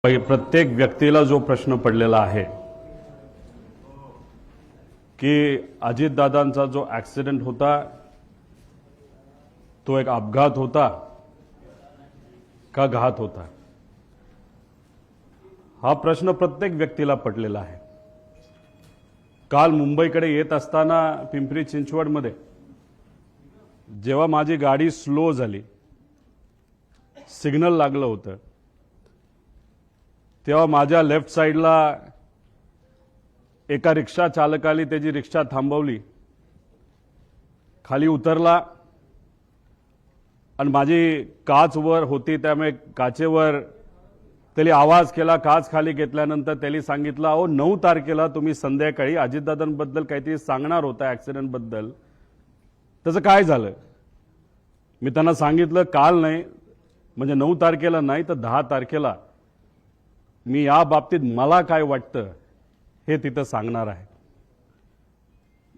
प्रत्येक व्यक्तीला जो प्रश्न पडलेला आहे की अजितदादांचा जो ॲक्सिडेंट होता तो एक अपघात होता का घात होता, हा प्रश्न प्रत्येक व्यक्तीला पडलेला आहे। काल मुंबईकडे येत असताना पिंपरी चिंचवडमध्ये जेव्हा माझी गाडी स्लो झाली, सिग्नल लागलं होतं, तेव्हा माझ्या लेफ्ट साइडला एका रिक्षा चालकाने त्याची रिक्षा थांबवली, खाली उतरला आणि माझी काच वर होती त्यामुळे काचेवर त्याने आवाज केला। काच खाली घेतल्यानंतर त्याने सांगितलं, अहो 9 तारखेला तुम्ही संध्याकाळी अजितदादांबद्दल काहीतरी सांगणार होता ॲक्सिडेंट बद्दल, त्याचं काय झालं? मी त्यांना सांगितलं काल नाही, म्हणजे 9 तारखेला नाही तर 10 तारखेला मी या बाबतीत मला काय वाटतं हे तिथं सांगणार आहे।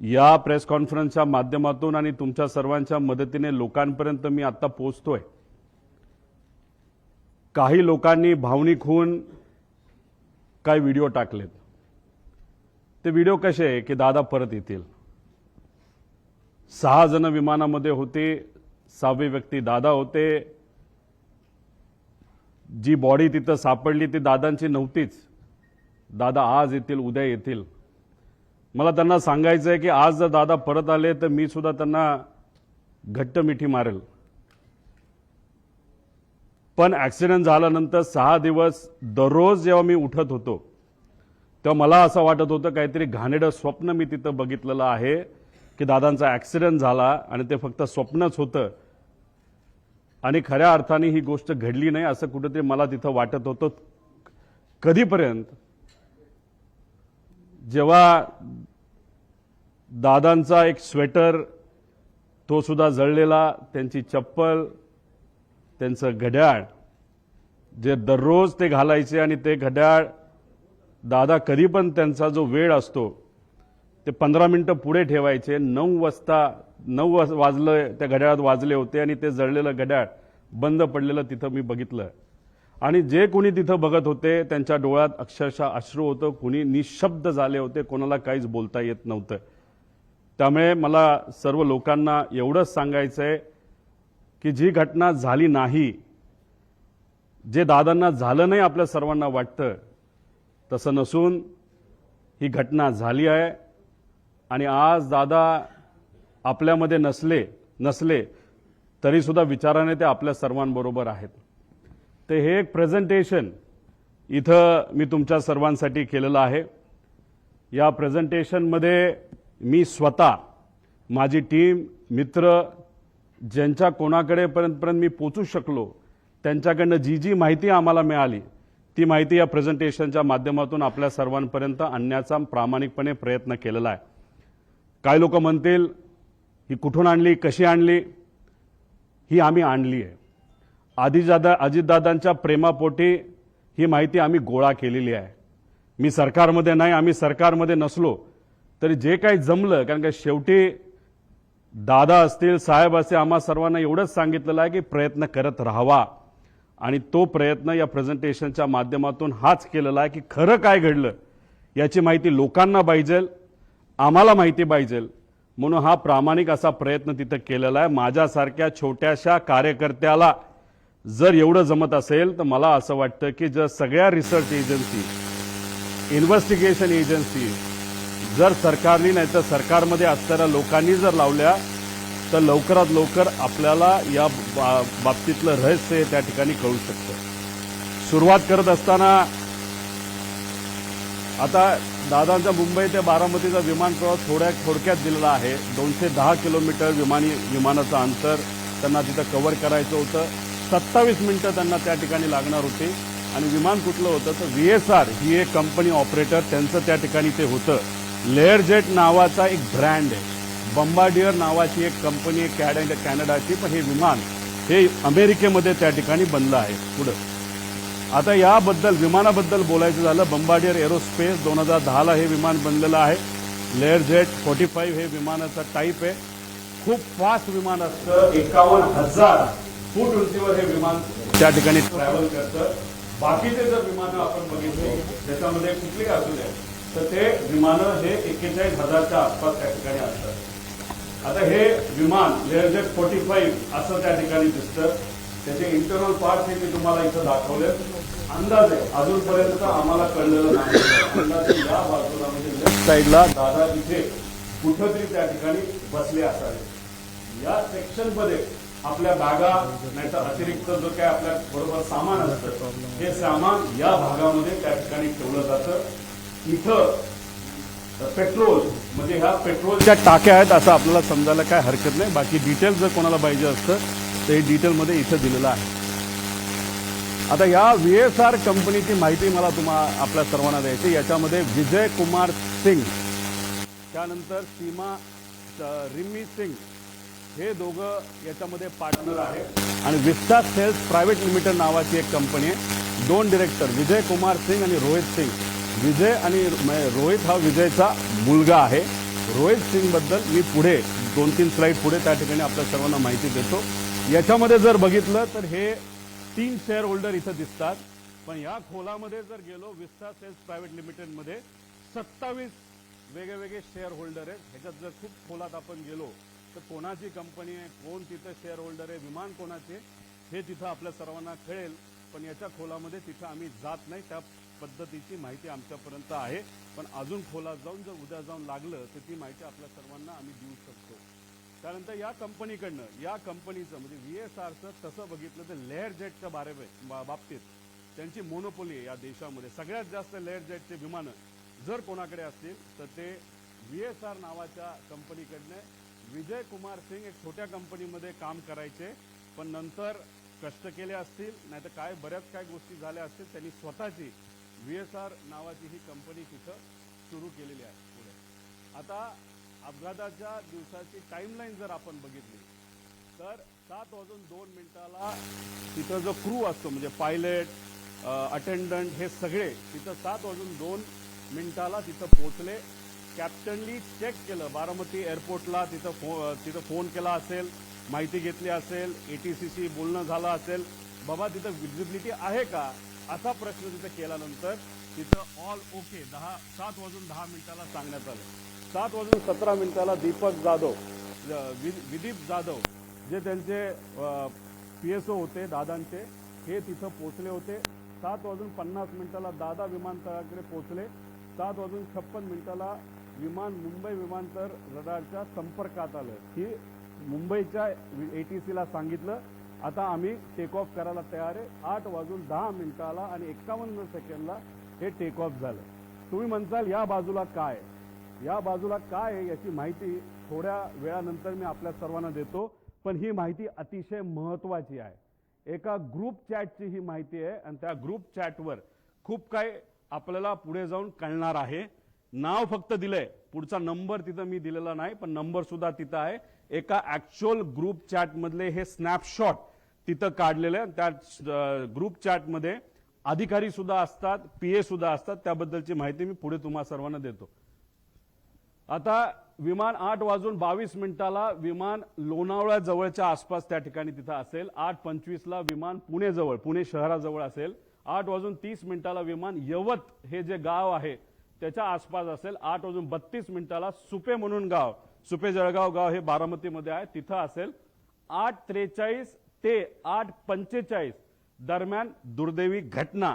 या प्रेस कॉन्फरन्सच्या माध्यमातून आणि तुमच्या सर्वांच्या मदतीने लोकांपर्यंत मी आता पोहोचतोय। काही लोकांनी भावनिक होऊन काही व्हिडिओ टाकलेत। ते व्हिडिओ कसे आहे की दादा परत येतील। 6 जण विमानामध्ये होते, 6वे व्यक्ती दादा होते। जी बॉडी तिथं सापडली ती दादांची नव्हतीच। दादा आज येतील, उद्या येतील। मला त्यांना सांगायचं आहे की आज जर दादा परत आले तर मी सुद्धा त्यांना घट्ट मिठी मारेल। पण ॲक्सिडेंट झाल्यानंतर 6 दिवस दररोज जेव्हा मी उठत होतो तेव्हा मला असं वाटत होतं काहीतरी घाणेरडं स्वप्न मी तिथं बघितलेलं आहे की दादांचा ॲक्सिडेंट झाला आणि ते फक्त स्वप्नच होतं आणि खऱ्या अर्थाने ही गोष्ट घडली नाही असं कुठेतरी मला तिथं वाटत होतं। कधीपर्यंत? जेव्हा दादांचा एक स्वेटर तो सुद्धा जळलेला, त्यांची चप्पल, त्यांचं घड्याळ जे दररोज ते घालायचे आणि ते घड्याळ दादा कधी पण त्यांचा जो वेळ असतो ते 15 मिनिटं पुढे ठेवायचे। 9 वाजलं त्या घड्याळात वाजले होते आणि ते जळलेलं घड्याळ बंद पडलेलं तिथं मी बघितलं आणि जे कोणी तिथं बघत होते त्यांच्या डोळ्यात अक्षरशः अश्रू होतं, कोणी निशब्द झाले होते, कोणाला काहीच बोलता येत नव्हतं। त्यामुळे मला सर्व लोकांना एवढंच सांगायचं आहे की जी घटना झाली नाही, जे दादांना झालं नाही आपल्या सर्वांना वाटतं तसं नसून ही घटना झाली आहे आणि आज दादा आपल्यामध्ये नसले तरी सुद्धा विचाराने ते आपल्या सर्वांबरोबर आहेत। ते हे एक प्रेझेंटेशन इथं मी तुमच्या सर्वांसाठी केलेलं आहे। या प्रेझेंटेशनमध्ये मी स्वतः, माझी टीम, मित्र, ज्यांच्या कोणाकडे पर्यंत मी पोचू शकलो त्यांच्याकडनं जी माहिती आम्हाला मिळाली ती माहिती या प्रेझेंटेशनच्या माध्यमातून आपल्या सर्वांपर्यंत आणण्याचा प्रामाणिकपणे प्रयत्न केलेला आहे। काही लोक म्हणतील ही कुठून आणली, कशी आणली? ही आम्ही आणली आहे। अजितदादांच्या प्रेमापोटी ही माहिती आम्ही गोळा केलेली आहे। मी सरकारमध्ये नाही, आम्ही सरकारमध्ये नसलो तरी जे काही जमलं, कारण का शेवटी दादा असतील, साहेब असतील, आम्हा सर्वांना एवढंच सांगितलेलं आहे की प्रयत्न करत राहावा आणि तो प्रयत्न या प्रेझेंटेशनच्या माध्यमातून हाच केलेला आहे की खरं काय घडलं याची माहिती लोकांना पाहिजे, आम्हाला माहिती पाहिजे, म्हणून हा प्रामाणिक असा प्रयत्न तिथं केलेला आहे। माझ्यासारख्या छोट्याशा कार्यकर्त्याला जर एवढं जमत असेल तर मला असं वाटतं की जर सगळ्या रिसर्च एजन्सी, इन्व्हेस्टिगेशन एजन्सी जर सरकारने नाही तर सरकारमध्ये असणाऱ्या लोकांनी जर लावल्या तर लवकरात लवकर आपल्याला या बाबतीतलं रहस्य त्या ठिकाणी कळू शकतं। सुरुवात करत असताना आता दादांचा मुंबई ते बारामतीचा विमान प्रवास थोडक्यात दिलेला आहे। 210 किलोमीटर विमानाचं अंतर त्यांना तिथं कव्हर करायचं होतं। 27 मिनिटं त्यांना त्या ठिकाणी लागणार होती आणि विमान कुठलं होतं तर VSR ही एक कंपनी ऑपरेटर त्यांचं त्या ठिकाणी ते होतं। लेअरजेट नावाचा एक ब्रँड आहे, बंबार्डियर नावाची एक कंपनी आहे कॅनडाची, पण हे विमान हे अमेरिकेमध्ये त्या ठिकाणी बनलं आहे। पुढं आता याबद्दल विमानाबद्दल बोलायचं झालं, बंबार्डियर एरोस्पेस 2010ला हे विमान बनलेलं आहे। लेअरजेट 45 हे विमानाचा टाईप आहे। खूप फास्ट विमान असतं, 51,000 फूट उंचीवर हे विमान त्या ठिकाणी ट्रॅव्हल करतं। बाकीचे जर विमानं आपण बघितले त्याच्यामध्ये कुठली असू द्या तर ते विमानं हे 41,000च्या आसपास त्या ठिकाणी असतात. आता हे विमान लेअरजेट 45 असं त्या ठिकाणी दिसतं. त्याचे इंटरनल पार्ट हे मी तुम्हाला इथं दाखवले. अंदाजे अजूनपर्यंत आम्हाला कळलेलं नाही. अंदाजे या बाजूला म्हणजे लेफ्ट साईडला दादा इथे कुठंतरी त्या ठिकाणी बसले असावे. या सेक्शन मध्ये आपल्या बॅगा नाहीतर अतिरिक्त जो काय आपल्या बरोबर सामान असतं हे सामान या भागामध्ये त्या ठिकाणी ठेवलं जातं. इथं पेट्रोल म्हणजे ह्या पेट्रोलच्या टाक्या आहेत असं आपल्याला समजायला काय हरकत नाही. बाकी डिटेल जर कोणाला पाहिजे असतं तर हे डिटेलमध्ये इथं दिलेलं आहे. आता या VSR कंपनीची माहिती मला आपल्या सर्वांना द्यायची. याच्यामध्ये विजय कुमार सिंग त्यानंतर सीमा रिमी सिंग हे दोघं याच्यामध्ये पार्टनर आहेत आणि विस्टा सेल्स प्रायव्हेट लिमिटेड नावाची एक कंपनी आहे. 2 डिरेक्टर विजय कुमार सिंग आणि रोहित सिंग. विजय आणि रोहित हा विजयचा मुलगा आहे. रोहित सिंग बद्दल मी पुढे 2-3 स्लाइड पुढे त्या ठिकाणी आपल्या सर्वांना माहिती देतो. याच्यामध्ये जर बघितलं तर हे 3 शेअर होल्डर इथं दिसतात. पण या खोलामध्ये जर गेलो विस्टा सेल्स प्रायव्हेट लिमिटेडमध्ये 27 वेगवेगळे शेअर होल्डर आहेत. ह्याच्यात जर खूप खोलात आपण गेलो तर कोणाची कंपनी आहे, कोण तिथं शेअर होल्डर आहे, विमान कोणाचे हे तिथं आपल्या सर्वांना कळेल. पण याच्या खोलामध्ये तिथं आम्ही जात नाही. त्या पद्धतीची माहिती आमच्यापर्यंत आहे. पण अजून खोलात जाऊन जर उद्या जाऊन लागलं तर ती माहिती आपल्या सर्वांना आम्ही देऊ शकतो. त्यानंतर या कंपनीकडनं या कंपनीचं म्हणजे VSRचं तसं बघितलं तर लेअर जेटच्या बाबतीत त्यांची मोनोपोली आहे या देशामध्ये. सगळ्यात जास्त लेअर जेटचे विमानं जर कोणाकडे असतील तर ते VSR नावाच्या कंपनीकडनं विजय कुमार सिंग एक छोट्या कंपनीमध्ये काम करायचे. पण नंतर कष्ट केले असतील नाहीतर काय बऱ्याच काय गोष्टी झाल्या असतील. त्यांनी स्वतःची VSR नावाची ही कंपनी तिथं सुरू केलेली आहे. पुढे आता अपघाताच्या दिवसाची टाइमलाईन जर आपण बघितली तर 7:02 तिथं जो क्रू असतो म्हणजे पायलट अटेंडंट हे सगळे तिथं 7:02 तिथं पोहोचले. कॅप्टनली चेक केलं बारामती एअरपोर्टला. तिथं फोन केला असेल, माहिती घेतली असेल, ATCशी बोलणं झालं असेल, बाबा तिथं विजिबिलिटी आहे का असा प्रश्न तिथं केल्यानंतर तिथं ऑल ओके 7:10 सांगण्यात आलं. 7:17 दीपक जाधव विदीप जाधव जे त्यांचे PSO होते दादांचे हे तिथं पोहोचले होते. 7:50 दादा विमानतळाकडे पोहोचले. 7:56 विमान मुंबई विमानतळ रडारच्या संपर्कात आलं. ही मुंबईच्या ATCला सांगितलं आता आम्ही टेक ऑफ करायला तयार आहे. 8:10 आणि 51 सेकंदला हे टेक ऑफ झालं. तुम्ही म्हणसाल या बाजूला काय, या बाजूला काय आहे याची माहिती थोड्या वेळानंतर मी आपल्या सर्वांना देतो. पण ही माहिती अतिशय महत्त्वाची आहे. एका ग्रुप चॅटची ही माहिती आहे आणि त्या ग्रुप चॅटवर खूप काय आपल्याला पुढे जाऊन कळणार आहे. नाव फक्त दिलंय, पुढचा नंबर तिथं मी दिलेला नाही पण नंबर सुद्धा तिथं आहे. एका ऍक्च्युअल ग्रुप चॅट मधले हे स्नॅपशॉट तिथं काढलेले. त्या ग्रुप चॅट मध्ये अधिकारी सुद्धा असतात, PA सुद्धा असतात. त्याबद्दलची माहिती मी पुढे तुम्हा सर्वांना देतो. आता विमान 8:22 विमान लोणावळा जवळच्या आसपास त्या ठिकाणी तिथं असेल. 8:25 विमान पुणे जवळ, पुणे शहराजवळ असेल. 8:30 विमान यवत हे जे गाव आहे त्याच्या आसपास असेल. 8:32 सुपे म्हणून गाव, सुपे जळगाव गाव हे बारामतीमध्ये आहे तिथं असेल. 8:43 ते 8:45 दरम्यान दुर्दैवी घटना,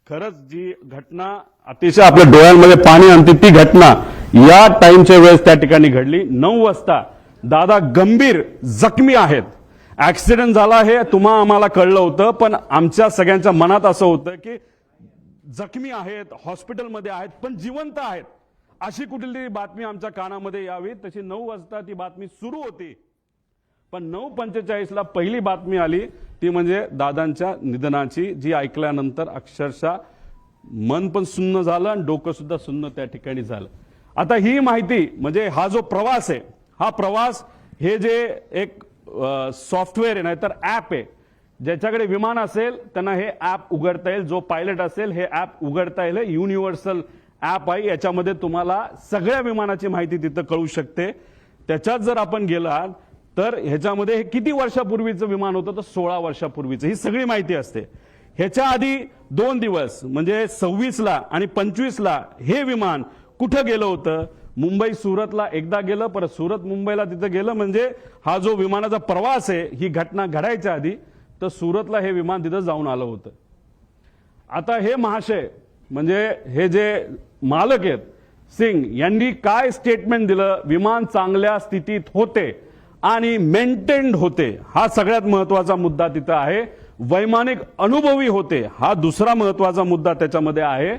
खरंच जी घटना अतिशय आपल्या डोळ्यांमध्ये पाणी आणते ती घटना या टाइमच्या वेळेस त्या ठिकाणी घडली. 9 वाजता दादा गंभीर जखमी आहेत. ऍक्सिडेंट झाला हे आम्हाला कळलं होतं पण आमच्या सगळ्यांच्या मनात असं होतं की जखमी आहेत, हॉस्पिटलमध्ये आहेत पण जिवंत आहेत अशी कुठली बातमी आमच्या कानामध्ये यावी. तशी 9 वाजता ती बातमी सुरू होती. पण 9:45 पहिली बातमी आली ती म्हणजे दादांच्या निधनाची, जी ऐकल्यानंतर अक्षरशः मन पण सुन्न झालं आणि डोकं सुद्धा सुन्न त्या ठिकाणी झालं. आता ही माहिती म्हणजे हा जो प्रवास आहे, हा प्रवास हे जे एक सॉफ्टवेअर आहे नाहीतर ऍप आहे, ज्याच्याकडे विमान असेल त्यांना हे ऍप उघडता येईल. जो पायलट असेल हे ऍप उघडता येईल. युनिव्हर्सल ऍप आहे. याच्यामध्ये तुम्हाला सगळ्या विमानाची माहिती तिथं कळू शकते. त्याच्यात जर आपण गेलात तर ह्याच्यामध्ये हे किती वर्षापूर्वीचं विमान होतं तर 16 वर्षापूर्वीचं ही सगळी माहिती असते. ह्याच्या आधी 2 दिवस म्हणजे 26ला आणि 25ला हे विमान कुठं गेलं होतं? मुंबई सुरतला एकदा गेलं, परत सुरत मुंबईला तिथं गेलं. म्हणजे हा जो विमानाचा प्रवास आहे ही घटना घडायच्या आधी तर सुरतला हे विमान तिथं जाऊन आलं होतं. आता हे महाशय म्हणजे हे जे मालक आहेत सिंग यांनी काय स्टेटमेंट दिलं? विमान चांगल्या स्थितीत होते आणि मेंटेन्ड होते, हा सगळ्यात महत्वाचा मुद्दा तिथं आहे. वैमानिक अनुभवी होते, हा दुसरा महत्वाचा मुद्दा त्याच्यामध्ये आहे.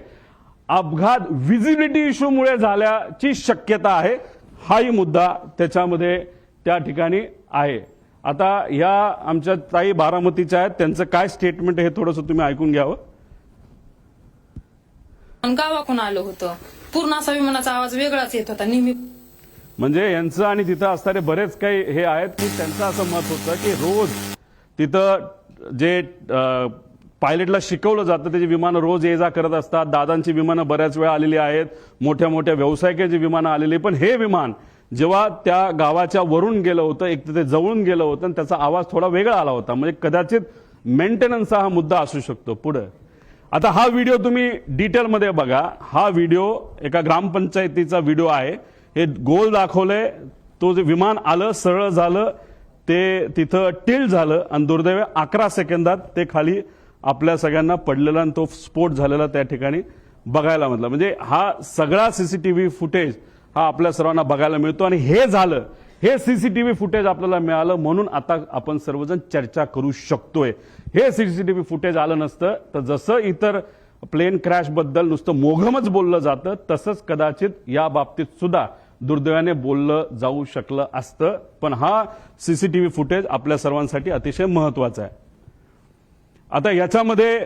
अपघात व्हिजिबिलिटी इश्यूमुळे झाल्याची शक्यता आहे, हाही मुद्दा त्याच्यामध्ये त्या ठिकाणी आहे. आता या आमच्या ताई बारामतीच्या आहेत, त्यांचं काय स्टेटमेंट हे थोडंसं तुम्ही ऐकून घ्यावं. गावाकडून आलं होतं, पूर्ण असा विमानाचा आवाज वेगळाच येत होता नेहमी. म्हणजे यांचं आणि तिथं असणारे बरेच काही हे आहेत की त्यांचं असं मत होतं की रोज तिथं जे पायलटला शिकवलं जातं त्याची विमानं रोज ये जा करत असतात. दादांची विमानं बऱ्याच वेळा आलेली आहेत, मोठ्या मोठ्या व्यावसायिकांची विमानं आलेली, पण हे विमान जेव्हा त्या गावाच्या वरून गेलं होतं, एक तर ते जवळून गेलं होतं आणि त्याचा आवाज थोडा वेगळा आला होता. म्हणजे कदाचित मेंटेनन्सचा हा मुद्दा असू शकतो. पुढे आता हा व्हिडिओ तुम्ही डिटेलमध्ये बघा. हा व्हिडिओ एका ग्रामपंचायतीचा व्हिडिओ आहे. हे गोल दाखवलंय, तो जे विमान आलं सरळ झालं, ते तिथं टिल्ट झालं आणि दुर्दैवी 11 सेकंदात ते खाली आपल्या सगळ्यांना पडलेला आणि तो स्फोट झालेला त्या ठिकाणी बघायला मिळाला. म्हणजे हा सगळा सीसीटीव्ही फुटेज हा आपल्या सर्वांना बघायला मिळतो आणि हे झालं, हे सीसीटीव्ही फुटेज आपल्याला मिळालं म्हणून आता आपण सर्वजण चर्चा करू शकतोय. हे सीसीटीव्ही फुटेज आलं नसतं तर जसं इतर प्लेन क्रॅश बद्दल नुसतं मोघमच बोललं जातं तसंच कदाचित या बाबतीत सुद्धा दुर्दैवाने बोललं जाऊ शकलं असतं. पण हा सीसीटीव्ही फुटेज आपल्या सर्वांसाठी अतिशय महत्वाचा आहे. आता याच्यामध्ये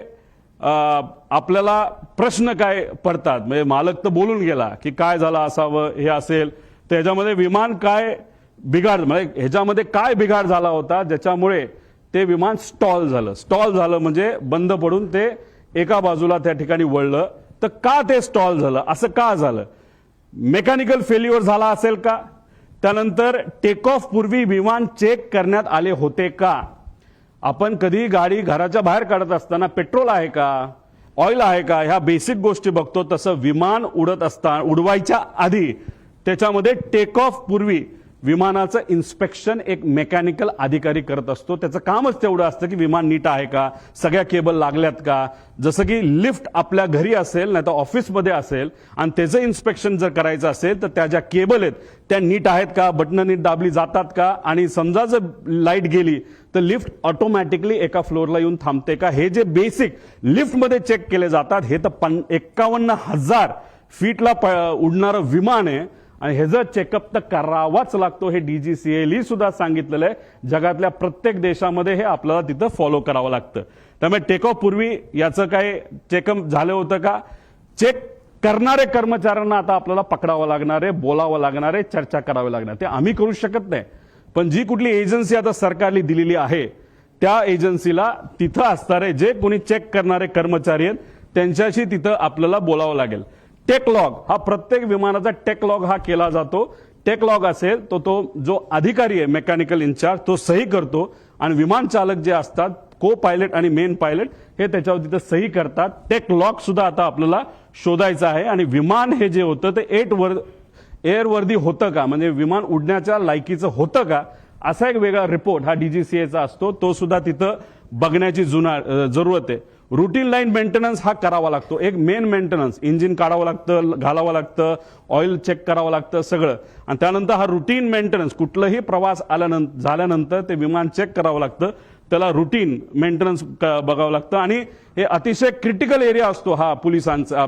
आपल्याला प्रश्न काय पडतात? म्हणजे मालक तर बोलून गेला की काय झालं असावं, हे असेल तर ह्याच्यामध्ये विमान काय बिघाड, म्हणजे ह्याच्यामध्ये काय बिघाड झाला होता ज्याच्यामुळे ते विमान स्टॉल झालं. स्टॉल झालं म्हणजे बंद पडून ते एका बाजूला त्या ठिकाणी वळलं. तर का ते स्टॉल झालं, असं का झालं? मेकॅनिकल फेल्युअर झाला असेल का? त्यानंतर टेक ऑफ पूर्वी विमान चेक करण्यात आले होते का? आपण कधी गाडी घराच्या बाहेर काढत असताना पेट्रोल आहे का, ऑइल आहे का, ह्या बेसिक गोष्टी बघतो. तसं विमान उडत असताना, उडवायच्या आधी त्याच्यामध्ये टेक ऑफ पूर्वी विमानाचं इन्स्पेक्शन एक मेकॅनिकल अधिकारी करत असतो. त्याचं कामच तेवढं असतं की विमान नीट आहे का, सगळ्या केबल लागल्यात का. जसं की लिफ्ट आपल्या घरी असेल नाही तर ऑफिसमध्ये असेल आणि त्याचं इन्स्पेक्शन जर करायचं असेल तर त्या ज्या केबल आहेत त्या नीट आहेत का, बटणं नीट दाबली जातात का, आणि समजा जर लाईट गेली तर लिफ्ट ऑटोमॅटिकली एका फ्लोअरला येऊन थांबते का, हे जे बेसिक लिफ्टमध्ये चेक केले जातात. हे तर 51,000 फीटला उडणारं विमान आहे आणि ह्याचं चेकअप तर करावाच लागतो. हे DGCA सुद्धा सांगितलेलं आहे. जगातल्या प्रत्येक देशामध्ये हे आपल्याला तिथं फॉलो करावं लागतं. त्यामुळे टेक ऑफ पूर्वी याचं काय चेकअप झालं होतं का? चेक करणारे कर्मचाऱ्यांना आता आपल्याला पकडावं लागणार आहे, बोलावं लागणार आहे, चर्चा करावी लागणार. ते आम्ही करू शकत नाही, पण जी कुठली एजन्सी आता सरकारने दिलेली आहे त्या एजन्सीला तिथं असणारे जे कोणी चेक करणारे कर्मचारी आहेत त्यांच्याशी तिथं आपल्याला बोलावं लागेल. टेक लॉग हा प्रत्येक विमानाचा टेक लॉग हा केला जातो. टेक लॉग असेल तो जो अधिकारी आहे मेकॅनिकल इन्चार्ज तो सही करतो आणि विमान चालक जे असतात को पायलट आणि मेन पायलट हे त्याच्यावर तिथं सही करतात. टेक लॉग सुद्धा आता आपल्याला शोधायचं आहे. आणि विमान हे जे होतं ते एअरवर्दी होतं का, म्हणजे विमान उडण्याच्या लायकीचं होतं का, असा एक वेगळा रिपोर्ट हा DGCAचा असतो. तो सुद्धा तिथं बघण्याची जरूरत आहे. रुटीन लाईन मेंटेनन्स हा करावा लागतो. एक मेन मेंटेनन्स, इंजिन काढावं लागतं, घालावं लागतं, ऑइल चेक करावं लागतं सगळं. आणि त्यानंतर हा रुटीन मेंटेनन्स, कुठलाही प्रवास झाल्यानंतर ते विमान चेक करावं लागतं, त्याला रुटीन मेंटेनन्स बघावं लागतं. आणि हे अतिशय क्रिटिकल एरिया असतो हा पोलिसांचा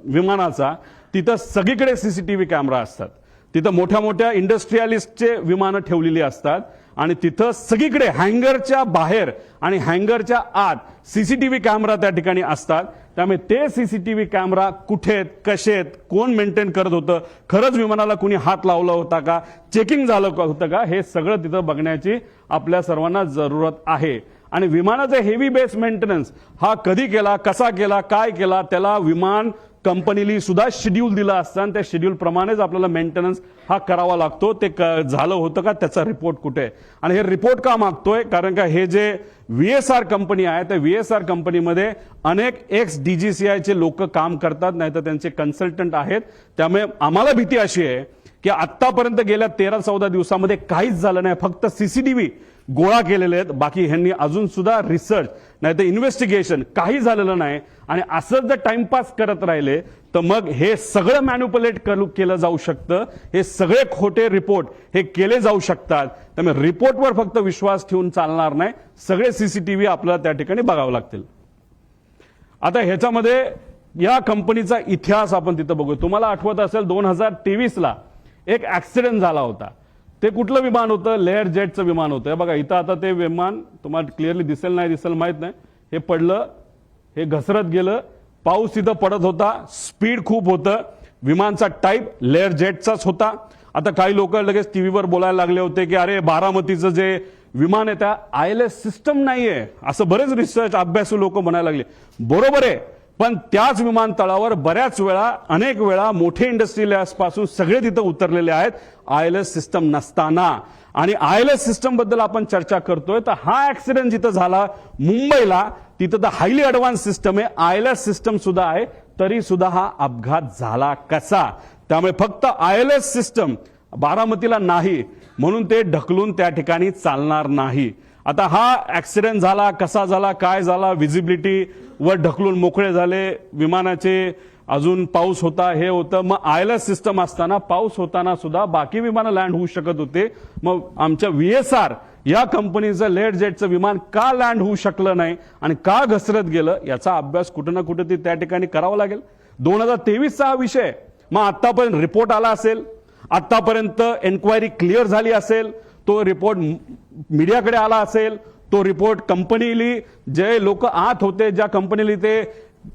विमानाचा. तिथं सगळीकडे सीसीटीव्ही कॅमेरा असतात. तिथं मोठ्या मोठ्या इंडस्ट्रियलिस्टचे विमानं ठेवलेली असतात आणि तिथं सगळीकडे हँगरच्या बाहेर आणि हँगरच्या आत सीसीटीव्ही कॅमेरा त्या ठिकाणी असतात. त्यामुळे ते सीसीटीव्ही कॅमेरा कुठे आहेत, कसे आहेत, कोण मेंटेन करत होतं, खरंच विमानाला कुणी हात लावला होता का, चेकिंग झालं होतं का, हे सगळं तिथं बघण्याची आपल्या सर्वांना जरूरत आहे. आणि विमानाचा हेवी बेस मेंटेनन्स हा कधी केला, कसा केला, काय केला, त्याला विमान कंपनीली सुद्धा शेड्यूल दिला असता आणि त्या शेड्यूल प्रमाणेच आपल्याला मेंटेनन्स हा करावा लागतो. ते झालं होतं का, त्याचा रिपोर्ट कुठे आहे. आणि हे रिपोर्ट का मागतोय, कारण का हे जे VSR कंपनी आहे त्या VSR कंपनीमध्ये अनेक एक्स DGCIचे लोक काम करतात, नाही तर त्यांचे कन्सल्टंट आहेत. त्यामुळे आम्हाला भीती अशी आहे की आतापर्यंत गेल्या 13-14 दिवसामध्ये काहीच झालं नाही, फक्त CCTV गोळा केलेले आहेत. बाकी ह्यांनी अजून सुद्धा रिसर्च नाही तर इन्व्हेस्टिगेशन काही झालेलं नाही. आणि असं जर टाइमपास करत राहिले तर मग हे सगळं मॅन्युप्युलेट केलं जाऊ शकतं. हे सगळे खोटे रिपोर्ट हे केले जाऊ शकतात. त्यामुळे रिपोर्टवर फक्त विश्वास ठेवून चालणार नाही, सगळे CCTV आपल्याला त्या ठिकाणी बघावं लागतील. आता ह्याच्यामध्ये या कंपनीचा इतिहास आपण तिथं बघू. तुम्हाला आठवत असेल 2023ला एक ऍक्सिडेंट झाला होता. ते कुठलं विमान होतं, लेअर जेटचं विमान होतं. बघा इथं आता ते विमान तुम्हाला क्लिअरली दिसेल नाही दिसेल माहित नाही, हे पडलं, हे घसरत गेलं, पाऊस तिथं पडत होता, स्पीड खूप होतं, विमानचा टाईप लेअर जेटचाच होता. आता काही लोक लगेच टीव्हीवर बोलायला लागले होते की अरे बारामतीचं जे विमान आहे त्या ILS सिस्टम नाहीये, असं बरेच रिसर्च अभ्यासू लोक म्हणायला लागले. बरोबर आहे, पण त्याच विमानतळावर बऱ्याच वेळा अनेक वेळा मोठे इंडस्ट्रियल्स पासून सगळे तिथं उतरलेले आहेत ILS सिस्टम नसताना. आणि ILS सिस्टम बद्दल आपण चर्चा करतोय तर हा ऍक्सिडेंट जिथं झाला मुंबईला, तिथं तर हायली ऍडव्हान्स सिस्टम आहे, ILS सिस्टम सुद्धा आहे, तरी सुद्धा हा अपघात झाला कसा. त्यामुळे फक्त ILS सिस्टम बारामतीला नाही म्हणून ते ढकलून त्या ठिकाणी चालणार नाही. आता हा ऍक्सिडेंट झाला, कसा झाला, काय झाला, व्हिजिबिलिटी वर ढकलून मोकळे झाले विमानाचे, अजून पाऊस होता, हे होतं. मग ILS सिस्टम असताना पाऊस होताना सुद्धा बाकी विमानं लँड होऊ शकत होते. मग आमच्या VSR या कंपनीचं लेअर जेटचं विमान का लँड होऊ शकलं नाही आणि का घसरत गेलं, याचा अभ्यास कुठं ना कुठे त्या ठिकाणी करावा लागेल. 2023चा हा विषय. मग आतापर्यंत रिपोर्ट आला असेल, आतापर्यंत एन्क्वायरी क्लिअर झाली असेल, तो रिपोर्ट मीडियाकडे आला असेल, तो रिपोर्ट कंपनीली जे लोक आत होते, ज्या कंपनीली ते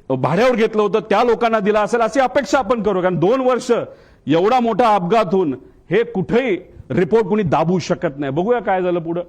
भाड्यावर घेतलं होतं त्या लोकांना दिला असेल, अशी अपेक्षा आपण करू. कारण 2 वर्ष एवढा मोठा अपघात होऊन हे कुठेही रिपोर्ट कुणी दाबू शकत नाही. बघूया काय झालं पुढं.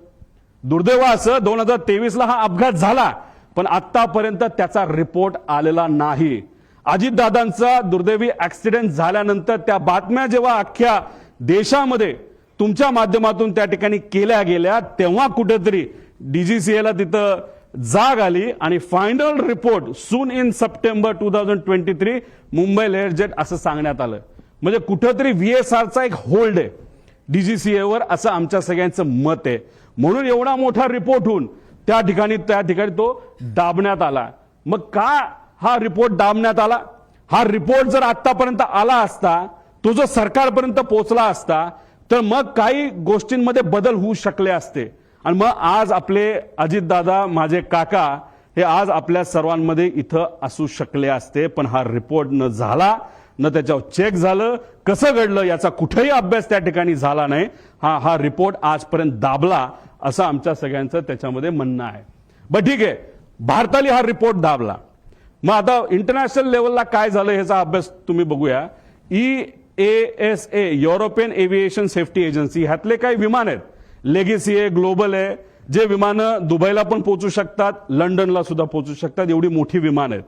दुर्दैव असं 2023ला हा अपघात झाला, पण आतापर्यंत त्याचा रिपोर्ट आलेला नाही. अजितदादांचा दुर्दैवी ऍक्सिडेंट झाल्यानंतर त्या बातम्या जेव्हा अख्ख्या देशामध्ये तुमच्या माध्यमातून त्या ठिकाणी केल्या गेल्या, तेव्हा कुठेतरी DGCAला तिथं जाग आली आणि final report soon in September 2023 Mumbai layer jet असं सांगण्यात आलं. म्हणजे कुठेतरी VSRचा एक होल्ड आहे DGCAवर, असं आमच्या सगळ्यांचं मत आहे. म्हणून एवढा मोठा रिपोर्ट होऊन त्या ठिकाणी तो दाबण्यात आला. मग का हा रिपोर्ट दाबण्यात आला? हा रिपोर्ट जर आतापर्यंत आला असता, तो जर सरकारपर्यंत पोहोचला असता, तर मग काही गोष्टींमध्ये बदल होऊ शकले असते. आणि मग आज आपले अजितदादा, माझे काका, हे आज आपल्या सर्वांमध्ये इथं असू शकले असते. पण हा रिपोर्ट न झाला, न त्याच्यावर चेक झालं, कसं घडलं याचा कुठेही अभ्यास त्या ठिकाणी झाला नाही. हा रिपोर्ट आजपर्यंत दाबला असं आमच्या सगळ्यांचं त्याच्यामध्ये म्हणणं आहे. बरं ठीक आहे, भारताने हा रिपोर्ट दाबला. मग आता इंटरनॅशनल लेवलला काय झालं ह्याचा अभ्यास तुम्ही बघूया. EASA European aviation safety agency, ह्यातले काही विमान आहेत, लेगेसी आहे, ग्लोबल आहे, जे विमानं दुबईला पण पोहोचू शकतात, लंडनला सुद्धा पोहोचू शकतात, एवढी मोठी विमान आहेत.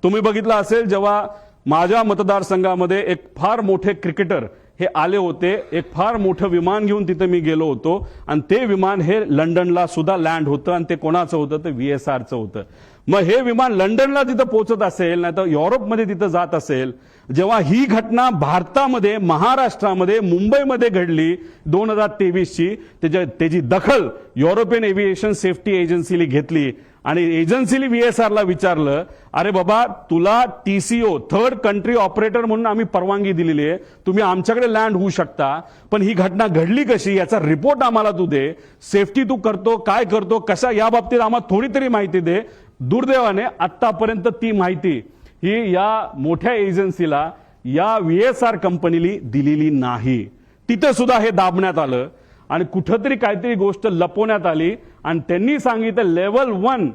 तुम्ही बघितलं असेल जेव्हा माझ्या मतदारसंघामध्ये एक फार मोठे क्रिकेटर हे आले होते, एक फार मोठं विमान घेऊन तिथे मी गेलो होतो आणि ते विमान हे लंडनला सुद्धा लँड होतं आणि ते कोणाचं होतं, ते VSRचं होतं. मग हे विमान लंडनला तिथं पोहोचत असेल, नाही तर युरोपमध्ये तिथं जात असेल, जेव्हा ही घटना भारतामध्ये, महाराष्ट्रामध्ये, मुंबईमध्ये घडली 2023ची, त्याची दखल युरोपियन एव्हिएशन सेफ्टी एजन्सीने घेतली आणि एजन्सीने VSRला विचारलं, अरे बाबा तुला TCO थर्ड कंट्री ऑपरेटर म्हणून आम्ही परवानगी दिलेली आहे, तुम्ही आमच्याकडे लँड होऊ शकता, पण ही घटना घडली कशी याचा रिपोर्ट आम्हाला तू दे, सेफ्टी तू करतो काय करतो कशा, या बाबतीत आम्हाला थोडी तरी माहिती दे. दुर्दैवाने आतापर्यंत ती माहिती ही या मोठ्या एजन्सीला, या VSR कंपनीली दिलेली नाही. तिथे सुद्धा हे दाबण्यात आलं आणि कुठंतरी काहीतरी गोष्ट लपवण्यात आली आणि त्यांनी सांगितलं लेवल 1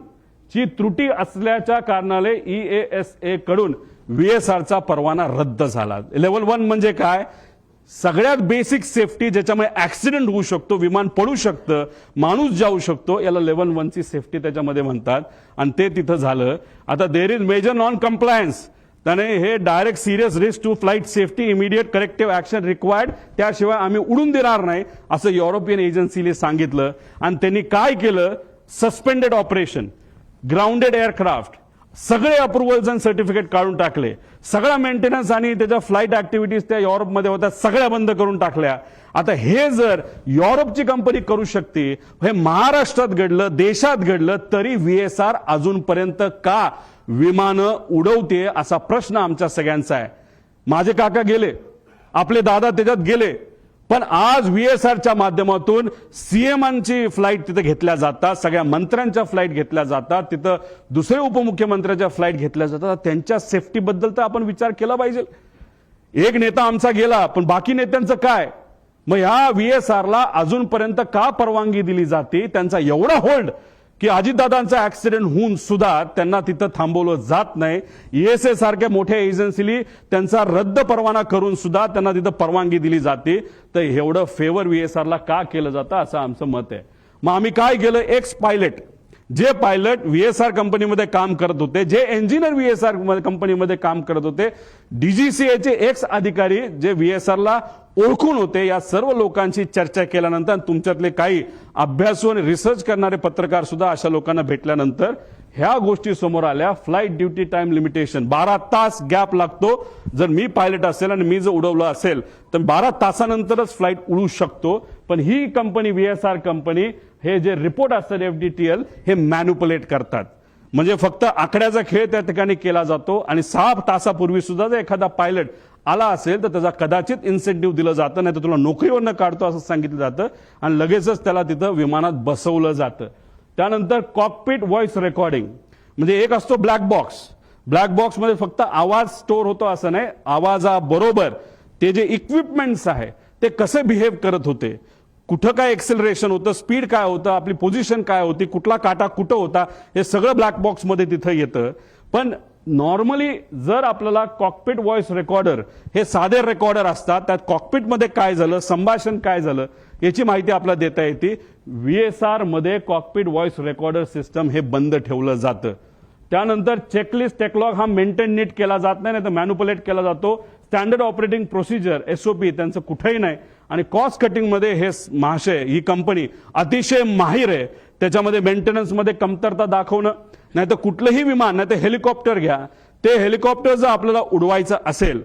ची त्रुटी असल्याच्या कारणाने EASA कडून VSRचा परवाना रद्द झाला. लेवल 1 म्हणजे काय? सगळ्यात बेसिक सेफ्टी, ज्याच्यामुळे ऍक्सिडेंट होऊ शकतो, विमान पडू शकतं, माणूस जाऊ शकतो, याला लेवल 1 ची सेफ्टी त्याच्यामध्ये म्हणतात आणि ते तिथं झालं. आता there is major non compliance, त्याने हे direct serious risk to flight safety immediate corrective action required, त्याशिवाय आम्ही उडून देणार नाही असं युरोपियन एजन्सीने सांगितलं. आणि त्यांनी काय केलं, सस्पेंडेड ऑपरेशन, ग्राउंडेड एअरक्राफ्ट, सगळे अप्रुव्हल्स आणि सर्टिफिकेट काढून टाकले. सगळा मेंटेनन्स आणि त्याच्या फ्लाईट ऍक्टिव्हिटीज त्या युरोपमध्ये होत्या सगळ्या बंद करून टाकल्या. आता हे जर युरोपची कंपनी करू शकते, हे महाराष्ट्रात घडलं, देशात घडलं, तरी VSR अजूनपर्यंत का विमानं उडवते असा प्रश्न आमच्या सगळ्यांचा आहे. माझे काका गेले, आपले दादा त्याच्यात गेले, पण आज VSRच्या माध्यमातून सीएमांची फ्लाईट तिथे घेतल्या जातात, सगळ्या मंत्र्यांच्या फ्लाईट घेतल्या जातात, तिथं दुसरे उपमुख्यमंत्र्यांच्या फ्लाईट घेतल्या जातात. त्यांच्या सेफ्टीबद्दल तर आपण विचार केला पाहिजे. एक नेता आमचा गेला, पण बाकी नेत्यांचं काय? मग ह्या VSRला अजूनपर्यंत का परवानगी दिली जाते? त्यांचा एवढा होल्ड की अजितदादांचा ऍक्सिडेंट होऊन सुद्धा त्यांना तिथं थांबवलं जात नाही. ESA सारख्या मोठ्या एजन्सीनी त्यांचा रद्द परवाना करून सुद्धा त्यांना तिथं परवानगी दिली जाते. तर एवढं फेवर VSRला का केलं जातं असं आमचं मत आहे. मग आम्ही काय केलं, एक्स पायलट, जे पायलट VSR कंपनीमध्ये काम करत होते, जे इंजिनियर VSR कंपनीमध्ये काम करत होते, DGCAचे एक्स अधिकारी जे VSRला ओळखून होते, या सर्व लोकांची चर्चा केल्यानंतर तुमच्यातले काही अभ्यासू आणि रिसर्च करणारे पत्रकार सुद्धा अशा लोकांना भेटल्यानंतर ह्या गोष्टी समोर आल्या. फ्लाईट ड्युटी टाइम लिमिटेशन, 12 तास गॅप लागतो. जर मी पायलट असेल आणि मी जर उडवलं असेल तर 12 तासानंतरच फ्लाईट उडू शकतो. पण ही कंपनी VSR कंपनी हे जे रिपोर्ट असतात FDTL हे मॅन्युपुलेट करतात. म्हणजे फक्त आकड्याचा खेळ त्या ठिकाणी केला जातो आणि 6 तासापूर्वी सुद्धा जर एखादा पायलट आला असेल तर त्याचा कदाचित इन्सेंटिव्ह दिलं जातं, नाही तर तुला नोकरीवरनं काढतो असं सांगितलं जातं आणि लगेचच त्याला तिथं विमानात बसवलं जातं. त्यानंतर कॉकपिट व्हॉइस रेकॉर्डिंग, म्हणजे एक असतो ब्लॅक बॉक्स. ब्लॅक बॉक्समध्ये फक्त आवाज स्टोअर होतो असं नाही, आवाजाबरोबर ते जे इक्विपमेंट्स आहे ते कसे बिहेव करत होते, कुठं काय एक्सेलरेशन होतं, स्पीड काय होतं, आपली पोझिशन काय होती, कुठला काटा कुठं होता, हे सगळं ब्लॅक बॉक्समध्ये तिथं येतं. पण नॉर्मली जर आपल्याला कॉकपिट व्हॉइस रेकॉर्डर, हे साधे रेकॉर्डर असतात, त्यात कॉकपिटमध्ये काय झालं, संभाषण काय झालं याची माहिती आपल्याला देता येते. VSR मध्ये कॉकपिट व्हॉइस रेकॉर्डर सिस्टम हे बंद ठेवलं जातं. त्यानंतर चेकलिस्ट टेकलॉग हा मेंटेन नीट केला जात नाही, तर मॅन्युपुलेट केला जातो. स्टँडर्ड ऑपरेटिंग प्रोसिजर SOP त्यांचं कुठेही नाही. आणि कॉस्ट कटिंग मध्ये हे महाशय, ही कंपनी अतिशय माहिर आहे. त्याच्यामध्ये मेंटेनन्समध्ये कमतरता दाखवणं, नाही तर कुठलंही विमान, नाही तर हेलिकॉप्टर घ्या, ते हेलिकॉप्टर जर आपल्याला उडवायचं असेल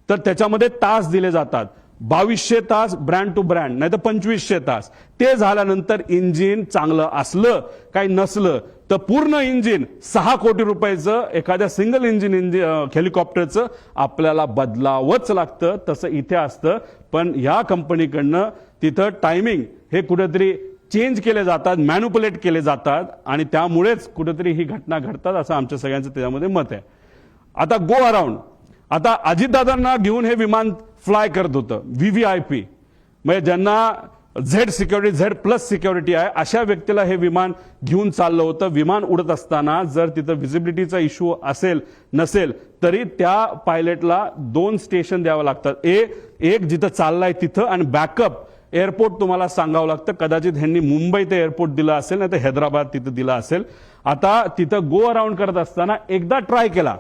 तर त्याच्यामध्ये तास दिले जातात. 2200 तास ब्रँड टू ब्रँड, नाही तर 2500 तास. ते झाल्यानंतर इंजिन चांगलं असलं काही नसलं तर पूर्ण इंजिन 6 कोटी रुपयाचं एखाद्या सिंगल इंजिन हेलिकॉप्टरचं आपल्याला बदलावंच लागतं. तसं इथे असतं. पण या कंपनीकडनं तिथं टायमिंग हे कुठेतरी चेंज केले जातात, मॅन्युपुलेट केले जातात आणि त्यामुळेच कुठेतरी ही घटना घडतात असं आमच्या सगळ्यांचं त्याच्यामध्ये मत आहे. आता गो अराउंड, आता अजितदादांना घेऊन हे विमान फ्लाय करत होतं VVIP, म्हणजे ज्यांना Z+ सिक्युरिटी आहे अशा व्यक्तीला हे विमान घेऊन चाललं होतं. विमान उडत असताना जर तिथं व्हिजिबिलिटीचा इश्यू असेल नसेल तरी त्या पायलटला 2 स्टेशन द्यावं लागतात. एक जिथं चाललाय तिथं आणि बॅकअप एअरपोर्ट तुम्हाला सांगावं लागतं. कदाचित ह्यांनी मुंबई ते एअरपोर्ट दिलं असेल, नाही तर हैदराबाद तिथं दिलं असेल. आता तिथं गो अराउंड करत असताना एकदा ट्राय केला,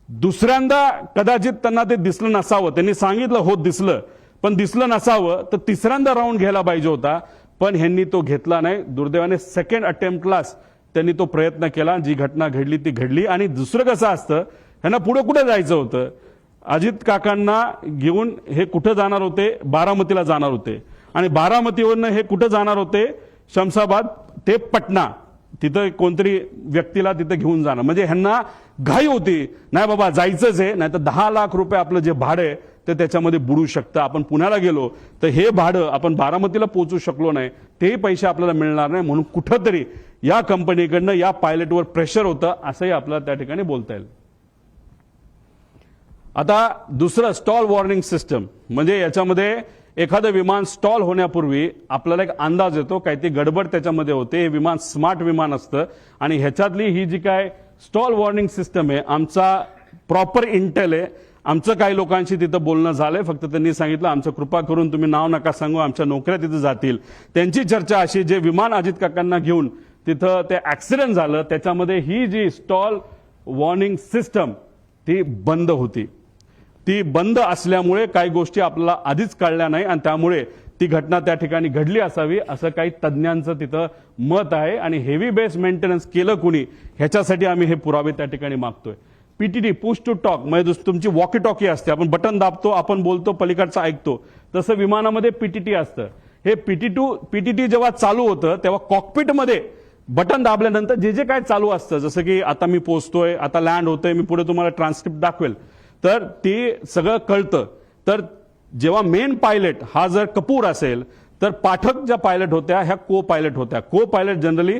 दुसऱ्यांदा कदाचित त्यांना ते दिसलं नसावं. त्यांनी सांगितलं हो दिसलं, पण दिसलं नसावं, तर तिसऱ्यांदा राऊंड घ्यायला पाहिजे होता. पण ह्यांनी तो घेतला नाही. दुर्दैवाने सेकंड अटेम्प्टलाच त्यांनी तो प्रयत्न केला. जी घटना घडली ती घडली. आणि दुसरं कसं असतं, ह्यांना पुढे कुठे जायचं होतं, अजित काकांना घेऊन हे कुठं जाणार होते, बारामतीला जाणार होते. आणि बारामतीवरनं हे कुठं जाणार होते, शमशाबाद ते पटना, तिथं कोणतरी व्यक्तीला तिथं घेऊन जाणं. म्हणजे ह्यांना घाई होती, नाही बाबा जायचंच आहे, नाही तर 10 लाख रुपये आपलं जे भाडं आहे ते त्याच्यामध्ये बुडू शकतं. आपण पुण्याला गेलो तर हे भाडं आपण बारामतीला पोहोचू शकलो नाही, तेही पैसे आपल्याला मिळणार नाही. म्हणून कुठंतरी या कंपनीकडनं या पायलटवर प्रेशर होतं असंही आपल्याला त्या ठिकाणी बोलता येईल. आता दुसरं स्टॉल वॉर्निंग सिस्टम, म्हणजे याच्यामध्ये एखादं विमान स्टॉल होण्यापूर्वी आपल्याला एक अंदाज येतो, काही ती गडबड त्याच्यामध्ये होते. हे विमान स्मार्ट विमान असतं आणि ह्याच्यातली ही जी काय स्टॉल वॉर्निंग सिस्टम आहे, आमचा प्रॉपर इंटेल आहे. आमचं काही लोकांशी तिथं बोलणं झालंय, फक्त त्यांनी सांगितलं आमचं कृपा करून तुम्ही नाव नका सांगू, आमच्या नोकऱ्या तिथं जातील. त्यांची चर्चा अशी, जे विमान अजित काकांना घेऊन तिथं ते ऍक्सिडेंट झालं त्याच्यामध्ये ही जी स्टॉल वॉर्निंग सिस्टम ती बंद होती. ती बंद असल्यामुळे काही गोष्टी आपल्याला आधीच कळल्या नाही आणि त्यामुळे ती घटना त्या ठिकाणी घडली असावी असं काही तज्ज्ञांचं तिथं मत आहे. आणि हेवी बेस मेंटेनन्स केलं कुणी ह्याच्यासाठी आम्ही हे पुरावे त्या ठिकाणी मागतोय. पीटीटी पुश टू टॉक म्हणजे तुमची वॉकी टॉकी असते, आपण बटन दाबतो, आपण बोलतो, पलीकडचं ऐकतो, तसं विमानामध्ये पीटीटी असतं. हे पीटीटी जेव्हा चालू होतं तेव्हा कॉकपिटमध्ये बटन दाबल्यानंतर जे जे काय चालू असतं, जसं की आता मी पोहोचतोय, आता लँड होतोय, मी पुढे तुम्हाला ट्रान्सक्रिप्ट दाखवेल, तर ते सगळं कळतं. तर जेव्हा मेन पायलट हा जर कपूर असेल तर पाठक ज्या पायलट होत्या ह्या को पायलट होत्या. को पायलट जनरली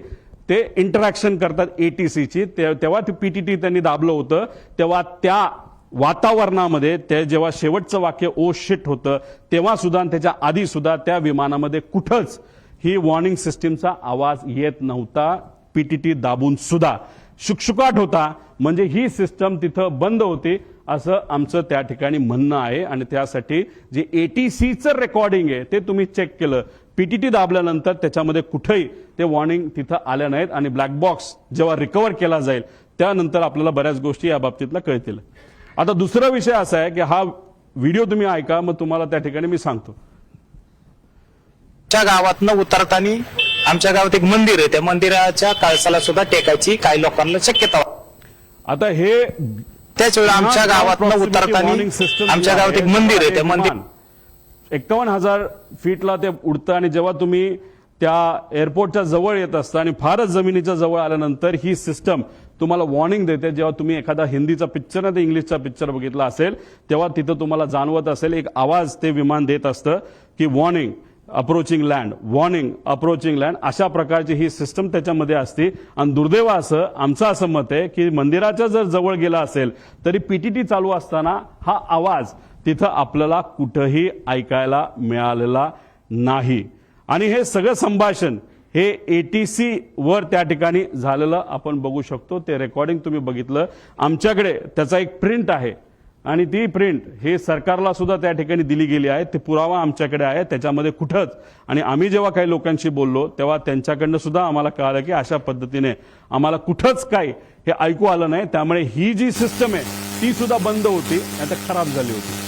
ते इंटरॅक्शन करतात एटीसीची. तेव्हा ती पीटीटी त्यांनी दाबलं होतं, तेव्हा त्या वातावरणामध्ये ते जेव्हा शेवटचं वाक्य ओ शिट होतं तेव्हा सुद्धा आणि त्याच्या आधी सुद्धा त्या विमानामध्ये कुठंच ही वॉर्निंग सिस्टीमचा आवाज येत नव्हता. पीटीटी दाबून सुद्धा शुकशुकाट होता, म्हणजे ही सिस्टम तिथं बंद होती असं आमचं त्या ठिकाणी म्हणणं आहे. आणि त्यासाठी जे एटीसीचं रेकॉर्डिंग आहे ते तुम्ही चेक केलं, पीटीटी दाबल्यानंतर त्याच्यामध्ये कुठेही ते वॉर्निंग तिथं आल्या नाहीत. आणि ब्लॅक बॉक्स जेव्हा रिकव्हर केला जाईल त्यानंतर आपल्याला बऱ्याच गोष्टी या बाबतीतला कळतील. आता दुसरा विषय असा आहे की हा व्हिडिओ तुम्ही ऐका, मग तुम्हाला त्या ठिकाणी मी सांगतो. आमच्या गावातनं उतरताना आमच्या गावात एक मंदिर आहे, त्या मंदिराच्या कळसाला सुद्धा टेकायची काही लोकांना शक्यता. आता हे त्याच वेळी आमच्या गावातनं उतरताना आमच्या गावात एक मंदिर आहे, त्या मंदिर 51,000 फीटला ते उडतं आणि जेव्हा तुम्ही त्या एअरपोर्टच्या जवळ येत असता आणि फारच जमिनीच्या जवळ आल्यानंतर ही सिस्टम तुम्हाला वॉर्निंग देते. जेव्हा तुम्ही एखादा हिंदीचा पिक्चर नाही तर इंग्लिशचा पिक्चर बघितला असेल तेव्हा तिथं तुम्हाला जाणवत असेल एक आवाज ते विमान देत असतं की warning approaching land, warning approaching land, अशा प्रकारची ही सिस्टम त्याच्यामध्ये असते. आणि दुर्दैव असं आमचं असं मत आहे की मंदिराच्या जर जवळ गेला असेल तरी पीटीटी चालू असताना हा आवाज तिथं आपल्याला कुठंही ऐकायला मिळालेला नाही. आणि हे सगळं संभाषण हे एटीसी वर त्या ठिकाणी झालेलं आपण बघू शकतो. ते रेकॉर्डिंग तुम्ही बघितलं, आमच्याकडे त्याचा एक प्रिंट आहे आणि ती प्रिंट हे सरकारला सुद्धा त्या ठिकाणी दिली गेली आहे. ते पुरावा आमच्याकडे आहे, त्याच्यामध्ये कुठंच. आणि आम्ही जेव्हा काही लोकांशी बोललो तेव्हा त्यांच्याकडनं सुद्धा आम्हाला कळालं की अशा पद्धतीने आम्हाला कुठंच काही हे ऐकू आलं नाही. त्यामुळे ही जी सिस्टम आहे ती सुद्धा बंद होती, आता खराब झाली होती.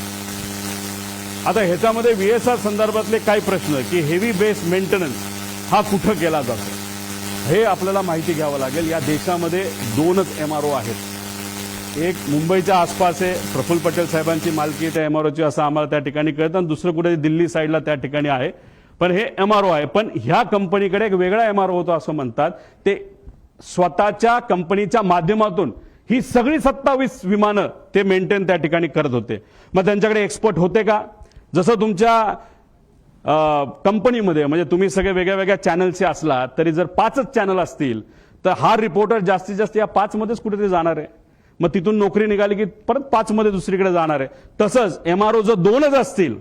आता ह्याच्यामध्ये व्हीएसआर संदर्भातले काही प्रश्न की हेवी बेस मेंटेनन्स हा कुठं केला जातो हे आपल्याला माहिती घ्यावं लागेल. या देशामध्ये 2च एमआरओ आहेत. एक मुंबईच्या आसपास आहे, प्रफुल्ल पटेल साहेबांची मालकी त्या एमआरओची असं आम्हाला त्या ठिकाणी कळतं, आणि दुसरं कुठे दिल्ली साईडला त्या ठिकाणी आहे. पण हे एमआरओ आहे. पण ह्या कंपनीकडे एक वेगळा एमआरओ होतो असं म्हणतात. ते स्वतःच्या कंपनीच्या माध्यमातून ही सगळी 27 विमानं ते मेंटेन त्या ठिकाणी करत होते. मग त्यांच्याकडे एक्सपर्ट होते का? जसं तुमच्या कंपनीमध्ये म्हणजे तुम्ही सगळे वेगळ्या वेगळ्या चॅनलचे असला तरी जर 5च चॅनल असतील तर हा रिपोर्टर जास्तीत जास्त या 5 मध्येच कुठेतरी जाणार आहे. मग तिथून नोकरी निघाली की परत 5 मध्ये दुसरीकडे जाणार आहे. तसंच एमआरओ जर 2च असतील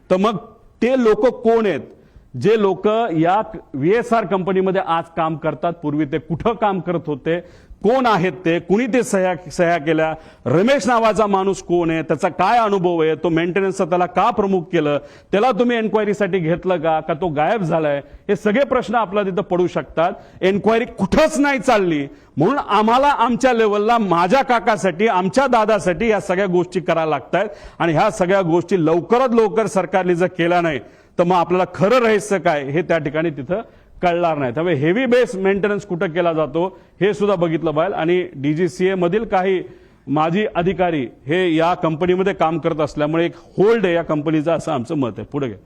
तर मग ते लोक कोण आहेत जे लोक या व्हीएसआर कंपनीमध्ये आज काम करतात? पूर्वी ते कुठं काम करत होते? कोण आहेत ते? कुणी ते सह्या केल्या? रमेश नावाचा माणूस कोण आहे? त्याचा काय अनुभव आहे? तो मेंटेनन्सचा त्याला का प्रमुख केलं? त्याला तुम्ही एन्क्वायरीसाठी घेतलं का तो गायब झालाय? हे सगळे प्रश्न आपल्याला तिथं पडू शकतात. एन्क्वायरी कुठंच नाही चालली म्हणून आम्हाला आमच्या लेवलला माझ्या काकासाठी आमच्या दादासाठी या सगळ्या गोष्टी करायला लागतात. आणि ह्या सगळ्या गोष्टी लवकरात लवकर सरकारने जर केल्या नाही तर मग आपल्याला खरं रहस्य काय हे त्या ठिकाणी तिथं कळणार नाही. त्यामुळे हेवी बेस मेंटेनन्स कुठं केला जातो हे सुद्धा बघितलं पाहिजे. आणि डीजीसीए मधील काही माजी अधिकारी हे या कंपनीमध्ये काम करत असल्यामुळे एक होल्ड आहे या कंपनीचा असं आमचं मत आहे. पुढे घ्या.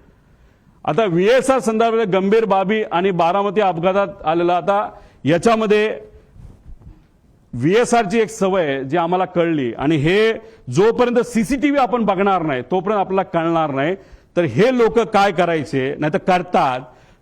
आता व्हीएसआर संदर्भात गंभीर बाबी आणि बारामती अपघातात आलेला, आता याच्यामध्ये व्हीएसआरची एक सवय आहे जी आम्हाला कळली, आणि हे जोपर्यंत सीसीटीव्ही आपण बघणार नाही तोपर्यंत आपल्याला कळणार नाही. तर हे लोक काय करायचे नाही तर करतात,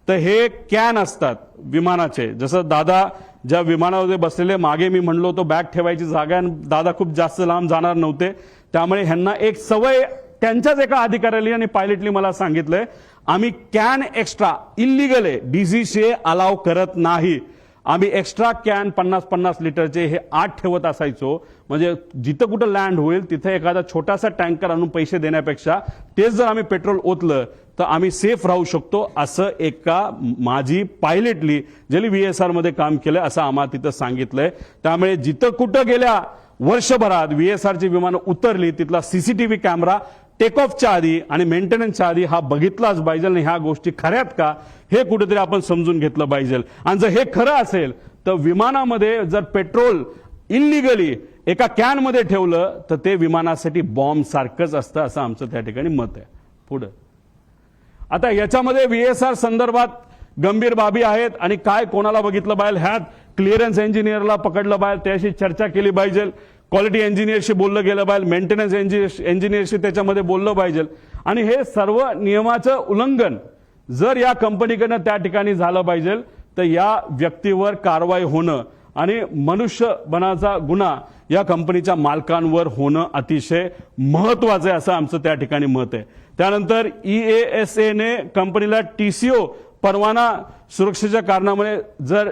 तर हे कॅन असतात विमानाचे. जसं दादा ज्या विमानामध्ये बसलेले, मागे मी म्हणलो होतो बॅग ठेवायची जागा, आणि दादा खूप जास्त लांब जाणार नव्हते, त्यामुळे ह्यांना एक सवय त्यांच्याच एका अधिकाऱ्याने आणि पायलटली मला सांगितलंय, आम्ही कॅन एक्स्ट्रा इल्लीगल आहे, डीजीसीए अलाव करत नाही. आम्ही एक्स्ट्रा कॅन 50-50 लिटरचे हे 8 ठेवत असायचो. म्हणजे जिथं कुठं लँड होईल तिथं एखादा छोटासा टँकर आणून पैसे देण्यापेक्षा तेच जर आम्ही पेट्रोल ओतलं तर आम्ही सेफ राहू शकतो, असं एका माजी पायलटली ज्यांनी व्हीएसआर मध्ये काम केलं असं आम्हाला तिथं सांगितलंय. त्यामुळे जिथं कुठं गेल्या वर्षभरात VSRची विमानं उतरली तिथला सीसीटीव्ही कॅमेरा टेक ऑफच्या आधी आणि मेंटेनन्सच्या आधी हा बघितलाच पाहिजे आणि ह्या गोष्टी खऱ्यात का हे कुठेतरी आपण समजून घेतलं पाहिजे. आणि जर हे खरं असेल तर विमानामध्ये जर पेट्रोल इल्लिगली एका कॅनमध्ये ठेवलं तर ते विमानासाठी बॉम्ब सारखंच असतं असं आमचं त्या ठिकाणी मत आहे. पुढे आता याच्यामध्ये VSR संदर्भात गंभीर बाबी आहेत आणि काय कोणाला बघितलं पाहिजे, ह्यात क्लिअरन्स इंजिनियरला पकडलं पाहिजे, त्याशी चर्चा केली पाहिजे, क्वालिटी इंजिनियरशी बोललं गेलं पाहिजे, मेंटेनन्स इंजिनियरशी त्याच्यामध्ये बोललं पाहिजे. आणि हे सर्व नियमाचं उल्लंघन जर या कंपनीकडनं त्या ठिकाणी झालं पाहिजे तर या व्यक्तीवर कारवाई होणं आणि मनुष्यबळाचा गुन्हा या कंपनीच्या मालकांवर होणं अतिशय महत्वाचं आहे असं आमचं त्या ठिकाणी मत आहे. त्यानंतर EASA ने कंपनीला TCO परवाना सुरक्षेच्या कारणामुळे जर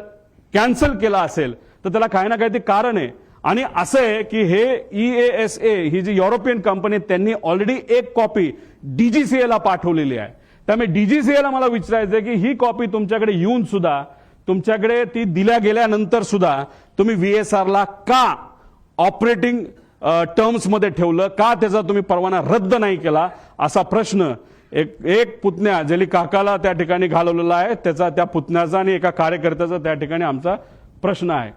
कॅन्सल केला असेल तर त्याला काही ना काहीतरी कारण आहे. आणि असं आहे की हे EASA ही जी युरोपियन कंपनी त्यांनी ऑलरेडी एक कॉपी DGCA ला पाठवलेली आहे. त्यामुळे DGCA ला मला विचारायचं आहे की ही कॉपी तुमच्याकडे येऊन सुद्धा तुमच्याकडे ती दिल्या गेल्यानंतर सुद्धा तुम्ही VSR ला का ऑपरेटिंग टर्म्स मध्ये ठेवलं, का त्याचा तुम्ही परवाना रद्द नाही केला असा प्रश्न एक पुतण्या जेली काकाला त्या ठिकाणी घालवलेला आहे, त्याचा त्या पुतण्याचा आणि एका कार्यकर्त्याचा त्या ठिकाणी आमचा प्रश्न आहे.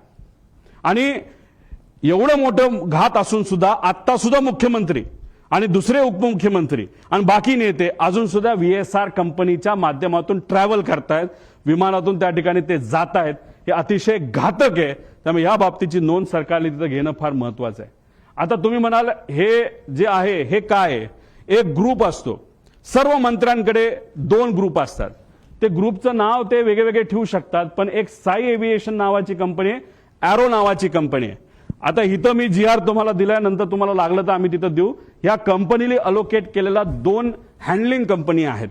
आणि एवढं मोठं घात असून सुद्धा आता सुद्धा मुख्यमंत्री आणि दुसरे उपमुख्यमंत्री आणि बाकी नेते अजून सुद्धा VSR कंपनीच्या माध्यमातून ट्रॅव्हल करतायत, विमानातून त्या ठिकाणी ते जात आहेत. हे अतिशय घातक आहे. त्यामुळे या बाबतीची नोंद सरकारने तिथं घेणं फार महत्वाचं आहे. आता तुम्ही म्हणाल हे जे आहे हे काय आहे, एक ग्रुप असतो, सर्व मंत्र्यांकडे 2 ग्रुप असतात, ते ग्रुपचं नाव ते वेगवेगळे ठेवू शकतात, पण एक साई एव्हिएशन नावाची कंपनी आहे, एरो नावाची कंपनी आहे. आता इथं मी GR तुम्हाला दिल्यानंतर तुम्हाला लागलं तर आम्ही तिथं देऊ. या कंपनीने अलोकेट केलेला 2 हँडलिंग कंपनी आहेत.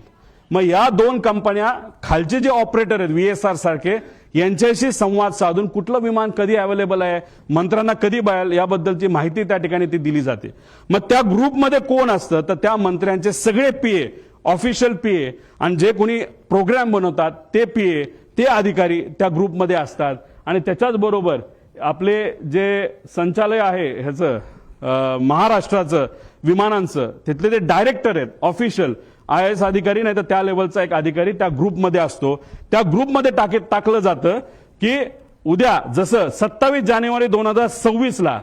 मग या 2 कंपन्या खालचे जे ऑपरेटर आहेत VSR सारखे यांच्याशी संवाद साधून कुठलं विमान कधी अवेलेबल आहे, मंत्र्यांना कधी बाहेर याबद्दलची माहिती त्या ठिकाणी ती दिली जाते. मग त्या ग्रुपमध्ये कोण असतं तर त्या मंत्र्यांचे सगळे PA, ऑफिशियल PA आणि जे कोणी प्रोग्राम बनवतात ते PA, ते अधिकारी त्या ग्रुपमध्ये असतात. आणि त्याच्याच बरोबर आपले जे संचालय आहे ह्याचं महाराष्ट्राचं विमानांचं तिथले ते डायरेक्टर आहेत, ऑफिशियल IAS अधिकारी नाही तर त्या लेवलचा एक अधिकारी त्या ग्रुपमध्ये असतो. त्या ग्रुपमध्ये टाकलं जातं की उद्या जसं 27 जानेवारी 2026 ला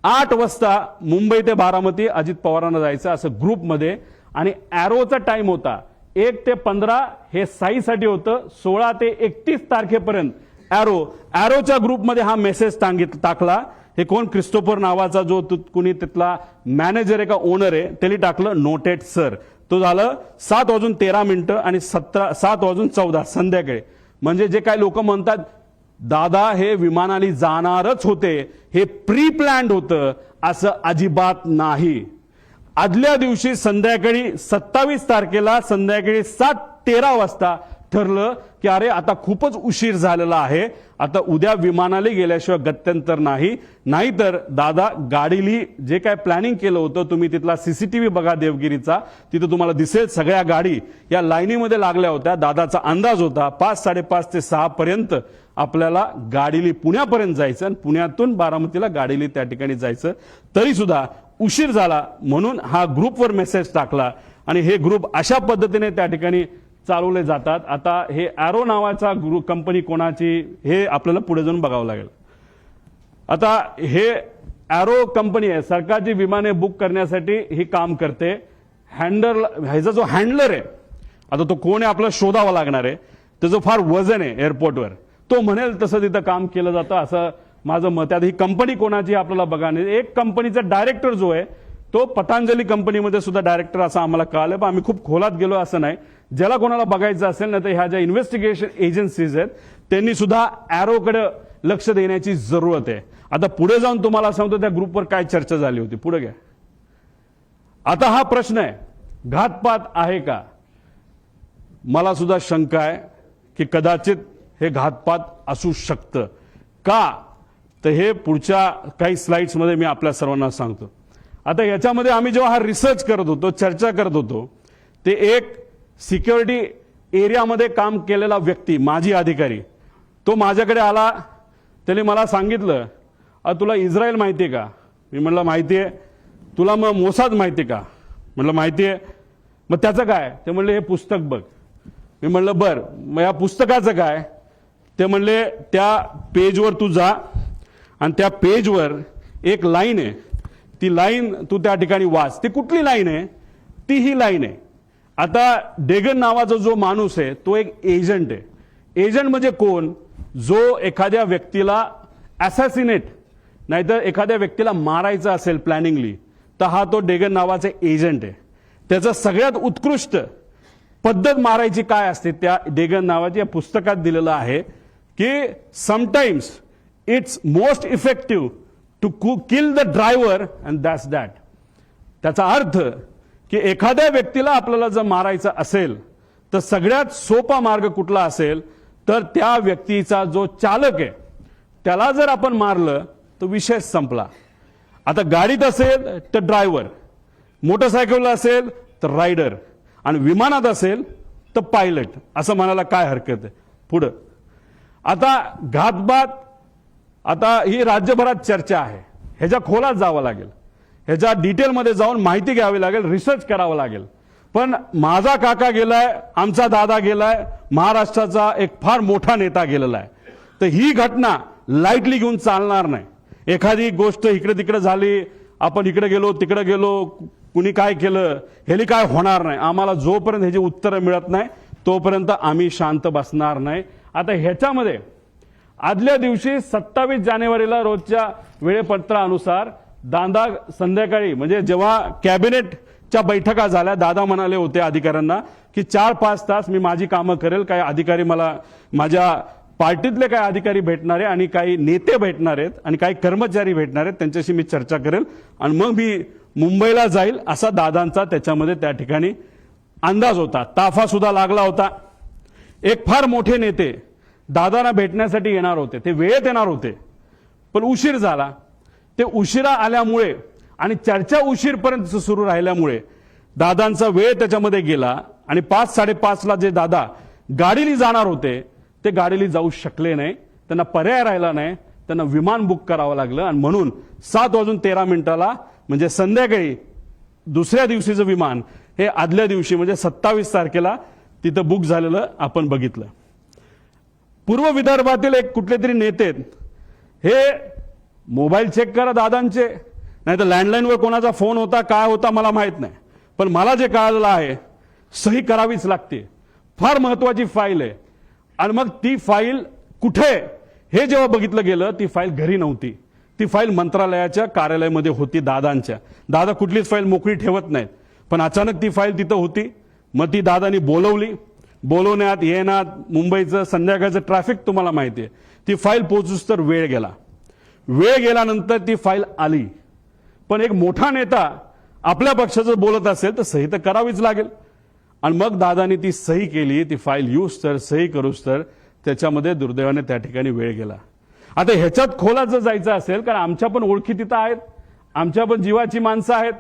8 वाजता मुंबई ते बारामती अजित पवारांना जायचं असं ग्रुपमध्ये. आणि एरोचा टाइम होता 1 ते 15 हे साईसाठी होतं, 16 ते 31 तारखेपर्यंत एरोच्या ग्रुपमध्ये हा मेसेज टाकला. हे कोण क्रिस्टोफर नावाचा जो कुणी तिथला मॅनेजर आहे का ओनर आहे त्यांनी टाकलं नोटेड सर. तो झालं 7:13 आणि 7:14 संध्याकाळी. म्हणजे जे काही लोक म्हणतात दादा हे विमानाने जाणारच होते, हे प्री प्लॅन्ड होतं, असं अजिबात नाही. आदल्या दिवशी संध्याकाळी 27 तारखेला संध्याकाळी 7:13 वाजता ठरलं की अरे आता खूपच उशीर झालेला आहे, आता उद्या विमानाला गेल्याशिवाय गत्यंतर नाही. नाहीतर दादा गाडीली जे काय प्लॅनिंग केलं होतं, तुम्ही तिथला सीसीटीव्ही बघा देवगिरीचा, तिथं तुम्हाला दिसेल सगळ्या गाडी या लाईनीमध्ये लागल्या होत्या. दादाचा अंदाज होता 5, 5:30 ते 6 पर्यंत आपल्याला गाडीली पुण्यापर्यंत जायचं आणि पुण्यातून बारामतीला गाडीली त्या ठिकाणी जायचं, तरी सुद्धा उशीर झाला म्हणून हा ग्रुपवर मेसेज टाकला. आणि हे ग्रुप अशा पद्धतीने त्या ठिकाणी चालवले जातात. आता हे एरो नावाचा ग्रुप कंपनी कोणाची हे आपल्याला पुढे जाऊन बघावं लागेल. आता हे एरो कंपनी आहे, सरकारची विमाने बुक करण्यासाठी ही काम करते. ह्याचा जो हँडलर आहे आता तो कोण आहे आपल्याला शोधावा लागणार आहे, त्याचं फार वजन आहे एअरपोर्टवर, तो म्हणेल तसं तिथं काम केलं जातं असं माझं मत आहे. ही कंपनी कोणाची आपल्याला बघा. एक कंपनीचा डायरेक्टर जो आहे तो पतंजली कंपनीमध्ये सुद्धा डायरेक्टर असं आम्हाला कळालं, पण आम्ही खूप खोलात गेलो असं नाही. ज्याला कोणाला बघायचं असेल ना तर ह्या ज्या इन्व्हेस्टिगेशन एजन्सीज आहेत त्यांनी सुद्धा एरोकडे लक्ष देण्याची जरूरत आहे. आता पुढे जाऊन तुम्हाला सांगतो त्या ग्रुपवर काय चर्चा झाली होती, पुढे घ्या. आता हा प्रश्न आहे घातपात आहे का. मला सुद्धा शंका आहे की कदाचित हे घातपात असू शकतं. का तर हे पुढच्या काही स्लाइड्स मध्ये मी आपल्या सर्वांना सांगतो. आता याच्यामध्ये आम्ही जेव्हा हा रिसर्च करत होतो, चर्चा करत होतो, ते एक सिक्युरिटी एरियामध्ये काम केलेला व्यक्ती, माजी अधिकारी, तो माझ्याकडे आला. त्याने मला सांगितलं तुला इस्रायल माहिती आहे का? मी म्हणलं माहिती आहे. तुला मग मोसाद माहिती आहे का? म्हणलं माहिती आहे. मग त्याचं काय? ते म्हणले हे पुस्तक बघ. मी म्हणलं बर, मग या पुस्तकाचं काय? ते म्हणले त्या पेजवर तू जा आणि त्या पेजवर एक लाईन आहे, ती लाईन तू त्या ठिकाणी वाच. ती कुठली लाईन आहे? ती ही लाईन आहे. आता डेगन नावाचा जो माणूस आहे तो एक एजंट आहे. एजंट म्हणजे कोण? जो एखाद्या व्यक्तीला असॅसिनेट नाहीतर एखाद्या व्यक्तीला मारायचं असेल प्लॅनिंगली, तर हा तो डेगन नावाचा एजंट आहे. त्याचं सगळ्यात उत्कृष्ट पद्धत मारायची काय असते त्या डेगन नावाच्या पुस्तकात दिलेलं आहे की sometimes it's most effective to kill the driver and that's that. त्याचा अर्थ की एखाद्या व्यक्तीला आपल्याला जर मारायचं असेल तर सगळ्यात सोपा मार्ग कुठला असेल तर त्या व्यक्तीचा जो चालक आहे त्याला जर आपण मारलं तर विषय संपला. आता गाडीत असेल तर ड्रायव्हर, मोटरसायकलला असेल तर रायडर आणि विमानात असेल तर पायलट, असं म्हणायला काय हरकत आहे. पुढं आता घातपात, आता ही राज्यभरात चर्चा आहे. ह्याच्या खोलात जावं लागेल, ह्याच्या डिटेलमध्ये जाऊन माहिती घ्यावी लागेल, रिसर्च करावं लागेल. पण माझा काका गेलाय, आमचा दादा गेलाय, महाराष्ट्राचा एक फार मोठा नेता गेलेला आहे. तर ही घटना लाईटली घेऊन चालणार नाही. एखादी गोष्ट इकडे तिकडे झाली, आपण इकडे गेलो तिकडे गेलो, कुणी काय केलं, ह्याली काय होणार नाही. आम्हाला जोपर्यंत ह्याची उत्तरं मिळत नाही तोपर्यंत आम्ही शांत बसणार नाही. आता ह्याच्यामध्ये आदल्या दिवशी 27 जानेवारीला रोजच्या वेळेपत्रानुसार दादा संध्याकाळी म्हणजे जेव्हा कॅबिनेटच्या बैठका झाल्या, दादा म्हणाले होते अधिकाऱ्यांना की 4-5 तास मी माझी कामं करेल. काही अधिकारी मला, माझ्या पार्टीतले काही अधिकारी भेटणार आहे आणि काही नेते भेटणार आहेत आणि काही कर्मचारी भेटणार आहेत, त्यांच्याशी मी चर्चा करेल आणि मग मी मुंबईला जाईल, असा दादांचा त्याच्यामध्ये त्या ठिकाणी अंदाज होता. ताफा सुद्धा लागला होता. एक फार मोठे नेते दादांना भेटण्यासाठी येणार होते, ते वेळेत येणार होते, पण उशीर झाला. ते उशिरा आल्यामुळे आणि चर्चा उशीरपर्यंत सुरू राहिल्यामुळे दादांचा वेळ त्याच्यामध्ये गेला आणि 5-5:30ला जे दादा गाडीने जाणार होते ते गाडीने जाऊ शकले नाही. त्यांना पर्याय राहिला नाही, त्यांना विमान बुक करावं लागलं आणि म्हणून 7:13 म्हणजे संध्याकाळी दुसऱ्या दिवशीचं विमान हे आदल्या दिवशी म्हणजे 27 तारखेला तिथं बुक झालेलं आपण बघितलं. पूर्व विदर्भातील एक कुठले तरी नेते हे मोबाईल चेक करा दादांचे, नाही तर लँडलाईनवर कोणाचा फोन होता काय होता मला माहित नाही, पण मला जे कळालेलं आहे सही करावीच लागते. फार महत्वाची फाईल आहे आणि मग ती फाईल कुठे हे जेव्हा बघितलं गेलं ती फाईल घरी नव्हती. ती फाईल मंत्रालयाच्या कार्यालयामध्ये होती दादांच्या. दादा कुठलीच फाईल मोकळी ठेवत नाहीत, पण अचानक ती फाईल तिथं होती. मग ती दादांनी बोलवली. बोलवण्यात येण्यात मुंबईचं संध्याकाळचं ट्रॅफिक तुम्हाला माहिती आहे. ती फाईल पोहोचूस तर वेळ गेला. वेळ गेल्यानंतर ती फाईल आली. पण एक मोठा नेता आपल्या पक्षाचं बोलत असेल तर सही तर करावीच लागेल. आणि मग दादांनी ती सही केली. ती फाईल यूज तर सही करूस तर त्याच्यामध्ये दुर्दैवाने त्या ठिकाणी वेळ गेला. आता ह्याच्यात खोलात जर जायचं असेल, कारण आमच्या पण ओळखी तिथं आहेत, आमच्या पण जीवाची माणसं आहेत.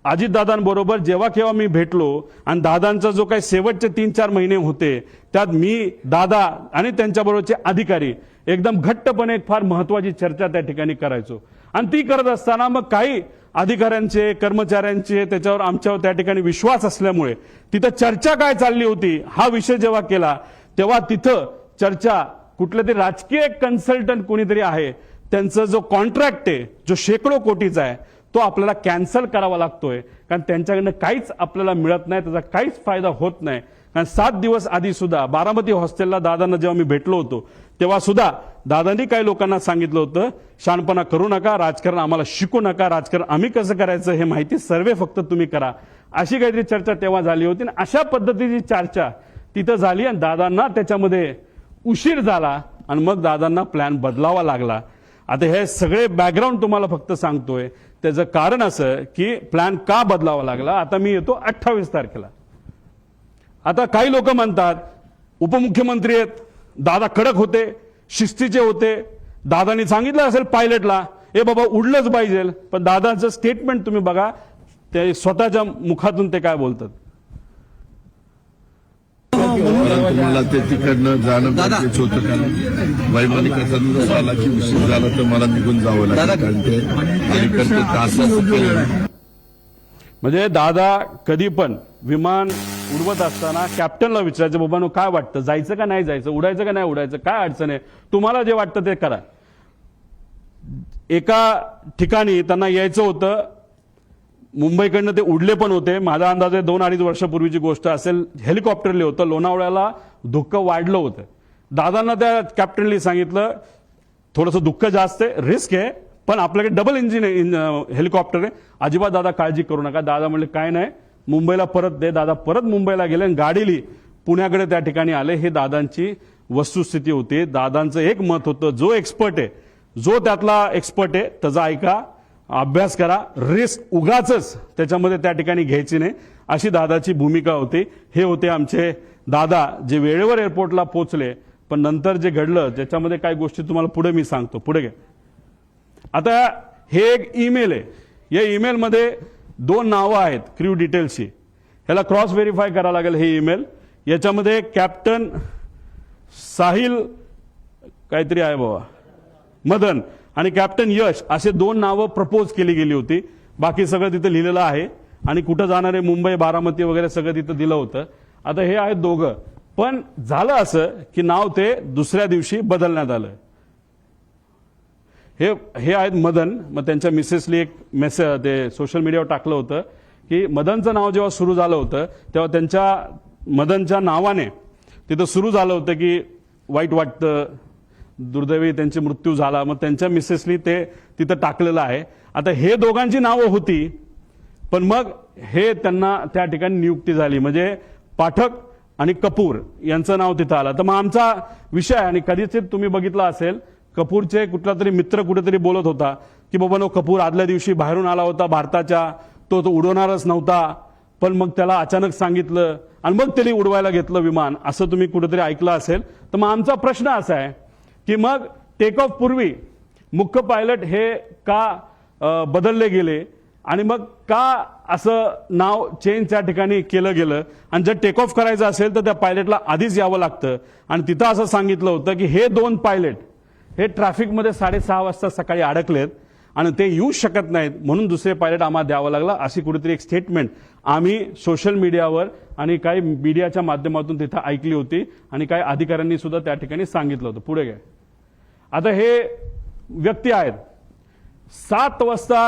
अजितदादांबरोबर जेव्हा केव्हा मी भेटलो आणि दादांचा जो काही शेवटचे 3-4 महिने होते त्यात मी, दादा आणि त्यांच्याबरोबरचे अधिकारी एकदम घट्टपणे एक फार महत्वाची चर्चा त्या ठिकाणी करायचो. आणि ती करत असताना मग काही अधिकाऱ्यांचे, कर्मचाऱ्यांचे त्याच्यावर आमच्यावर त्या ठिकाणी विश्वास असल्यामुळे तिथं चर्चा काय चालली होती हा विषय जेव्हा केला तेव्हा तिथं चर्चा कुठले तरी राजकीय कन्सल्टंट कोणीतरी आहे, त्यांचा जो कॉन्ट्रॅक्ट आहे जो शेकडो कोटीचा आहे तो आपल्याला कॅन्सल करावा लागतोय. कारण त्यांच्याकडनं काहीच आपल्याला मिळत नाही, त्याचा काहीच फायदा होत नाही. कारण 7 दिवस आधी सुद्धा बारामती हॉस्टेलला दादांना जेव्हा मी भेटलो होतो तेव्हा सुद्धा दादांनी काही लोकांना सांगितलं होतं शहाणपणा करू नका, राजकारण आम्हाला शिकू नका, राजकारण आम्ही कसं करायचं हे माहिती सर्वे फक्त तुम्ही करा, अशी काहीतरी चर्चा तेव्हा झाली होती. आणि अशा पद्धतीची चर्चा तिथं झाली आणि दादांना त्याच्यामध्ये उशीर झाला आणि मग दादांना प्लॅन बदलावा लागला. आता हे सगळे बॅकग्राऊंड तुम्हाला फक्त सांगतोय. त्याचं कारण असं की प्लॅन का बदलावा लागला. आता मी येतो 28 तारखेला. आता काही लोक म्हणतात उपमुख्यमंत्री आहेत, दादा कडक होते, शिस्तीचे होते, दादांनी सांगितलं असेल पायलटला ए बाबा उडलंच पाहिजे. पण दादाचं स्टेटमेंट तुम्ही बघा, ते स्वतःच्या मुखातून ते काय बोलतात. परंतु मला ते तिकडनं जाणं गरजेचं होतं, कारण वैमानिकाचा दिवस आला की उशीर झाला तर मला निघून जावं लागलं, कारण ते अलीकडचे तास म्हणजे दादा कधी पण विमान उडवत असताना कॅप्टनला विचारायचं, बाबांनो काय वाटतं, जायचं का नाही जायचं, उडायचं का नाही उडायचं, काय अडचण आहे, तुम्हाला जे वाटतं ते करा. एका ठिकाणी त्यांना यायचं होतं, मुंबईकडनं ते उडले पण होते. माझा अंदाज आहे 2-2.5 वर्षापूर्वीची गोष्ट असेल. हेलिकॉप्टरले होतं, लोणावळ्याला धुक्क वाढलं होतं. दादांना त्या कॅप्टनली सांगितलं थोडंसं दुःख जास्त आहे, रिस्क आहे, पण आपल्याकडे डबल इंजिन हेलिकॉप्टर आहे, अजिबात दादा काळजी करू नका. दादा म्हणले काय नाही, मुंबईला परत दे. दादा परत मुंबईला गेले आणि गाडीली पुण्याकडे त्या ठिकाणी आले. हे दादांची वस्तुस्थिती होती. दादांचं एक मत होतं, जो एक्सपर्ट आहे, जो त्यातला एक्सपर्ट आहे त्याचा ऐका, अभ्यास करा, रिस्क उगाचच त्याच्यामध्ये त्या ठिकाणी घ्यायची नाही, अशी दादाची भूमिका होती. हे होते आमचे दादा, जे वेळेवर एअरपोर्टला पोहोचले, पण नंतर जे घडलं त्याच्यामध्ये काही गोष्टी तुम्हाला पुढे मी सांगतो. पुढे घ्या. आता हे एक ईमेल आहे, या ईमेलमध्ये 2 नावं आहेत क्रू डिटेल्सची. ह्याला क्रॉस व्हेरीफाय करावं लागेल हे ईमेल. याच्यामध्ये कॅप्टन साहिल काहीतरी आहे बाबा मदन आणि कॅप्टन यश असे 2 नावं प्रपोज केली गेली होती. बाकी सगळं तिथं लिहिलेलं आहे आणि कुठं जाणारे मुंबई बारामती वगैरे सगळं तिथं दिलं होतं. आता हे आहेत दोघं, पण झालं असं की नाव ते दुसऱ्या दिवशी बदलण्यात आलं. हे आहेत मदन. मग त्यांच्या मिसेसली एक मेसेज ते सोशल मीडियावर टाकलं होतं की मदनचं नाव जेव्हा सुरू झालं होतं तेव्हा त्यांच्या मदनच्या नावाने तिथं सुरू झालं होतं की वाईट वाटतं, दुर्दैवी त्यांची मृत्यू झाला. मग त्यांच्या मिसेसली ते तिथं टाकलेलं आहे. आता हे दोघांची नावं होती, पण मग हे त्यांना त्या ठिकाणी नियुक्ती झाली, म्हणजे पाठक आणि कपूर यांचं नाव तिथं आलं. तर मग आमचा विषय, आणि कधीच तुम्ही बघितला असेल, कपूरचे कुठला तरी मित्र कुठेतरी बोलत होता की बाबा कपूर आदल्या दिवशी बाहेरून आला होता भारताच्या, तो उडवणारच नव्हता, पण मग त्याला अचानक सांगितलं आणि मग त्यांनी उडवायला घेतलं विमान, असं तुम्ही कुठेतरी ऐकलं असेल. तर मग आमचा प्रश्न असा आहे की मग टेक ऑफ पूर्वी मुख्य पायलट हे का बदलले गेले आणि मग का असं नाव चेंज त्या ठिकाणी केलं गेलं, आणि जर टेक ऑफ करायचं असेल तर त्या पायलटला आधीच यावं लागतं. आणि तिथं असं सांगितलं होतं की हे 2 पायलट हे ट्रॅफिकमध्ये 6:30 वाजता सकाळी अडकलेत आणि ते येऊ शकत नाहीत, म्हणून दुसरे पायलट आम्हाला द्यावं लागलं, अशी कुठेतरी एक स्टेटमेंट आम्ही सोशल मीडियावर आणि काही मीडियाच्या माध्यमातून तिथं ऐकली होती आणि काही अधिकाऱ्यांनी सुद्धा त्या ठिकाणी सांगितलं होतं. पुढे घ्या. आता हे व्यक्ती आहेत, 7 वाजता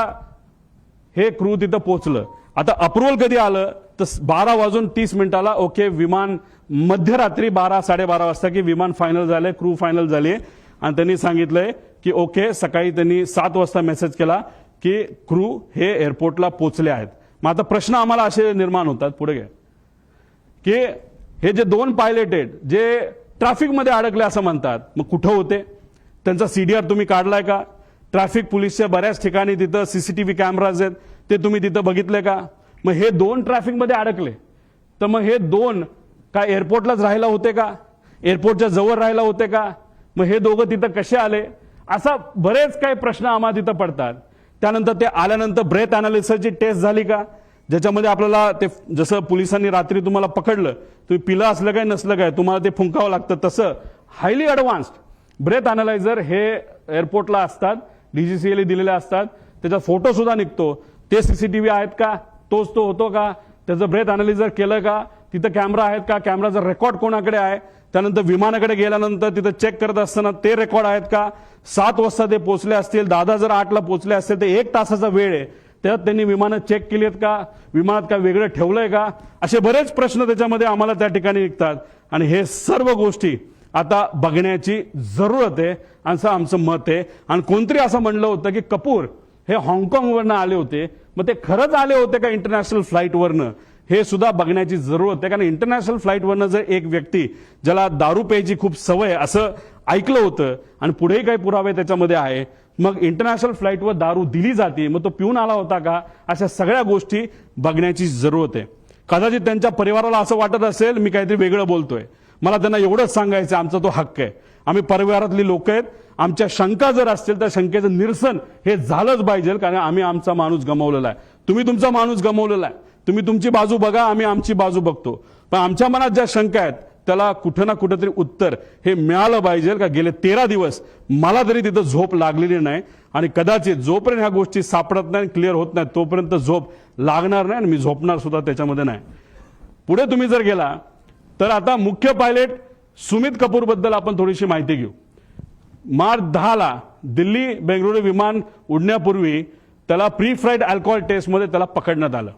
हे क्रू तिथं पोहोचलं. आता अप्रुव्हल कधी आलं तर 12:30 ओके, विमान मध्यरात्री 12-12:30 वाजता की विमान फायनल झालंय, क्रू फायनल झाली, आणि त्यांनी सांगितलंय की ओके. सकाळी त्यांनी 7 वाजता मेसेज केला की क्रू हे एअरपोर्टला पोहोचले आहेत. मग आता प्रश्न आम्हाला असे निर्माण होतात, पुढे घ्या, की हे जे 2 पायलट आहेत जे ट्रॅफिकमध्ये अडकले असं म्हणतात, मग कुठं होते, त्यांचा सीडीआर तुम्ही काढलाय का? ट्रॅफिक पोलीसच्या बऱ्याच ठिकाणी तिथं सीसीटीव्ही कॅमेराज आहेत, ते तुम्ही तिथं बघितले का? मग हे 2 ट्रॅफिकमध्ये अडकले, तर मग हे 2 काय एअरपोर्टलाच राहायला होते का? एअरपोर्टच्या जवळ राहायला होते का? मग हे दोघं तिथं कसे आले? असा बरेच काही प्रश्न आम्हाला तिथं पडतात. त्यानंतर ते आल्यानंतर ब्रेथ अनालिसिसची टेस्ट झाली का, ज्याच्यामध्ये आपल्याला ते जसं पोलिसांनी रात्री तुम्हाला पकडलं, तुम्ही पिलं असलं काय नसलं काय तुम्हाला ते फुंकावं लागतं, तसं हायली ॲडव्हान्स्ड ब्रेथ अनालायझर हे एअरपोर्टला असतात, डीजीसीएला दिलेले असतात. त्याचा फोटो सुद्धा निघतो, ते सीसीटीव्ही आहेत का, तोच तो होतो का, त्याचं ब्रेथ अनालिझर केलं का, तिथं कॅमेरा आहेत का, कॅमेराचा रेकॉर्ड कोणाकडे आहे, त्यानंतर विमानाकडे गेल्यानंतर तिथं चेक करत असताना ते रेकॉर्ड आहेत का, 7 वाजता ते पोहोचले असतील, दादा जर 8ला पोहोचले असतील तर 1 तासाचा वेळ आहे, त्यात त्यांनी विमानं चेक केली आहेत का, विमानात काय वेगळं ठेवलंय का, असे बरेच प्रश्न त्याच्यामध्ये आम्हाला त्या ठिकाणी निघतात. आणि हे सर्व गोष्टी आता बघण्याची जरूरत आहे असं आमचं मत आहे. आणि कोणतरी असं म्हणलं होतं की कपूर हे हाँगकाँगवरनं आले होते, मग ते खरंच आले होते का इंटरनॅशनल फ्लाईटवरनं, हे सुद्धा बघण्याची जरूरत आहे. कारण इंटरनॅशनल फ्लाईटवरनं जर एक व्यक्ती ज्याला दारू प्यायची खूप सवय असं ऐकलं होतं आणि पुढेही काही पुरावे त्याच्यामध्ये आहे, मग इंटरनॅशनल फ्लाईटवर दारू दिली जाते, मग तो पिऊन आला होता का, अशा सगळ्या गोष्टी बघण्याची जरूरत आहे. कदाचित त्यांच्या परिवाराला असं वाटत असेल मी काहीतरी वेगळं बोलतोय, मला त्यांना एवढंच सांगायचं, आमचा तो हक्क आहे, आम्ही परिवारातली लोक आहेत, आमच्या शंका जर असतील तर शंकेचं निरसन हे झालंच पाहिजे, कारण आम्ही आमचा माणूस गमावलेला आहे, तुम्ही तुमचा माणूस गमावलेला आहे, तुम्ही तुमची बाजू बघा, आम्ही आमची बाजू बघतो, पण आमच्या मनात ज्या शंका आहेत त्याला कुठं ना कुठंतरी उत्तर हे मिळालं पाहिजे का गेले 13 दिवस मला तरी तिथं झोप लागलेली नाही आणि कदाचित जोपर्यंत ह्या गोष्टी सापडत नाही क्लिअर होत नाही तोपर्यंत झोप लागणार नाही आणि मी झोपणार सुद्धा त्याच्यामध्ये नाही. पुढे तुम्ही जर गेला तर आता मुख्य पायलट सुमित कपूर बद्दल आपण थोडीशी माहिती घेऊ. मार्च 10 दिल्ली बेंगळुरू विमान उडण्यापूर्वी त्याला प्री फ्लाईट अल्कोहोल टेस्टमध्ये त्याला पकडण्यात आलं.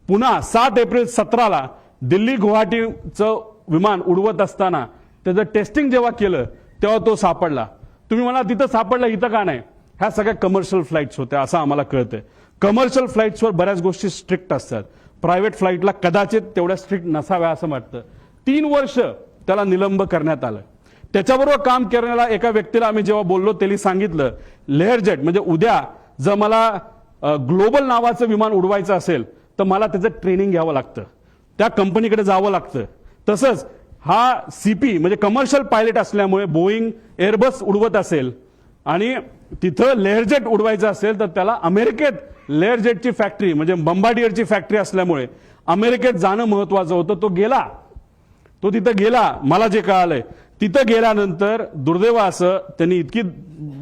पुन्हा 7 एप्रिल 17 दिल्ली गुवाहाटीचं विमान उडवत असताना त्याचं टेस्टिंग जेव्हा केलं तेव्हा तो सापडला. तुम्ही म्हणा तिथं सापडला इथं का नाही? ह्या सगळ्या कमर्शियल फ्लाईट्स होत्या असं आम्हाला कळतंय. कमर्शियल फ्लाईट्सवर बऱ्याच गोष्टी स्ट्रिक्ट असतात. प्रायव्हेट फ्लाईटला कदाचित तेवढ्या स्ट्रिक्ट नसाव्या असं वाटतं. 3 वर्ष त्याला निलंब करण्यात आलं. त्याच्याबरोबर काम करण्याला एका व्यक्तीला आम्ही जेव्हा बोललो त्यांनी सांगितलं लेअरजेट म्हणजे उद्या जर मला ग्लोबल नावाचं विमान उडवायचं असेल तर मला त्याचं ट्रेनिंग घ्यावं लागतं, त्या कंपनीकडे जावं लागतं. तसंच हा सीपी म्हणजे कमर्शियल पायलट असल्यामुळे बोईंग एअरबस उडवत असेल आणि तिथं लेअरजेट उडवायचं असेल तर त्याला अमेरिकेत लेअरजेटची फॅक्टरी म्हणजे बंबाडियरची फॅक्टरी असल्यामुळे अमेरिकेत जाणं महत्वाचं होतं. तो तिथं गेला. मला जे कळालंय तिथं गेल्यानंतर दुर्दैव असं त्यांनी इतकी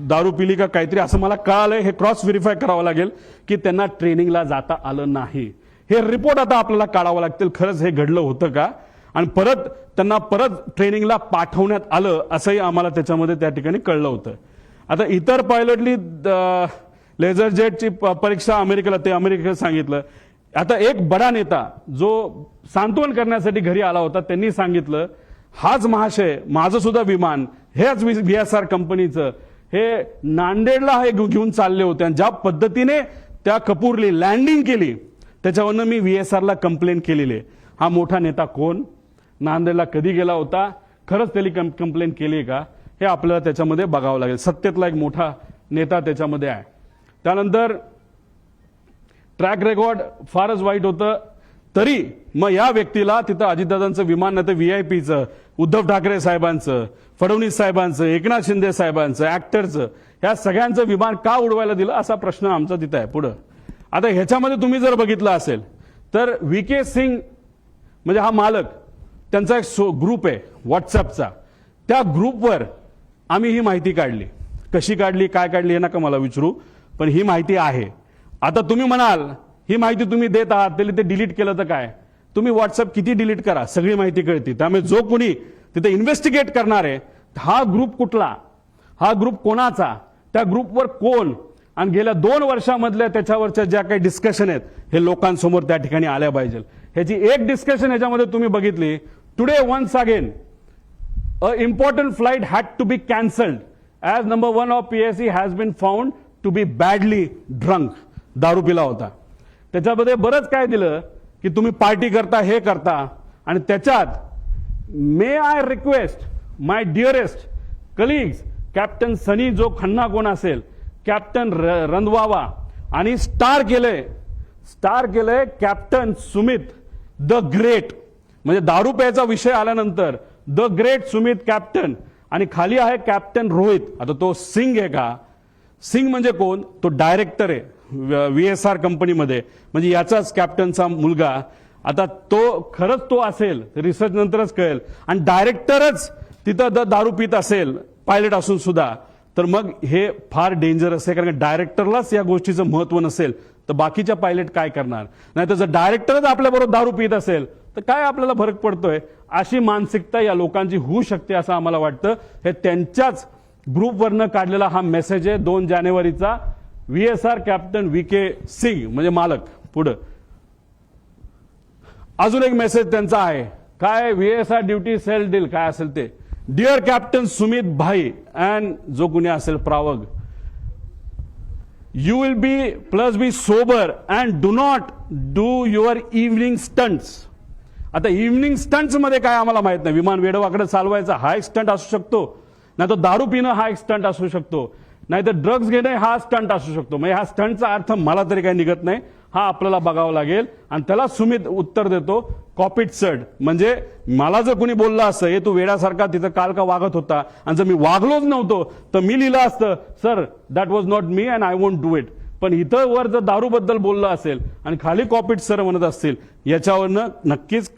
दारू पिली का काहीतरी असं मला कळालंय. हे क्रॉस व्हेरीफाय करावं लागेल की त्यांना ट्रेनिंगला जाता आलं नाही. हे रिपोर्ट आता आपल्याला काढावं लागतील खरंच हे घडलं होतं का आणि त्यांना परत ट्रेनिंगला पाठवण्यात आलं असंही आम्हाला त्याच्यामध्ये त्या ठिकाणी कळलं होतं. आता इतर पायलटली लेझर जेटची परीक्षा अमेरिकेला ते अमेरिकेला सांगितलं. आता एक बडा नेता जो सांत्वन करण्यासाठी घरी आला होता त्यांनी सांगितलं हाच महाशय माझं सुद्धा विमान हेच VSR कंपनीचं हे नांदेडला हे घेऊन चालले होते आणि ज्या पद्धतीने त्या कपूरली लँडिंग केली त्याच्यावरनं मी VSRला कंप्लेंट केलेली आहे. हा मोठा नेता कोण? नांदेडला कधी गेला होता? खरंच त्यांनी कंप्लेंट केली का? हे आपल्याला त्याच्यामध्ये बघावं लागेल. सत्तेतला एक मोठा नेता त्याच्यामध्ये आहे. त्यानंतर ट्रॅक रेकॉर्ड फारच वाईट होतं. तरी मग या व्यक्तीला तिथं अजितदादांचं विमान नाही तर VIPचं, उद्धव ठाकरे साहेबांचं, फडणवीस साहेबांचं, एकनाथ शिंदे साहेबांचं, ऍक्टरचं ह्या सगळ्यांचं विमान का उडवायला दिलं असा प्रश्न आमचा तिथं आहे. पुढं आता ह्याच्यामध्ये तुम्ही जर बघितलं असेल तर VK सिंग म्हणजे हा मालक त्यांचा एक ग्रुप आहे व्हॉट्सअपचा. त्या ग्रुपवर आम्ही ही माहिती काढली. कशी काढली काय काढली हे नका मला विचारू पण ही माहिती आहे. आता तुम्ही म्हणाल ही माहिती तुम्ही देत आहात त्याला ते डिलीट केलं तर काय? तुम्ही व्हॉट्सअप किती डिलीट करा सगळी माहिती कळते. त्यामुळे जो कोणी तिथे इन्व्हेस्टिगेट करणार आहे हा ग्रुप कुठला, हा ग्रुप कोणाचा, त्या ग्रुपवर कोण आणि गेल्या 2 वर्षामधल्या त्याच्यावरच्या ज्या काही डिस्कशन आहेत हे लोकांसमोर त्या ठिकाणी आल्या पाहिजे. ह्याची एक डिस्कशन ह्याच्यामध्ये तुम्ही बघितली. Today once again a important flight had to be cancelled as number 1 of PSC has been found to be badly drunk. दारू पिला होता. त्याच्यामध्ये बरंच काय दिलं की तुम्ही पार्टी करता हे करता आणि त्याच्यात may I request my dearest colleagues captain Sunny जो खन्ना कोण असेल कॅप्टन रंधवावा आणि स्टार केलंय कॅप्टन सुमित द ग्रेट म्हणजे दारू प्यायचा विषय आल्यानंतर द ग्रेट सुमित कॅप्टन आणि खाली आहे कॅप्टन रोहित. आता तो सिंग आहे का? सिंग म्हणजे कोण? तो डायरेक्टर आहे VSR कंपनीमध्ये म्हणजे याचाच कॅप्टनचा मुलगा. आता तो खरंच तो असेल रिसर्च नंतरच कळेल आणि डायरेक्टरच तिथं दारू पित असेल पायलट असून सुद्धा तर मग हे फार डेंजरस आहे. कारण डायरेक्टरलाच या गोष्टीचं महत्व नसेल तर बाकीच्या पायलट काय करणार? नाही तर जर डायरेक्टरच आपल्याबरोबर दारू पित असेल तर काय आपल्याला फरक पडतोय? अशी मानसिकता या लोकांची होऊ शकते असं आम्हाला वाटतं. हे त्यांच्याच ग्रुपवरनं काढलेला हा मेसेज आहे 2 जानेवारीचा. VSR कॅप्टन VK सिंग म्हणजे मालक. पुढं अजून एक मेसेज त्यांचा आहे काय? VSR ड्युटी सेल डील काय असेल ते. डिअर कॅप्टन सुमित भाई अँड जो कुणी असेल प्रावग you will be sober and do not do your evening stunts. आता इव्हनिंग स्टंट्स मध्ये काय आम्हाला माहित नाही. विमान वेडवाकडे चालवायचा हा एक स्टंट असू शकतो, नाही तर दारू पिणं हा एक स्टंट असू शकतो, नाही तर ड्रग्ज घेणे हा स्टंट असू शकतो. म्हणजे हा स्टंटचा अर्थ मला तरी काही निघत नाही. हा आपल्याला बघावं लागेल आणि त्याला सुमित उत्तर देतो कॉपीट सर्ड म्हणजे मला जर कोणी बोललं असतं हे तू वेड्यासारखा तिथं काल का वागत होता आणि जर मी वागलोच नव्हतो तर मी लिहिलं असतं sir that was not me and I won't do it. पण इथं वर जर दारूबद्दल बोललं असेल आणि खाली कॉपीट सर म्हणत असतील, याच्यावरनं नक्कीच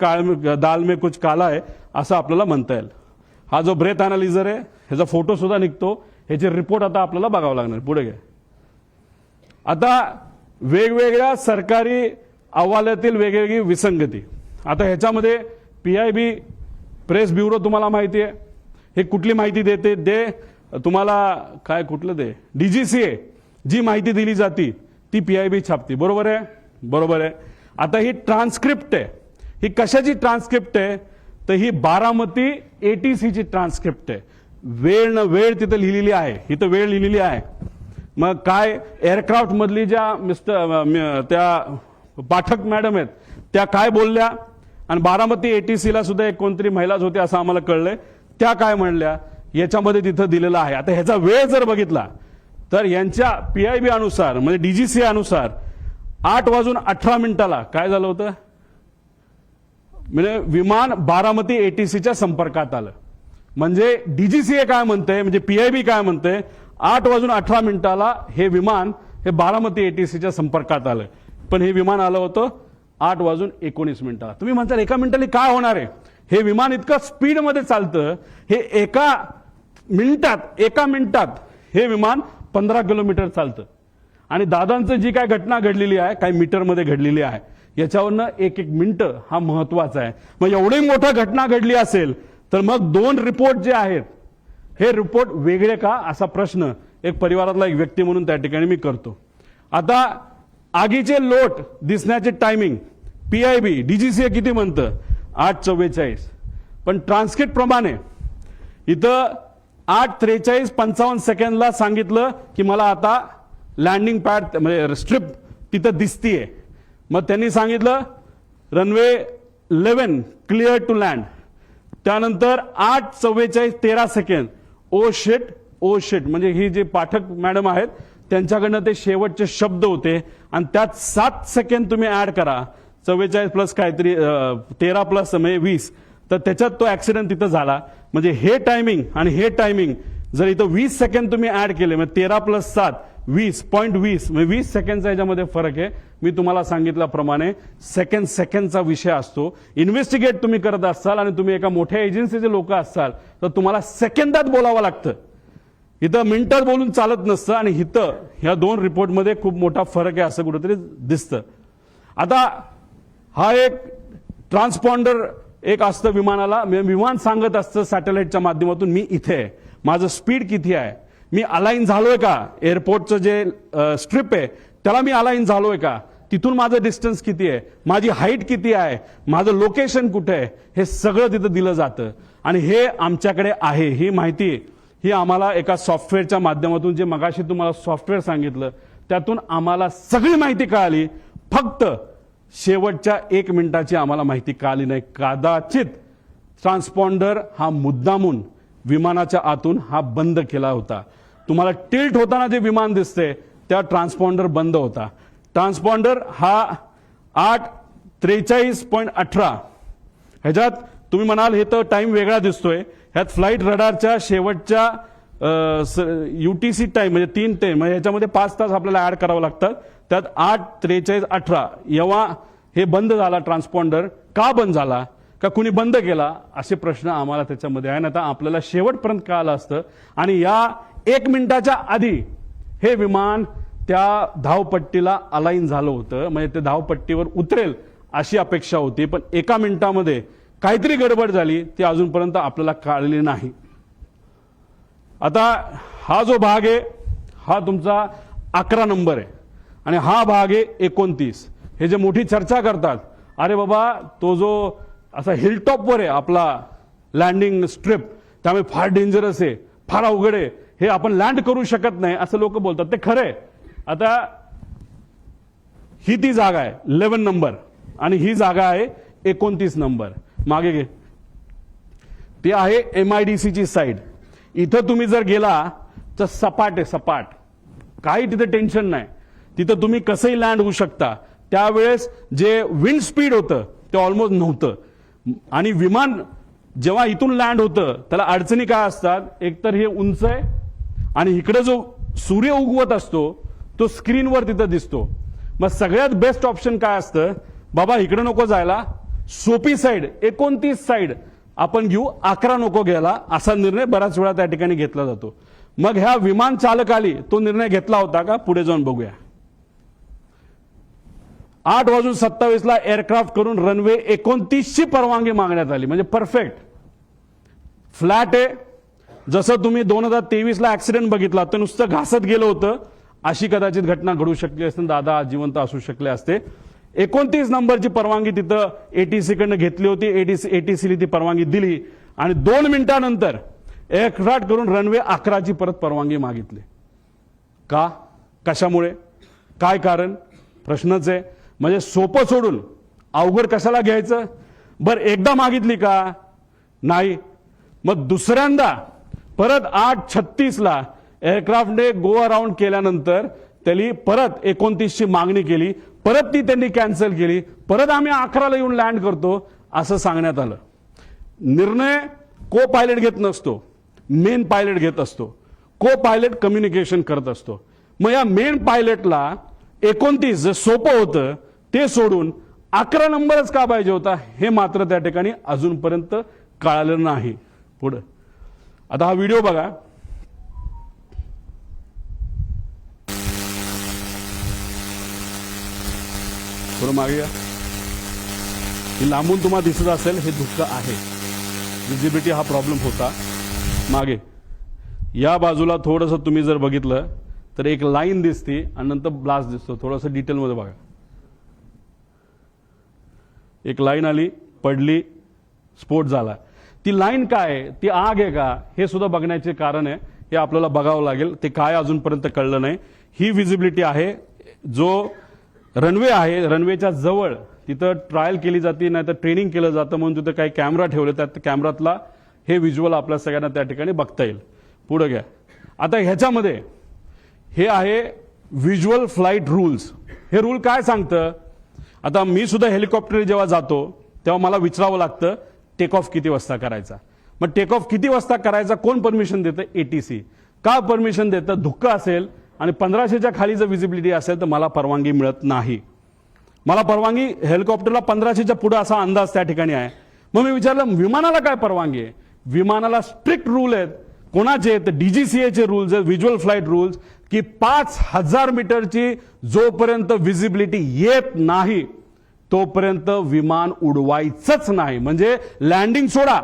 दाल में कुछ काला आहे असं आपल्याला म्हणता येईल. हा जो ब्रेथ अनालिझर आहे ह्याचा फोटो सुद्धा निघतो, ह्याचे रिपोर्ट आता आपल्याला बघावं लागणार. पुढे घ्या. आता वेगवेगळ्या सरकारी अहवालातील वेगवेगळी विसंगती. आता ह्याच्यामध्ये PIB प्रेस ब्युरो तुम्हाला माहिती आहे, हे कुठली माहिती देते तुम्हाला, काय कुठलं ते DGCA जी माहिती दिली जाती ती PIB छापते. बरोबर आहे, बरोबर आहे. आता ही ट्रान्सक्रिप्ट आहे, ही कशाची ट्रान्सक्रिप्ट आहे, तर ही बारामती ATCची ट्रान्सक्रिप्ट आहे. वेळ न वेळ तिथं लिहिलेली आहे, इथं वेळ लिहिलेली आहे. मग काय एअरक्राफ्ट मधली ज्या त्या पाठक मॅडम आहेत त्या काय बोलल्या, आणि बारामती ATCला सुद्धा एक कोणतरी महिलाच होते असं आम्हाला कळलंय, त्या काय म्हणल्या याच्यामध्ये तिथं दिलेलं आहे. आता ह्याचा वेळ जर बघितला तर यांच्या PIB अनुसार म्हणजे DGCA अनुसार 8:18 काय झालं होतं, म्हणजे विमान बारामती ATCच्या संपर्कात आलं. म्हणजे DGCA काय म्हणते, म्हणजे PIB काय म्हणते, 8:18 हे विमान हे बारामती ATCच्या संपर्कात आलं. पण हे विमान आलं होतं 8:19. तुम्ही म्हणता एका मिनिटाला काय होणार आहे, हे विमान इतकं स्पीडमध्ये चालतं, हे एका मिनिटात हे विमान 15 किलोमीटर चालतं. आणि दादांचं जी काय घटना घडलेली आहे, काही मीटरमध्ये घडलेली आहे, याच्यावरनं एक मिनिटं हा महत्वाचा आहे. मग एवढी मोठी घटना घडली असेल तर मग 2 रिपोर्ट जे आहेत हे रिपोर्ट वेगळे का, असा प्रश्न एक परिवारातला एक व्यक्ती म्हणून त्या ठिकाणी मी करतो. आता आगीचे लोट दिसण्याचे टायमिंग PIB DGCA किती म्हणतं, 8:44. पण ट्रान्सक्रिप्ट प्रमाणे इथं 8:43:55 सांगितलं की मला आता लँडिंग पॅड म्हणजे स्ट्रिप तिथं दिसतीये. मग त्यांनी सांगितलं रनवे 11 क्लिअर टू लँड. त्यानंतर 8:44:13 ओ शिट म्हणजे ही जे पाठक मॅडम आहेत त्यांच्याकडनं ते शेवटचे शब्द होते, आणि त्यात 7 सेकंद तुम्ही ऍड करा, 44 प्लस काहीतरी 13 प्लस म्हणजे 20, तर त्याच्यात तो ऍक्सिडेंट तिथं झाला. म्हणजे हे टायमिंग आणि हे टायमिंग जर इथं 20 सेकंद तुम्ही ऍड केले, म्हणजे 13 प्लस 7 20.20 म्हणजे 20 सेकंडचा याच्यामध्ये फरक आहे. मी तुम्हाला सांगितल्याप्रमाणे सेकंडचा विषय असतो. इन्व्हेस्टिगेट तुम्ही करत असाल आणि तुम्ही एका मोठ्या एजन्सीचे लोक असाल तर तुम्हाला सेकंदात बोलावं लागतं, इथं मिनिटात बोलून चालत नसतं. आणि इथं ह्या 2 रिपोर्टमध्ये खूप मोठा फरक आहे असं कुठेतरी दिसतं. आता हा एक ट्रान्सपॉन्डर एक असतं विमानाला, विमान सांगत असतं सॅटेलाइटच्या माध्यमातून मी इथे आहे, माझं स्पीड किती आहे, मी अलाइन झालोय का, एअरपोर्टचं जे स्ट्रिप आहे त्याला मी अलाइन झालोय का, तिथून माझं डिस्टन्स किती आहे, माझी हाईट किती आहे, माझं लोकेशन कुठे आहे, हे सगळं तिथं दिलं जातं. आणि हे आमच्याकडे आहे, ही माहिती ही आम्हाला एका सॉफ्टवेअरच्या माध्यमातून, जे मगाशी तुम्हाला सॉफ्टवेअर सांगितलं त्यातून आम्हाला सगळी माहिती कळाली. फक्त शेवटच्या 1 मिनिटाची आम्हाला माहिती कळाली नाही. कदाचित ट्रान्सपॉन्डर हा मुद्दामून विमानाच्या आतून हा बंद केला होता. तुम्हाला टिल्ट होताना जे विमान दिसते त्या ट्रान्सपॉन्डर बंद होता. ट्रान्सपॉन्डर हा 8:43.18 ह्याच्यात तुम्ही म्हणाल हे तर टाइम वेगळा दिसतोय, ह्यात फ्लाईट रडारच्या शेवटच्या UTC टाइम म्हणजे 3 ते म्हणजे ह्याच्यामध्ये 5 तास आपल्याला ऍड करावं लागतात. त्यात 8:43.18 जेव्हा हे बंद झाला ट्रान्सपॉन्डर, का बंद झाला, का कुणी बंद केला, असे प्रश्न आम्हाला त्याच्यामध्ये आहे. आता आपल्याला शेवटपर्यंत कळालं असतं. आणि या 1 मिनिटाच्या आधी हे विमान त्या धावपट्टीला अलाइन झालं होतं, म्हणजे ते धावपट्टीवर उतरेल अशी अपेक्षा होती. पण 1 मिनिटामध्ये काहीतरी गडबड झाली, ती अजूनपर्यंत आपल्याला कळलेली नाही. आता हा जो भाग आहे हा तुमचा 11 नंबर आहे आणि हा भाग आहे 29. हे जे मोठी चर्चा करतात, अरे बाबा तो जो असा हिलटॉपवर आहे आपला लँडिंग स्ट्रिप, त्यामुळे फार डेंजरस आहे, फार अवघड आहे, हे आपण लँड करू शकत नाही असं लोक बोलतात. ते खरंय. आता ही ती जागा आहे 11 नंबर आणि ही जागा आहे 29 नंबर. मागे घे, ती आहे MIDCची साईड. इथं तुम्ही जर गेला तर सपाट आहे, सपाट, काही तिथे टेन्शन नाही, तिथं तुम्ही कसंही लँड होऊ शकता. त्यावेळेस जे विंड स्पीड होतं ते ऑलमोस्ट नव्हतं. आणि विमान जेव्हा इथून लँड होतं त्याला अडचणी काय असतात, एकतर हे उंच आहे आणि इकडे जो सूर्य उगवत असतो तो स्क्रीनवर तिथं दिसतो. मग सगळ्यात बेस्ट ऑप्शन काय असतं, बाबा इकडे नको जायला, सोपी साईड 29 साईड आपण घेऊ, 11 नको घ्यायला, असा निर्णय बऱ्याच वेळा त्या ठिकाणी घेतला जातो. मग ह्या विमान चालकाली तो निर्णय घेतला होता का, पुढे जाऊन बघूया. 8:27 एअरक्राफ्ट करून रनवे 29 ची परवानगी मागण्यात आली, म्हणजे परफेक्ट फ्लॅट आहे. जसं तुम्ही 2023 ऍक्सिडेंट बघितला तर नुसतं घासत गेलं होतं, अशी कदाचित घटना घडू शकली असते, दादा जिवंत असू शकले असते. 29 नंबरची परवानगी तिथं एटीसी कडनं घेतली होती, एटीसीला ती परवानगी दिली आणि 2 मिनिटांनंतर एअरक्राफ्ट करून रनवे 11 ची परत परवानगी मागितली. का, कशामुळे, काय कारण, प्रश्नच आहे. म्हणजे सोपं सोडून अवघड कशाला घ्यायचं. बरं एकदा मागितली का, नाही. मग दुसऱ्यांदा परत 8:36 एअरक्राफ्टने गो अराउंड केल्यानंतर त्यांनी परत 29 ची मागणी केली, परत ती त्यांनी कॅन्सल केली, परत आम्ही 11ला येऊन लँड करतो असं सांगण्यात आलं. निर्णय को पायलट घेत नसतो, मेन पायलट घेत असतो. को पायलट कम्युनिकेशन करत असतो. मग या मेन पायलटला 29 जे सोपं होतं ते सोडून 11 नंबरच का पाहिजे होता, हे मात्र त्या ठिकाणी अजूनपर्यंत कळालं नाही. पुढे आता हा व्हिडिओ बघा. थोडं मागे या. ही लांबून तुम्हाला दिसत असेल, हे धुक्क आहे, विजिबिलिटी हा प्रॉब्लेम होता. मागे या बाजूला थोडंसं तुम्ही जर बघितलं तर एक लाईन दिसते आणि नंतर ब्लास्ट दिसतो. थोडंसं डिटेलमध्ये बघा. एक लाईन आली, पडली, स्फोट झाला. ती लाईन काय आहे, ती आग आहे का, हे सुद्धा बघण्याचे कारण आहे. हे आपल्याला बघावं लागेल. ते काय अजूनपर्यंत कळलं नाही. ही विजिबिलिटी आहे. जो रनवे आहे, रनवेच्या जवळ तिथं ट्रायल केली जाते, नाही तर ट्रेनिंग केलं जातं, म्हणून तिथं काही कॅमेरा ठेवले, त्या कॅमेरातला हे व्हिज्युअल आपल्या सगळ्यांना त्या ठिकाणी बघता येईल. पुढे घ्या. आता ह्याच्यामध्ये हे आहे व्हिज्युअल फ्लाईट रूल्स. हे रूल काय सांगतं, आता मी सुद्धा हेलिकॉप्टर जेव्हा जातो तेव्हा मला विचारावं लागतं टेक ऑफ किती वाजता करायचा. मग टेक ऑफ किती वाजता करायचा, कोण परमिशन देतं, एटीसी. का परमिशन देतं, धुक्क असेल आणि 1500च्या खाली जर विजिबिलिटी असेल तर मला परवानगी मिळत नाही. मला परवानगी हेलिकॉप्टरला 1500च्या पुढे असा अंदाज त्या ठिकाणी आहे. मग मी विचारलं विमानाला काय परवानगी आहे. विमानाला स्ट्रिक्ट रूल आहेत. कोणाचे आहेत, डीजीसीएचे रूल्स आहेत, व्हिज्युअल फ्लाईट रूल्स, की 5000 मीटरची जोपर्यंत विजिबिलिटी येत नाही तोपर्यंत विमान उडवायचंच नाही. म्हणजे लँडिंग सोडा,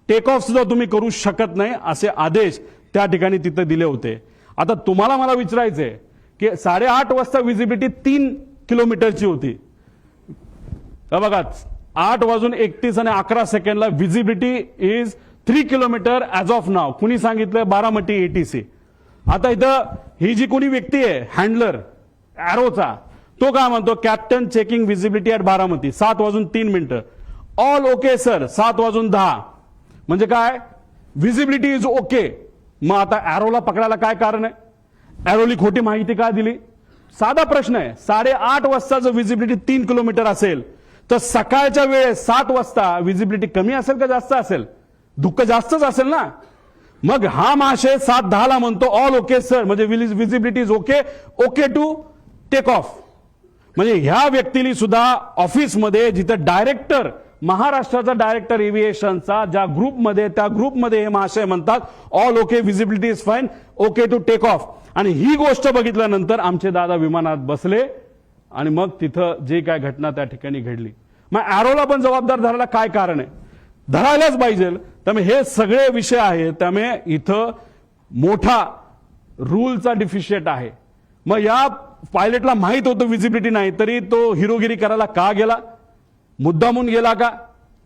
टेक ऑफ सुद्धा तुम्ही करू शकत नाही, असे आदेश त्या ठिकाणी तिथे दिले होते. आता तुम्हाला मला विचारायचंय की 8:30 वाजता विजिबिलिटी 3 किलोमीटरची होती. बघा 8:31 आणि 11 सेकंडला visibility is 3 kilometre as of now. कुणी सांगितलं, बारामती एटीसी. आता इथं ही जी कोणी व्यक्ती आहे हँडलर एरोचा, तो काय म्हणतो, captain checking visibility at Baramati 7:03. All okay sir 7:10. म्हणजे काय, विजिबिलिटी इज ओके. मग आता एरोला पकडायला काय कारण आहे, एरोली खोटी माहिती का दिली. साधा प्रश्न आहे. 8:30 वाजता जर विजिबिलिटी 3 किलोमीटर असेल तर सकाळच्या वेळेस 7 वाजता विजिबिलिटी कमी असेल का जास्त असेल, धुक्क जास्तच असेल ना. मग हा महाशय 7:10 म्हणतो ऑल ओके सर, म्हणजे visibility is okay, okay to take off. म्हणजे ह्या व्यक्तीने सुद्धा ऑफिसमध्ये जिथं डायरेक्टर, महाराष्ट्राचा डायरेक्टर एव्हिएशनचा ज्या ग्रुपमध्ये, त्या ग्रुपमध्ये हे महाशय म्हणतात all okay, visibility is fine, okay to take off. आणि ही गोष्ट बघितल्यानंतर आमचे दादा विमानात बसले आणि मग तिथं जे काय घटना त्या ठिकाणी घडली. मग एरोला पण जबाबदार धरायला काय कारण आहे, धरायलाच पाहिजे. त्यामुळे हे सगळे विषय आहेत. त्यामुळे इथं मोठा रूलचा डिफिशिएट आहे. मग या पायलटला माहित होतं विजिबिलिटी नाही, तरी तो हिरोगिरी करायला का गेला, मुद्दामून गेला का,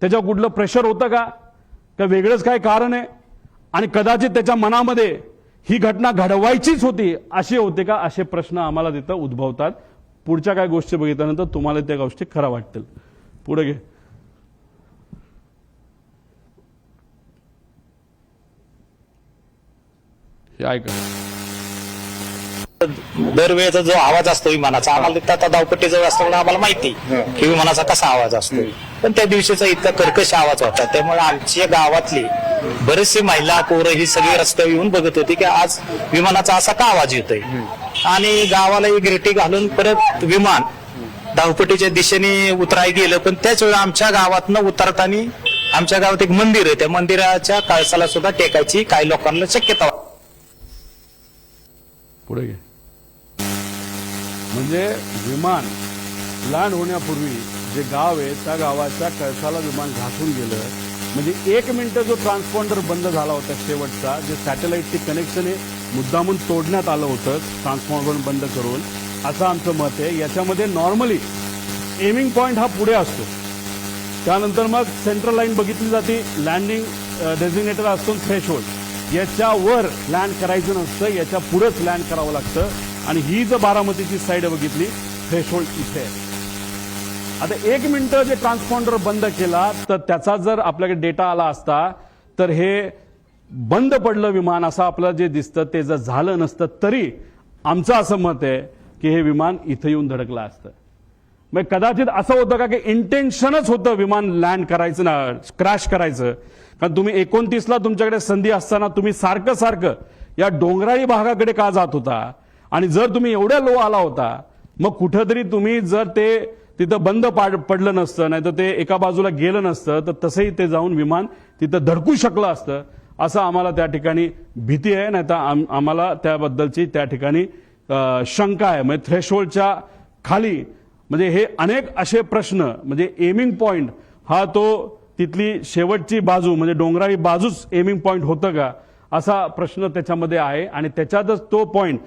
त्याच्यावर कुठलं प्रेशर होतं का वेगळंच काय कारण आहे. आणि कदाचित त्याच्या मनामध्ये ही घटना घडवायचीच होती असे होते का, असे प्रश्न आम्हाला तिथं उद्भवतात. पुढच्या काय गोष्टी बघितल्यानंतर तुम्हाला त्या गोष्टी खऱ्या वाटतील. पुढे घे. हे ऐका. दरवेळेचा जो आवाज असतो विमानाचा आम्हाला तिथं आता धावपट्टी जवळ असल्यामुळे आम्हाला माहिती की विमानाचा कसा आवाज असतो. पण त्या दिवशीचा इतका कर्कश आवाज होता, त्यामुळे आमच्या गावातली बरेचसे महिला पोरं ही सगळी रस्त्यावर येऊन बघत होती की आज विमानाचा असा का आवाज येतोय. आणि गावाला एक रेटी घालून परत विमान धावपट्टीच्या दिशेने उतराय गेलं. पण त्याच वेळी आमच्या गावातनं उतरताना आमच्या गावात एक मंदिर आहे, त्या मंदिराच्या कळसाला सुद्धा टेकायची काही लोकांना शक्यता. पुढे घे. म्हणजे विमान लँड होण्यापूर्वी जे गाव आहे त्या गावाच्या कळसाला विमान घासून गेलं. म्हणजे 1 मिनिट जो ट्रान्सपॉन्डर बंद झाला होता शेवटचा, जे सॅटेलाइटची कनेक्शन आहे मुद्दामून तोडण्यात आलं होतं ट्रान्सपॉन्डर बंद करून, असं आमचं मत आहे. याच्यामध्ये नॉर्मली एमिंग पॉइंट हा पुढे असतो, त्यानंतर मग सेंट्रल लाईन बघितली जाते, लँडिंग डेझिग्नेटर असतो, थ्रेशोल्ड. याच्यावर लँड करायचं नसतं, याच्या पुढेच लँड करावं लागतं. आणि ही जर बारामतीची साईड बघितली, थ्रेशोल्ड इथे आहे. आता 1 मिनिट जे ट्रान्सपॉन्डर बंद केला तर त्याचा जर आपल्याकडे डेटा आला असता तर हे बंद पडलं विमान असं आपल्याला जे दिसतं ते जर झालं नसतं तरी आमचं असं मत आहे की हे विमान इथं येऊन धडकलं असतं. मग कदाचित असं होतं का की इंटेन्शनच होतं विमान लँड करायचं ना, क्रॅश करायचं. कारण तुम्ही 29ला तुमच्याकडे संधी असताना तुम्ही सारखं सारखं या डोंगराळी भागाकडे का जात होता. आणि जर तुम्ही एवढ्या लो आला होता मग कुठंतरी तुम्ही जर ते तिथं बंद पडलं नसतं, नाही तर ते एका बाजूला गेलं नसतं तर तसंही ते जाऊन विमान तिथं धडकू शकलं असतं, असं आम्हाला त्या ठिकाणी भीती आहे. नाही तर आम्हाला त्याबद्दलची त्या ठिकाणी शंका आहे. म्हणजे थ्रेशोल्डच्या खाली म्हणजे हे अनेक असे प्रश्न, म्हणजे एमिंग पॉइंट हा तो तिथली शेवटची बाजू म्हणजे डोंगराळी बाजूच एमिंग पॉइंट होतं का असा प्रश्न त्याच्यामध्ये आहे. आणि त्याच्यातच तो पॉइंट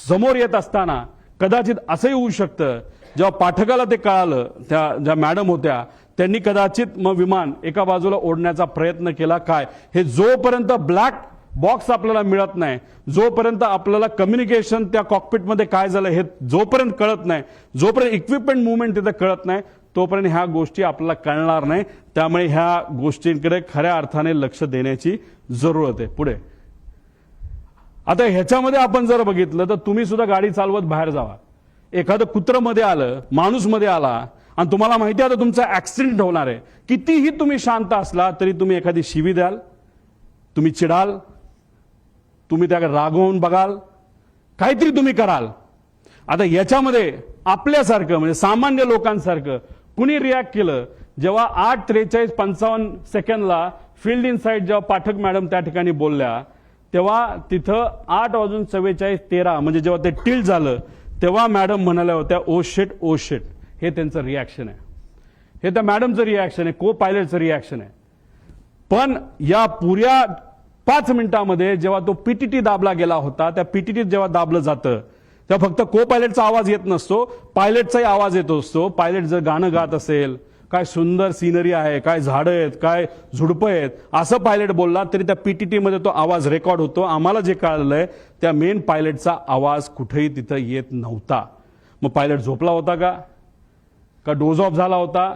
समोर येत असताना कदाचित असंही होऊ शकतं, जेव्हा पाठकाला ते कळालं, त्या ज्या मॅडम होत्या त्यांनी कदाचित मग विमान एका बाजूला ओढण्याचा प्रयत्न केला. काय हे जोपर्यंत ब्लॅक बॉक्स आपल्याला मिळत नाही, जोपर्यंत आपल्याला कम्युनिकेशन त्या कॉकपिटमध्ये काय झालं हे जोपर्यंत कळत नाही, जोपर्यंत इक्विपमेंट मुवमेंट तिथे कळत नाही, तोपर्यंत ह्या गोष्टी आपल्याला कळणार नाही. त्यामुळे ह्या गोष्टींकडे खऱ्या अर्थाने लक्ष देण्याची जरूरत आहे. पुढे आता ह्याच्यामध्ये आपण जर बघितलं तर तुम्ही सुद्धा गाडी चालवत बाहेर जावा, एखादं कुत्रं मध्ये आलं, माणूस मध्ये आला आणि तुम्हाला माहिती आहे आता तुमचा ऍक्सिडेंट होणार आहे, कितीही तुम्ही शांत असला तरी तुम्ही एखादी शिवी द्याल, तुम्ही चिडाल, तुम्ही त्याकडे रागवून बघाल, काहीतरी तुम्ही कराल. आता याच्यामध्ये आपल्यासारखं म्हणजे सामान्य लोकांसारखं कुणी रिॲक्ट केलं जेव्हा 8:43:55 फील्ड इन साईड जेव्हा पाठक मॅडम त्या ठिकाणी बोलल्या तेव्हा तिथं 8:44:13 म्हणजे जेव्हा ते टिल्ट झालं तेव्हा मॅडम म्हणाल्या होत्या ओ शिट ओ शिट. हे त्यांचं रिॲक्शन आहे, हे त्या मॅडमचं रिॲक्शन आहे, को पायलटचं रिॲक्शन आहे. पण या पुऱ्या 5 मिनिटांमध्ये जेव्हा तो पीटीटी दाबला गेला होता, त्या पीटीटीत जेव्हा दाबलं जातं तेव्हा फक्त को पायलटचा आवाज येत नसतो, पायलटचाही आवाज येत असतो. पायलट जर गाणं गात असेल, काय सुंदर सिनरी आहे, काय झाडं आहेत, काय झुडपं आहेत असं पायलट बोलला तरी त्या पीटीटी मध्ये तो आवाज रेकॉर्ड होतो. आम्हाला जे कळलंय त्या मेन पायलटचा आवाज कुठेही तिथं येत नव्हता. मग पायलट झोपला होता का डोज ऑफ झाला होता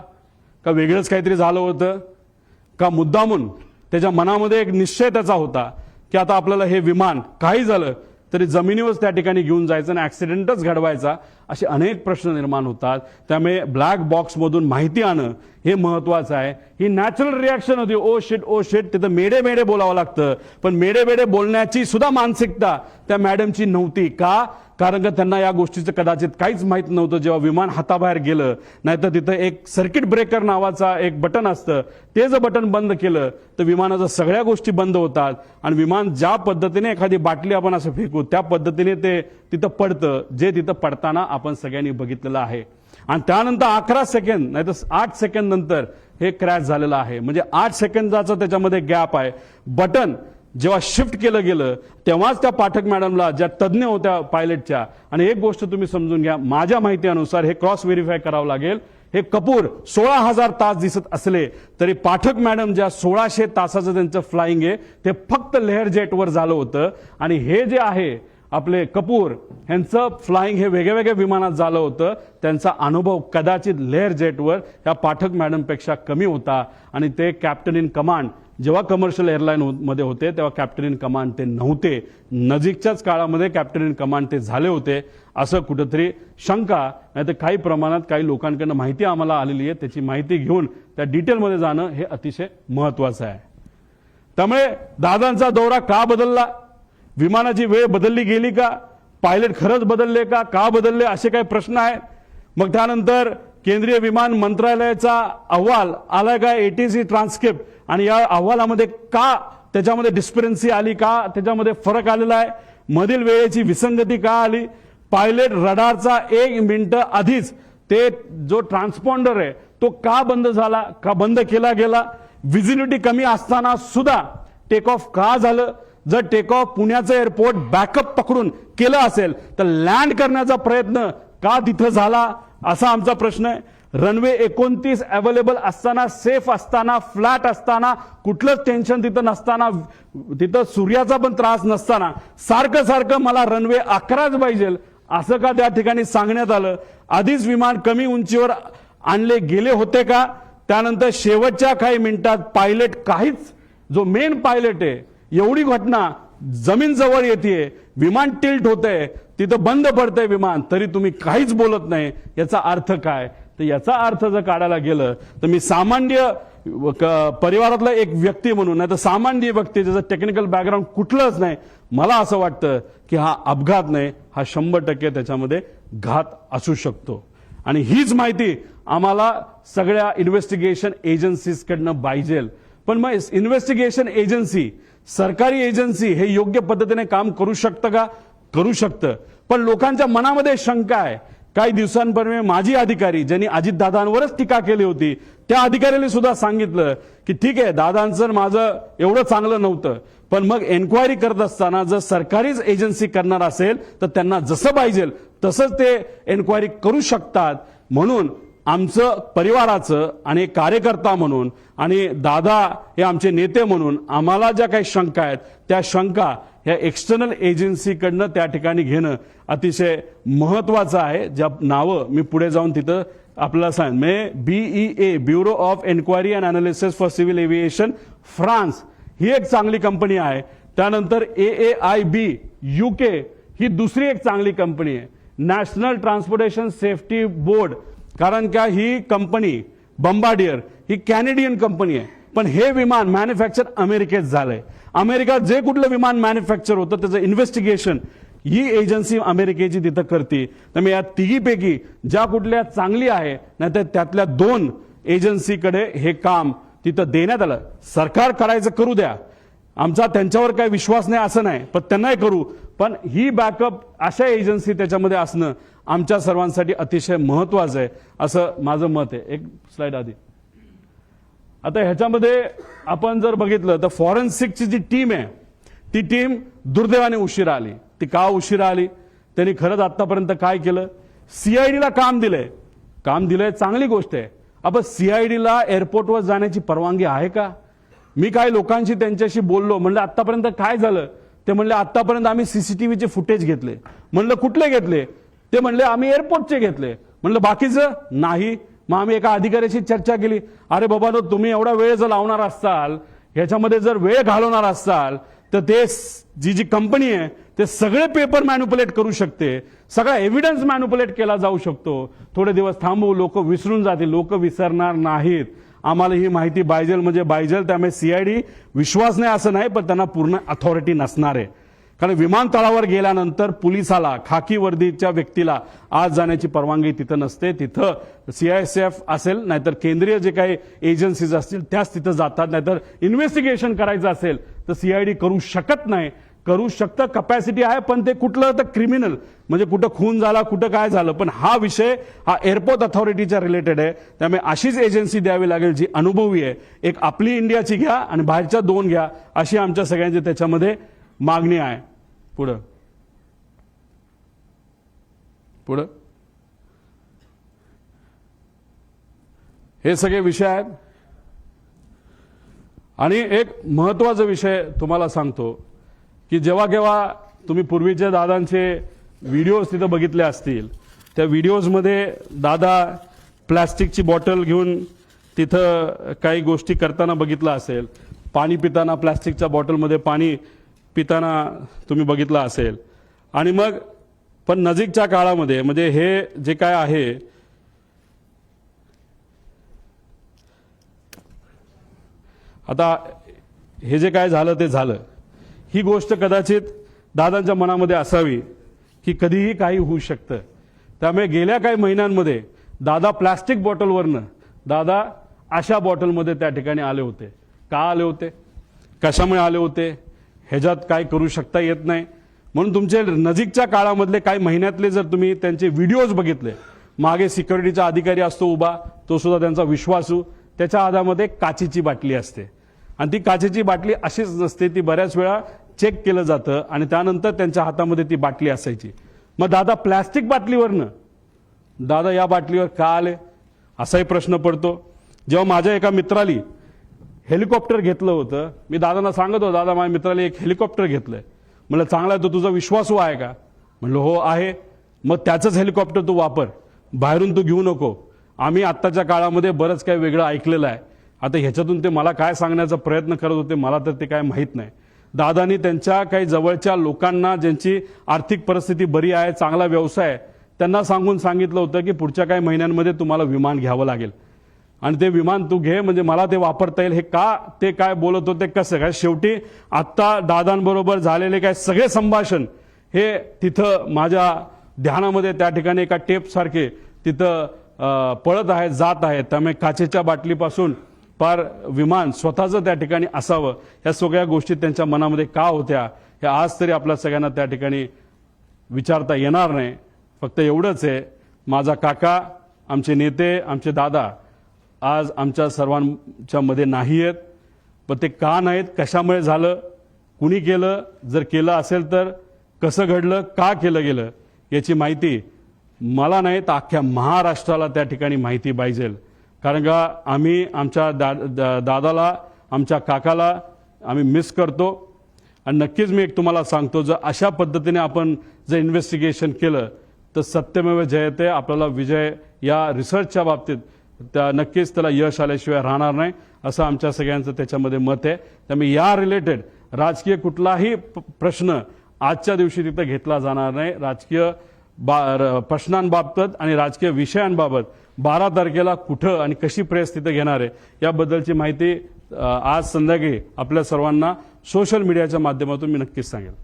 का वेगळंच काहीतरी झालं होतं का मुद्दामून त्याच्या मनामध्ये एक निश्चय त्याचा होता की आता आपल्याला हे विमान काही झालं तरी जमिनीवरच त्या ठिकाणी घेऊन जायचं आणि ऍक्सिडेंटच घडवायचा, असे अनेक प्रश्न निर्माण होतात. त्यामुळे ब्लॅक बॉक्समधून माहिती आणणं हे महत्वाचं आहे. ही नॅचरल रिॲक्शन होती, ओ शिट ओ शिट. तिथं मेडे मेडे बोलावं लागतं, पण मेडे मेडे बोलण्याची सुद्धा मानसिकता त्या मॅडमची नव्हती. का? कारण का त्यांना या गोष्टीचं कदाचित काहीच माहित नव्हतं. जेव्हा विमान हाताबाहेर गेलं, नाहीतर तिथं एक सर्किट ब्रेकर नावाचा एक बटन असतं, ते जर बटन बंद केलं तर विमानाच्या सगळ्या गोष्टी बंद होतात आणि विमान ज्या पद्धतीने एखादी बाटली आपण असं फेकू त्या पद्धतीने ते तिथं पडतं, जे तिथं पडताना आपण सगळ्यांनी बघितलेलं आहे. आणि त्यानंतर 11 सेकंद नाही तर 8 सेकंद नंतर हे क्रॅश झालेलं आहे. म्हणजे 8 सेकंदाचा त्याच्यामध्ये गॅप आहे. बटन जेव्हा शिफ्ट केलं गेलं तेव्हाच त्या पाठक मॅडमला, ज्या तज्ज्ञ होत्या पायलटच्या, आणि एक गोष्ट तुम्ही समजून घ्या, माझ्या माहितीनुसार हे क्रॉस व्हेरीफाय करावं लागेल, हे कपूर 16,000 तास दिसत असले तरी पाठक मॅडम ज्या 1600 तासाचं त्यांचं फ्लाइंग आहे ते फक्त लेअर जेटवर झालं होतं. आणि हे जे आहे आपले कपूर यांचं फ्लाइंग हे वेगळ्या वेगळ्या विमानात झालं होतं. त्यांचा अनुभव कदाचित लेअर जेटवर या पाठक मॅडमपेक्षा कमी होता आणि ते कॅप्टन इन कमांड जेव्हा कमर्शियल एअरलाईन मध्ये होते तेव्हा कॅप्टन इन कमांड ते नव्हते, नजीकच्याच काळामध्ये कॅप्टन इन कमांड ते झाले होते, असं कुठंतरी शंका नाही तर काही प्रमाणात काही लोकांकडनं माहिती आम्हाला आलेली आहे. त्याची माहिती घेऊन त्या डिटेलमध्ये जाणं हे अतिशय महत्वाचं आहे. त्यामुळे दादांचा दौरा का बदलला, विमानाची वेळ बदलली गेली का, पायलट खरंच बदलले का बदलले, असे काही प्रश्न आहेत. मग त्यानंतर केंद्रीय विमान मंत्रालयाचा अहवाल आलाय का, एटीसी ट्रान्सक्रिप्ट, आणि या अहवालामध्ये का त्याच्यामध्ये डिस्परन्सी आली, का त्याच्यामध्ये फरक आलेला आहे, मधील वेळेची विसंगती का आली, पायलट रडारचा 1 मिनिट आधीच ते जो ट्रान्सपॉन्डर आहे तो का बंद झाला, का बंद केला गेला, व्हिजिबिलिटी कमी असताना सुद्धा टेक ऑफ का झालं, जर टेक ऑफ पुण्याचं एअरपोर्ट बॅकअप पकडून केलं असेल तर लँड करण्याचा प्रयत्न का तिथं झाला, असा आमचा प्रश्न आहे. रनवे 29 अवेलेबल असताना, सेफ असताना, फ्लॅट असताना, कुठलंच टेन्शन तिथं नसताना, तिथं सूर्याचा पण त्रास नसताना सारखं सारखं मला रनवे 11च पाहिजे असं का त्या ठिकाणी सांगण्यात आलं. आधीच विमान कमी उंचीवर आणले गेले होते का. त्यानंतर शेवटच्या काही मिनिटात पायलट काहीच, जो मेन पायलट आहे, एवढी घटना जमीन जवळ येते, विमान टिल्ट होतंय, तिथं बंद पडतंय विमान, तरी तुम्ही काहीच बोलत नाही. याचा अर्थ काय, तर याचा अर्थ जर काढायला गेलं तर मी सामान्य परिवारातला एक व्यक्ती म्हणून, नाही तर सामान्य व्यक्ती ज्याचं टेक्निकल बॅकग्राऊंड कुठलंच नाही, मला असं वाटतं की हा अपघात नाही, हा 100% त्याच्यामध्ये घात असू शकतो. आणि हीच माहिती आम्हाला सगळ्या इन्व्हेस्टिगेशन एजन्सीजकडनं पाहिजे. पण मग इन्व्हेस्टिगेशन एजन्सी, सरकारी एजन्सी हे योग्य पद्धतीने काम करू शकतं का, करू शकतं. पण लोकांच्या मनामध्ये शंका आहे. काही दिवसांपूर्वी माजी अधिकारी ज्यांनी अजितदादांवरच टीका केली होती, त्या अधिकाऱ्याने सुद्धा सांगितलं की ठीक आहे, दादांचं माझं एवढं चांगलं नव्हतं, पण मग एन्क्वायरी करत असताना जर सरकारीच एजन्सी करणार असेल तर त्यांना जसं पाहिजे तसंच ते एन्क्वायरी करू शकतात. म्हणून आमचं परिवाराचं आणि एक कार्यकर्ता म्हणून आणि दादा हे आमचे नेते म्हणून आम्हाला ज्या काही शंका आहेत त्या शंका ह्या एक्सटर्नल एजन्सीकडनं त्या ठिकाणी घेणं अतिशय महत्वाचं आहे. ज्या नावं मी पुढे जाऊन तिथं आपल्याला सांग, BEA bureau of enquiry and analysis for civil aviation France ही एक चांगली कंपनी आहे. त्यानंतर AAIB UK ही दुसरी एक चांगली कंपनी आहे. नॅशनल ट्रान्सपोर्टेशन सेफ्टी बोर्ड, कारण का ही कंपनी बंबार्डियर ही कॅनेडियन कंपनी आहे, पण हे विमान मॅन्युफॅक्चर अमेरिकेत झालंय. अमेरिका जे कुठलं विमान मॅन्युफॅक्चर होतं त्याचं इन्व्हेस्टिगेशन ही एजन्सी अमेरिकेची तिथं करते. त्यामुळे या तिघीपैकी ज्या कुठल्या चांगली आहे, नाहीतर त्यातल्या 2 एजन्सीकडे हे काम तिथं देण्यात आलं. सरकार करायचं करू द्या, आमचा त्यांच्यावर काही विश्वास नाही असं नाही, पण त्यांनाही करू, पण ही बॅकअप अशा एजन्सी त्याच्यामध्ये असणं आमच्या सर्वांसाठी अतिशय महत्वाचं आहे असं माझं मत आहे. एक स्लाइड आधी. आता ह्याच्यामध्ये आपण जर बघितलं तर फॉरेन्सिकची जी टीम आहे ती टीम दुर्दैवाने उशिरा आली. ती का उशिरा आली, त्यांनी खरंच आतापर्यंत काय केलं, सीआयडीला काम दिलंय, चांगली गोष्ट आहे. आपण सीआयडीला एअरपोर्टवर जाण्याची परवानगी आहे का. मी काही लोकांशी त्यांच्याशी बोललो, म्हणलं आतापर्यंत काय झालं, ते म्हणले आतापर्यंत आम्ही सीसीटीव्हीचे फुटेज घेतले. म्हणलं कुठले घेतले, ते म्हणले आम्ही एअरपोर्टचे घेतले. म्हणलं बाकीचं नाही. मग आम्ही एका अधिकाऱ्याशी चर्चा केली, अरे बाबा तुम्ही एवढा वेळ जर लावणार असाल, ह्याच्यामध्ये जर वेळ घालवणार असाल तर ते जी कंपनी आहे ते सगळे पेपर मॅन्युपुलेट करू शकते, सगळा एव्हिडन्स मॅन्युपुलेट केला जाऊ शकतो. थोडे दिवस थांबू, लोक विसरून जातील, लोक विसरणार नाहीत. आम्हाला ही माहिती पाहिजे म्हणजे पाहिजे. त्यामुळे सीआयडी विश्वास नाही असं नाही, पण त्यांना पूर्ण अथॉरिटी नसणार आहे. कारण विमानतळावर गेल्यानंतर पोलिसाला, खाकी वर्दीच्या व्यक्तीला आज जाण्याची परवानगी तिथं नसते. तिथं CISF असेल, नाहीतर केंद्रीय जे काही एजन्सीज असतील त्याच तिथं जातात. नाहीतर इन्व्हेस्टिगेशन करायचं असेल तर सीआयडी करू शकत नाही. करू शकतं, कपॅसिटी आहे, पण ते कुठलं तर क्रिमिनल म्हणजे कुठं खून झाला, कुठं काय झालं. पण हा विषय हा एअरपोर्ट अथॉरिटीच्या रिलेटेड आहे. त्यामुळे अशीच एजन्सी द्यावी लागेल जी अनुभवी आहे. एक आपली इंडियाची घ्या आणि बाहेरच्या 2 घ्या, अशी आमच्या सगळ्यांची त्याच्यामध्ये मागणी आहे. पुढं हे सगळे विषय आहेत. आणि एक महत्वाचा विषय तुम्हाला सांगतो की जेव्हा केव्हा तुम्ही पूर्वीच्या दादांचे व्हिडिओज तिथं बघितले असतील, त्या व्हिडिओजमध्ये दादा प्लॅस्टिकची बॉटल घेऊन तिथं काही गोष्टी करताना बघितलं असेल. पाणी पिताना प्लॅस्टिकच्या बॉटलमध्ये पाणी पिताना तुम्ही बघितलं असेल. आणि मग पण नजीकच्या काळामध्ये म्हणजे हे जे काय आहे आता हे जे काय झालं ते झालं. ही गोष्ट कदाचित दादांच्या मनामध्ये असावी की कधीही काही होऊ शकतं. त्यामुळे गेल्या काही महिन्यांमध्ये दादा प्लॅस्टिक बॉटलवरनं दादा अशा बॉटलमध्ये त्या ठिकाणी आले होते. का आले होते, कशामुळे आले होते, ह्याच्यात काय करू शकता येत नाही. म्हणून तुमचे नजीकच्या काळामधले काही महिन्यातले जर तुम्ही त्यांचे व्हिडिओज बघितले, मागे सिक्युरिटीचा अधिकारी असतो उभा, तो सुद्धा त्यांचा विश्वासू, त्याच्या हातामध्ये काचेची बाटली असते आणि ती काचेची बाटली अशीच नसते, ती बऱ्याच वेळा चेक केलं जातं आणि त्यानंतर त्यांच्या हातामध्ये ती बाटली असायची. मग दादा प्लॅस्टिक बाटलीवरनं दादा या बाटलीवर का आले असाही प्रश्न पडतो. जेव्हा माझ्या एका मित्राली हेलिकॉप्टर घेतलं होतं, मी दादांना सांगत होतो, दादा माझ्या मित्राला एक हेलिकॉप्टर घेतलंय. म्हणलं चांगला आहे, तो तुझा विश्वासू आहे का? म्हणलं हो आहे. मग त्याचंच हेलिकॉप्टर तू वापर, बाहेरून तू घेऊ नको. आम्ही आत्ताच्या काळामध्ये बरंच काही वेगळं ऐकलेलं आहे. आता ह्याच्यातून ते मला काय सांगण्याचा प्रयत्न करत होते मला तर ते काय माहीत नाही. दादानी त्यांच्या काही जवळच्या लोकांना ज्यांची आर्थिक परिस्थिती बरी आहे, चांगला व्यवसाय आहे, त्यांना सांगून सांगितलं होतं की पुढच्या काही महिन्यांमध्ये तुम्हाला विमान घ्यावं लागेल आणि ते विमान तू घे म्हणजे मला ते वापरता येईल. हे का ते काय बोलत होते कसं काय, शेवटी आत्ता दादांबरोबर झालेले काय सगळे संभाषण हे तिथं माझ्या ध्यानामध्ये त्या ठिकाणी एका टेपसारखे तिथं पळत आहेत, जात आहेत. त्यामुळे काचेच्या बाटलीपासून पार विमान स्वतःचं त्या ठिकाणी असावं, या सगळ्या गोष्टी त्यांच्या मनामध्ये का होत्या हे आज तरी आपल्या सगळ्यांना त्या ठिकाणी विचारता येणार नाही. फक्त एवढंच आहे, माझा काका, आमचे नेते, आमचे दादा आज आमच्या सर्वांच्या मध्ये नाही आहेत. पण ते का नाहीत, कशामुळे झालं, कुणी केलं, जर केलं असेल तर कसं घडलं, का केलं गेलं याची माहिती मला नाही तर अख्ख्या महाराष्ट्राला त्या ठिकाणी माहिती पाहिजे. कारण का आम्ही आमच्या दादाला, आमच्या काकाला आम्ही मिस करतो. आणि नक्कीच मी एक तुम्हाला सांगतो, जर अशा पद्धतीने आपण जर इन्व्हेस्टिगेशन केलं तर सत्यमेव जयते, आपल्याला विजय या रिसर्चच्या बाबतीत त्या नक्कीच त्याला यश आल्याशिवाय राहणार नाही असं आमच्या सगळ्यांचं त्याच्यामध्ये मत आहे. त्यामुळे या रिलेटेड राजकीय कुठलाही प्रश्न आजच्या दिवशी तिथं घेतला जाणार नाही. राजकीय प्रश्नांबाबत आणि राजकीय विषयांबाबत 12 तारखेला कुठं आणि कशी प्रेस तिथं घेणार आहे याबद्दलची माहिती आज संध्याकाळी आपल्या सर्वांना सोशल मीडियाच्या माध्यमातून मी नक्कीच सांगेल.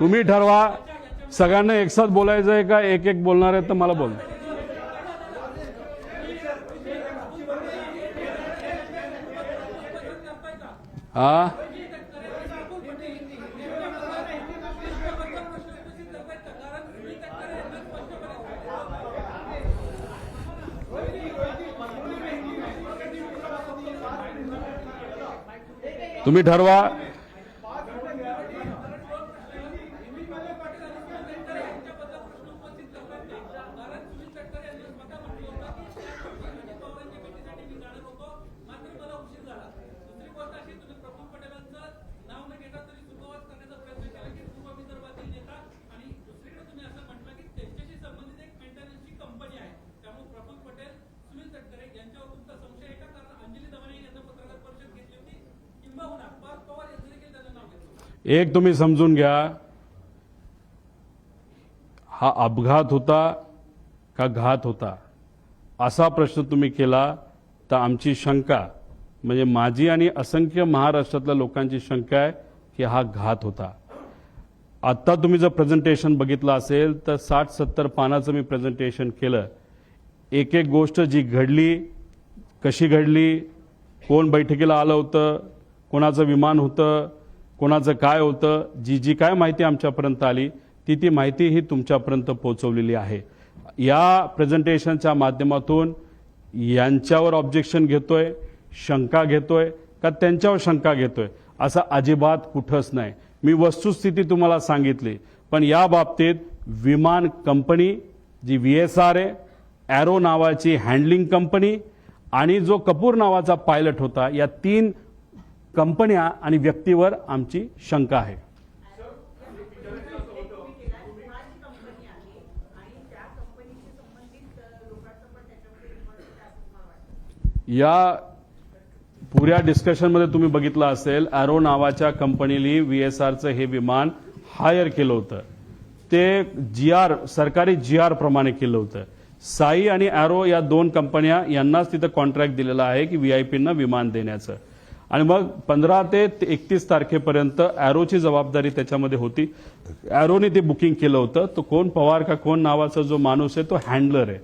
तुम्ही ठरवा सगळ्यांना एकसाथ बोलायचं आहे का एक एक बोलणार आहे तर मला बोल. हा तुम्ही ठरवा. एक तुम्ही समजून घ्या, हा अपघात होता का घात होता असा प्रश्न तुम्ही केला तर आमची शंका म्हणजे माझी आणि असंख्य महाराष्ट्रातल्या लोकांची शंका आहे की हा घात होता. आत्ता तुम्ही जर प्रेझेंटेशन बघितलं असेल तर 60-70 पानाचं मी प्रेझेंटेशन केलं. एक एक गोष्ट जी घडली, कशी घडली, कोण बैठकीला आलं होतं, कोणाचं विमान होतं, कोणाचं काय होतं, जी जी काय माहिती आमच्यापर्यंत आली ती माहिती ही तुमच्यापर्यंत पोहोचवलेली आहे. या प्रेझेंटेशनच्या माध्यमातून यांच्यावर ऑब्जेक्शन घेतोय, शंका घेतोय का त्यांच्यावर शंका घेतोय असं अजिबात कुठंच नाही. मी वस्तुस्थिती तुम्हाला सांगितली. पण या बाबतीत विमान कंपनी जी VSR आहे, ॲरो नावाची हँडलिंग कंपनी आणि जो कपूर नावाचा पायलट होता, या 3 कंपन्या आणि व्यक्तीवर आमची शंका आहे. या पुऱ्या डिस्कशनमध्ये तुम्ही बघितलं असेल, एरो नावाच्या कंपनीने VSRचं हे विमान हायर केलं होतं. ते सरकारी GR प्रमाणे केलं होतं. साई आणि एरो या दोन कंपन्या यांनाच तिथं कॉन्ट्रॅक्ट दिलेला आहे की VIPंना विमान देण्याचं. आणि मग 15 ते 31 तारखेपर्यंत एरोची जबाबदारी त्याच्यामध्ये होती. एरोने ते बुकिंग केलं होतं. तो कोण पवार का कोण नावाचा जो माणूस आहे तो हँडलर आहे,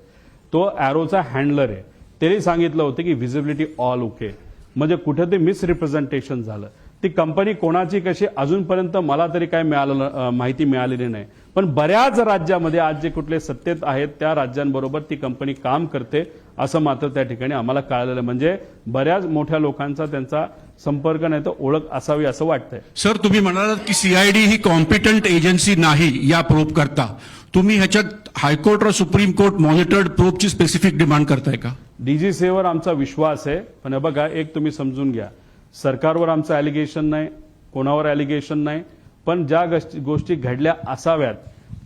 तो एरोचा हँडलर आहे. त्यांनी सांगितलं होतं की व्हिजिबिलिटी ऑल ओके. म्हणजे कुठे ते मिसरिप्रेझेंटेशन झालं. ती कंपनी कोणाची कशी अजूनपर्यंत मला तरी काय माहिती मिळालेली नाही. पण बऱ्याच राज्यामध्ये आज जे कुठले सत्तेत आहेत त्या राज्यांबरोबर ती कंपनी काम करते असं मात्र त्या ठिकाणी आम्हाला कळालेलं. म्हणजे बऱ्याच मोठ्या लोकांचा त्यांचा संपर्क नाही तर ओळख असावी असं वाटतंय. सर, तुम्ही म्हणालात की CID ही कॉम्पिटंट एजन्सी नाही या प्रोब करता. तुम्ही ह्याच्यात हायकोर्ट और सुप्रीम कोर्ट मॉनिटर्ड प्रोबची स्पेसिफिक डिमांड करताय का? DGCAवर आमचा विश्वास आहे. पण हे बघा, एक तुम्ही समजून घ्या, सरकारवर आमचं ॲलिगेशन नाही, कोणावर ॲलिगेशन नाही. पण ज्या गोष्टी घडल्या असाव्यात,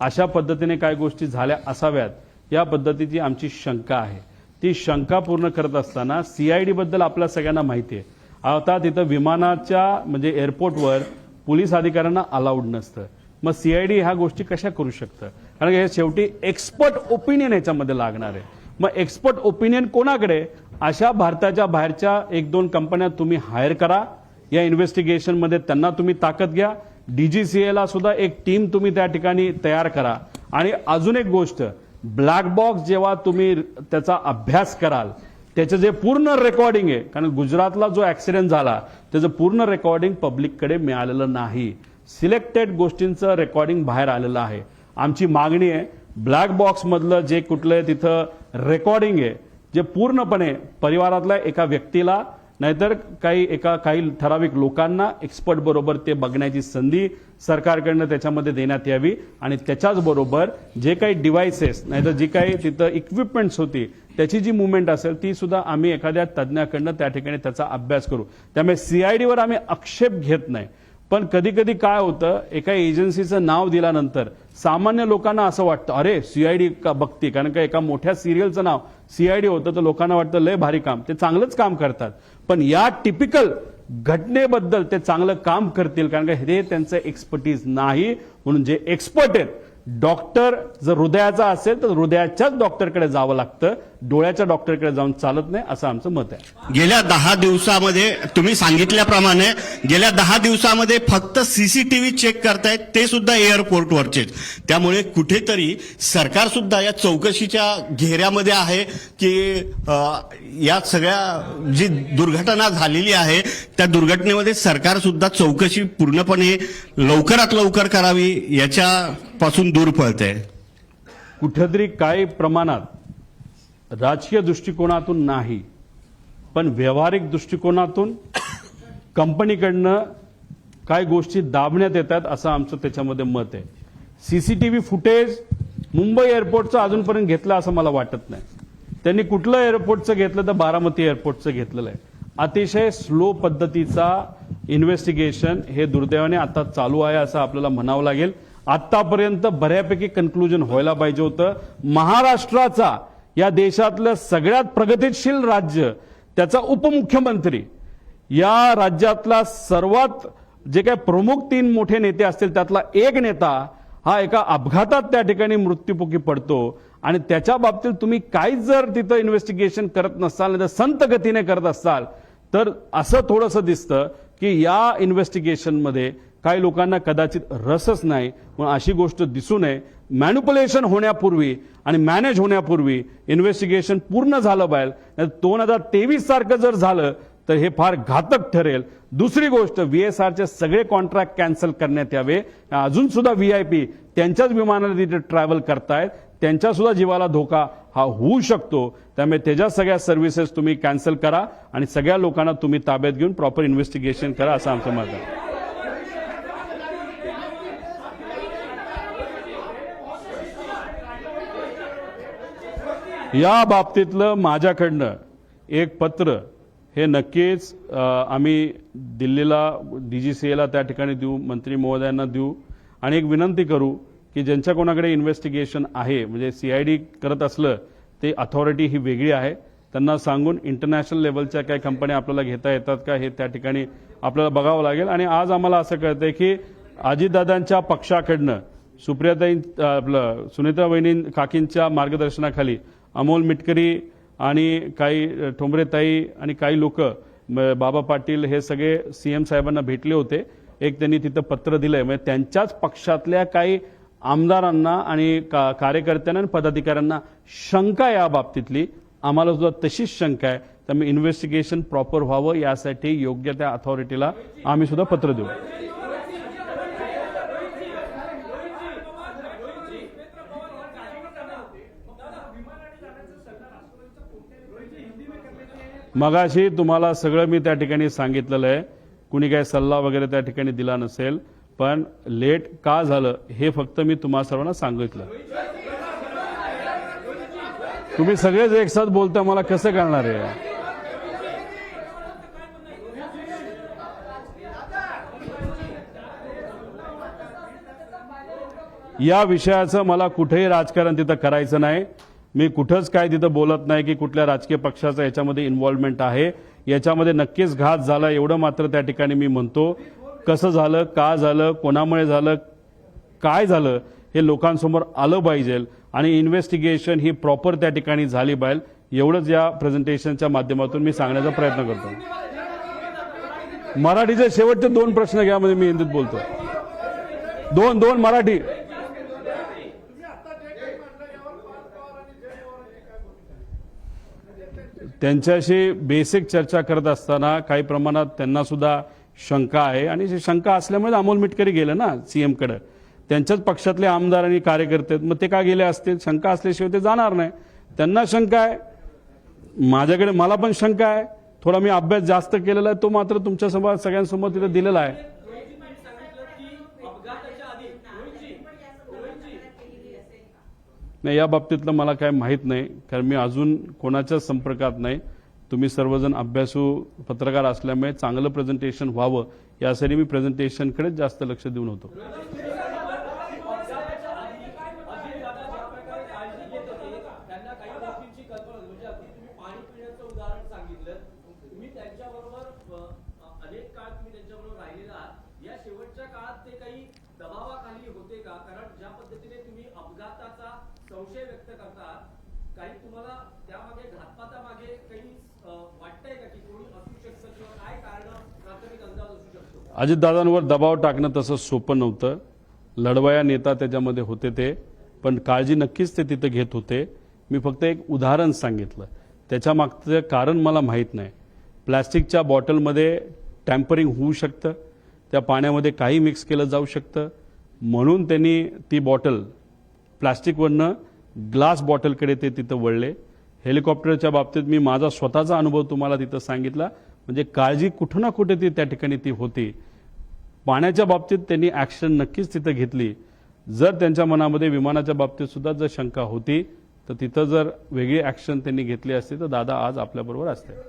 अशा पद्धतीने काय गोष्टी झाल्या असाव्यात, या पद्धतीची आमची शंका आहे. ती शंका पूर्ण करत असताना CID बद्दल आपल्या सगळ्यांना माहिती आहे. आता तिथं विमानाच्या म्हणजे एअरपोर्टवर पोलीस अधिकाऱ्यांना अलाउड नसतं. मग CID ह्या गोष्टी कशा करू शकतं? कारण हे शेवटी एक्सपर्ट ओपिनियन याच्यामध्ये लागणार आहे. मग एक्सपर्ट ओपिनियन कोणाकडे? अशा भारताच्या बाहेरच्या 1-2 कंपन्या तुम्ही हायर करा. या इन्व्हेस्टिगेशनमध्ये त्यांना तुम्ही ताकद घ्या. DGCAला सुद्धा एक टीम तुम्ही त्या ठिकाणी तयार करा. आणि अजून एक गोष्ट, ब्लॅक बॉक्स जेव्हा तुम्ही त्याचा अभ्यास कराल, त्याचं जे पूर्ण रेकॉर्डिंग आहे, कारण गुजरातला जो ऍक्सिडेंट झाला त्याचं पूर्ण रेकॉर्डिंग पब्लिककडे मिळालेलं नाही. सिलेक्टेड गोष्टींचं रेकॉर्डिंग बाहेर आलेलं आहे. आमची मागणी आहे, ब्लॅक बॉक्समधलं जे कुठलं तिथं रेकॉर्डिंग आहे, जे पूर्णपणे परिवारातल्या एका व्यक्तीला नाहीतर काही ठराविक लोकांना एक्सपर्ट बरोबर ते बघण्याची संधी सरकारकडनं त्याच्यामध्ये देण्यात यावी. आणि त्याच्याच बरोबर जे काही डिव्हाइसेस नाहीतर जी काही तिथं इक्विपमेंट्स होती त्याची जी मुवमेंट असेल ती सुद्धा आम्ही एखाद्या तज्ज्ञाकडनं त्या ठिकाणी त्याचा अभ्यास करू. त्यामुळे CIDवर आम्ही आक्षेप घेत नाही. पण कधी कधी काय होतं, एका एजन्सीचं नाव दिल्यानंतर सामान्य लोकांना असं वाटतं अरे CID का बघते, कारण का एका मोठ्या सिरियलचं नाव CID होतं तर लोकांना वाटतं लय भारी काम, ते चांगलंच काम करतात. पण या टिपिकल घटनेबद्दल ते चांगलं काम करतील कारण का हे त्यांचं एक्सपर्टीज नाही. म्हणून जे एक्सपर्ट आहेत, डॉक्टर जर हृदयाचा असेल तर हृदयाच्याच डॉक्टरकडे जावं लागतं, डोळ्याच्या डॉक्टरकडे जाऊन चालत नाही असं आमचं मत आहे. गेल्या 10 दिवसामध्ये तुम्ही सांगितल्याप्रमाणे गेल्या 10 दिवसामध्ये फक्त CCTV चेक करतायत, ते सुद्धा एअरपोर्टवरचेच. त्यामुळे कुठेतरी सरकार सुद्धा या चौकशीच्या घेऱ्यामध्ये आहे की या सगळ्या जी दुर्घटना झालेली आहे त्या दुर्घटनेमध्ये सरकार सुद्धा चौकशी पूर्णपणे लवकरात लवकर करावी याच्यापासून दूर पळतंय. कुठेतरी काही प्रमाणात राजकीय दृष्टिकोनातून नाही पण व्यावहारिक दृष्टिकोनातून कंपनीकडनं काय गोष्टी दाबण्यात येतात असं आमचं त्याच्यामध्ये मत आहे. CCTV फुटेज मुंबई एअरपोर्टचं अजूनपर्यंत घेतलं असं मला वाटत नाही. त्यांनी कुठलं एअरपोर्टचं घेतलं तर बारामती एअरपोर्टचं घेतलेलं आहे. अतिशय स्लो पद्धतीचा इन्व्हेस्टिगेशन हे दुर्दैवाने आता चालू आहे असं आपल्याला म्हणावं लागेल. आतापर्यंत बऱ्यापैकी कन्क्लुजन व्हायला पाहिजे होतं. महाराष्ट्राचा या देशातलं सगळ्यात प्रगतिशील राज्य, त्याचा उपमुख्यमंत्री, या राज्यातला सर्वात जे काही प्रमुख 3 मोठे नेते असतील त्यातला एक नेता हा एका अपघातात त्या ठिकाणी मृत्युमुखी पडतो. आणि त्याच्या बाबतीत तुम्ही काहीच जर तिथं इन्व्हेस्टिगेशन करत नसाल नाही तर संत गतीने करत असाल तर असं थोडंसं दिसतं की या इन्व्हेस्टिगेशनमध्ये काही लोकांना कदाचित रसच नाही. पण अशी गोष्ट दिसू नये. मॅन्युप्युलेशन होण्यापूर्वी आणि मॅनेज होण्यापूर्वी इन्व्हेस्टिगेशन पूर्ण झालं पाहिजे. 2023 सारखं जर झालं तर हे फार घातक ठरेल. दुसरी गोष्ट, VSRचे सगळे कॉन्ट्रॅक्ट कॅन्सल करण्यात यावे. अजून सुद्धा VIP त्यांच्याच विमानाने तिथे ट्रॅव्हल करतायत, त्यांच्या सुद्धा जीवाला धोका हा होऊ शकतो. त्यामुळे त्याच्या सगळ्या सर्व्हिसेस तुम्ही कॅन्सल करा आणि सगळ्या लोकांना तुम्ही ताब्यात घेऊन प्रॉपर इन्व्हेस्टिगेशन करा असं आमचं मत आहे. या बाबतीतलं माझ्याकडनं एक पत्र हे नक्कीच आम्ही दिल्लीला DGCAला त्या ठिकाणी देऊ, मंत्री महोदयांना देऊ आणि एक विनंती करू की ज्यांच्या कोणाकडे इन्व्हेस्टिगेशन आहे म्हणजे CID करत असलं ते अथॉरिटी ही वेगळी आहे त्यांना सांगून इंटरनॅशनल लेवलच्या काही कंपन्या आपल्याला घेता येतात का हे त्या ठिकाणी आपल्याला बघावं लागेल. आणि आज आम्हाला असं कळतंय की अजितदादांच्या पक्षाकडनं सुप्रियाताई आपलं सुनेत्रा वहिनी काकींच्या मार्गदर्शनाखाली अमोल मिटकरी आणि काही ठोंबरेताई आणि काही लोक बाबा पाटील हे सगळे सीएम साहेबांना भेटले होते. एक त्यांनी तिथं पत्र दिलंय. म्हणजे त्यांच्याच पक्षातल्या काही आमदारांना आणि कार्यकर्त्यांना आणि पदाधिकाऱ्यांना शंका या बाबतीतली आम्हाला सुद्धा तशीच शंका आहे. त्यामुळे इन्व्हेस्टिगेशन प्रॉपर व्हावं यासाठी योग्य त्या अथॉरिटीला आम्ही सुद्धा पत्र देऊ. मगाशी तुम्हाला सगळं मी त्या ठिकाणी सांगितलेलं आहे. कुणी काही सल्ला वगैरे त्या ठिकाणी दिला नसेल, पण लेट का झालं हे फक्त मी तुम्हा सर्वांना सांगितलं. तुम्ही सगळेच एक साथ बोलता, मला कसं कळणार आहे? या विषयाचं मला कुठेही राजकारण तिथं करायचं नाही. मी कुठंच काय तिथं बोलत नाही की कुठल्या राजकीय पक्षाचा याच्यामध्ये इन्व्हॉल्वमेंट आहे. याच्यामध्ये नक्कीच घात झाला एवढं मात्र त्या ठिकाणी मी म्हणतो. कसं झालं, का झालं, कोणामुळे झालं, काय झालं हे लोकांसमोर आलं पाहिजे आणि इन्व्हेस्टिगेशन ही प्रॉपर त्या ठिकाणी झाली पाहिजे. एवढंच या प्रेझेंटेशनच्या माध्यमातून मी सांगण्याचा प्रयत्न करतो. मराठीचे शेवटचे 2 प्रश्न घ्या, म्हणजे मी हिंदीत बोलतो. दोन मराठी. त्यांच्याशी बेसिक चर्चा करत असताना काही प्रमाणात त्यांना सुद्धा शंका आहे आणि शंका असल्यामुळे अमोल मिटकरी गेले ना सीएम कडे. त्यांच्याच पक्षातले आमदार आणि कार्यकर्ते, मग ते का गेले असतील? शंका असल्याशिवाय ते जाणार नाही. त्यांना शंका आहे, माझ्याकडे मला पण शंका आहे. थोडा मी अभ्यास जास्त केलेला आहे, तो मात्र तुमच्या समोर सगळ्यांसमोर तिथे दिलेला आहे. नाही, या बाबतीतलं मला काय माहीत नाही, कारण मी अजून कोणाच्याच संपर्कात नाही. तुम्ही सर्वजण अभ्यासू पत्रकार असल्यामुळे चांगलं प्रेझेंटेशन व्हावं यासाठी मी प्रेझेंटेशनकडेच जास्त लक्ष देऊन होतो. संशय व्यक्त करतात, काही तुम्हाला त्यामागे घातपातामागे काही वाटतंय का की कोणी असू शकतं किंवा काय कारण प्राथमिक अंदाज असू शकतो? अजितदादांवर दबाव टाकणं तसं सोपं नव्हतं. लढवया नेता त्याच्यामध्ये होते ते, पण काळजी नक्कीच ते तिथे घेत होते. मी फक्त एक उदाहरण सांगितलं, त्याच्या मागचं कारण मला माहीत नाही. प्लॅस्टिकच्या बॉटलमध्ये टॅम्परिंग होऊ शकतं, त्या पाण्यामध्ये काही मिक्स केलं जाऊ शकतं, म्हणून त्यांनी ती बॉटल प्लास्टिकवरनं ग्लास बॉटलकडे ते तिथं वळले. हेलिकॉप्टरच्या बाबतीत मी माझा स्वतःचा अनुभव तुम्हाला तिथं सांगितला. म्हणजे काळजी कुठं ना कुठे ती त्या ठिकाणी ती होती. पाण्याच्या बाबतीत त्यांनी ॲक्शन नक्कीच तिथं घेतली. जर त्यांच्या मनामध्ये विमानाच्या बाबतीत सुद्धा जर शंका होती तर तिथं जर वेगळी ॲक्शन त्यांनी घेतली असती तर दादा आज आपल्याबरोबर असते.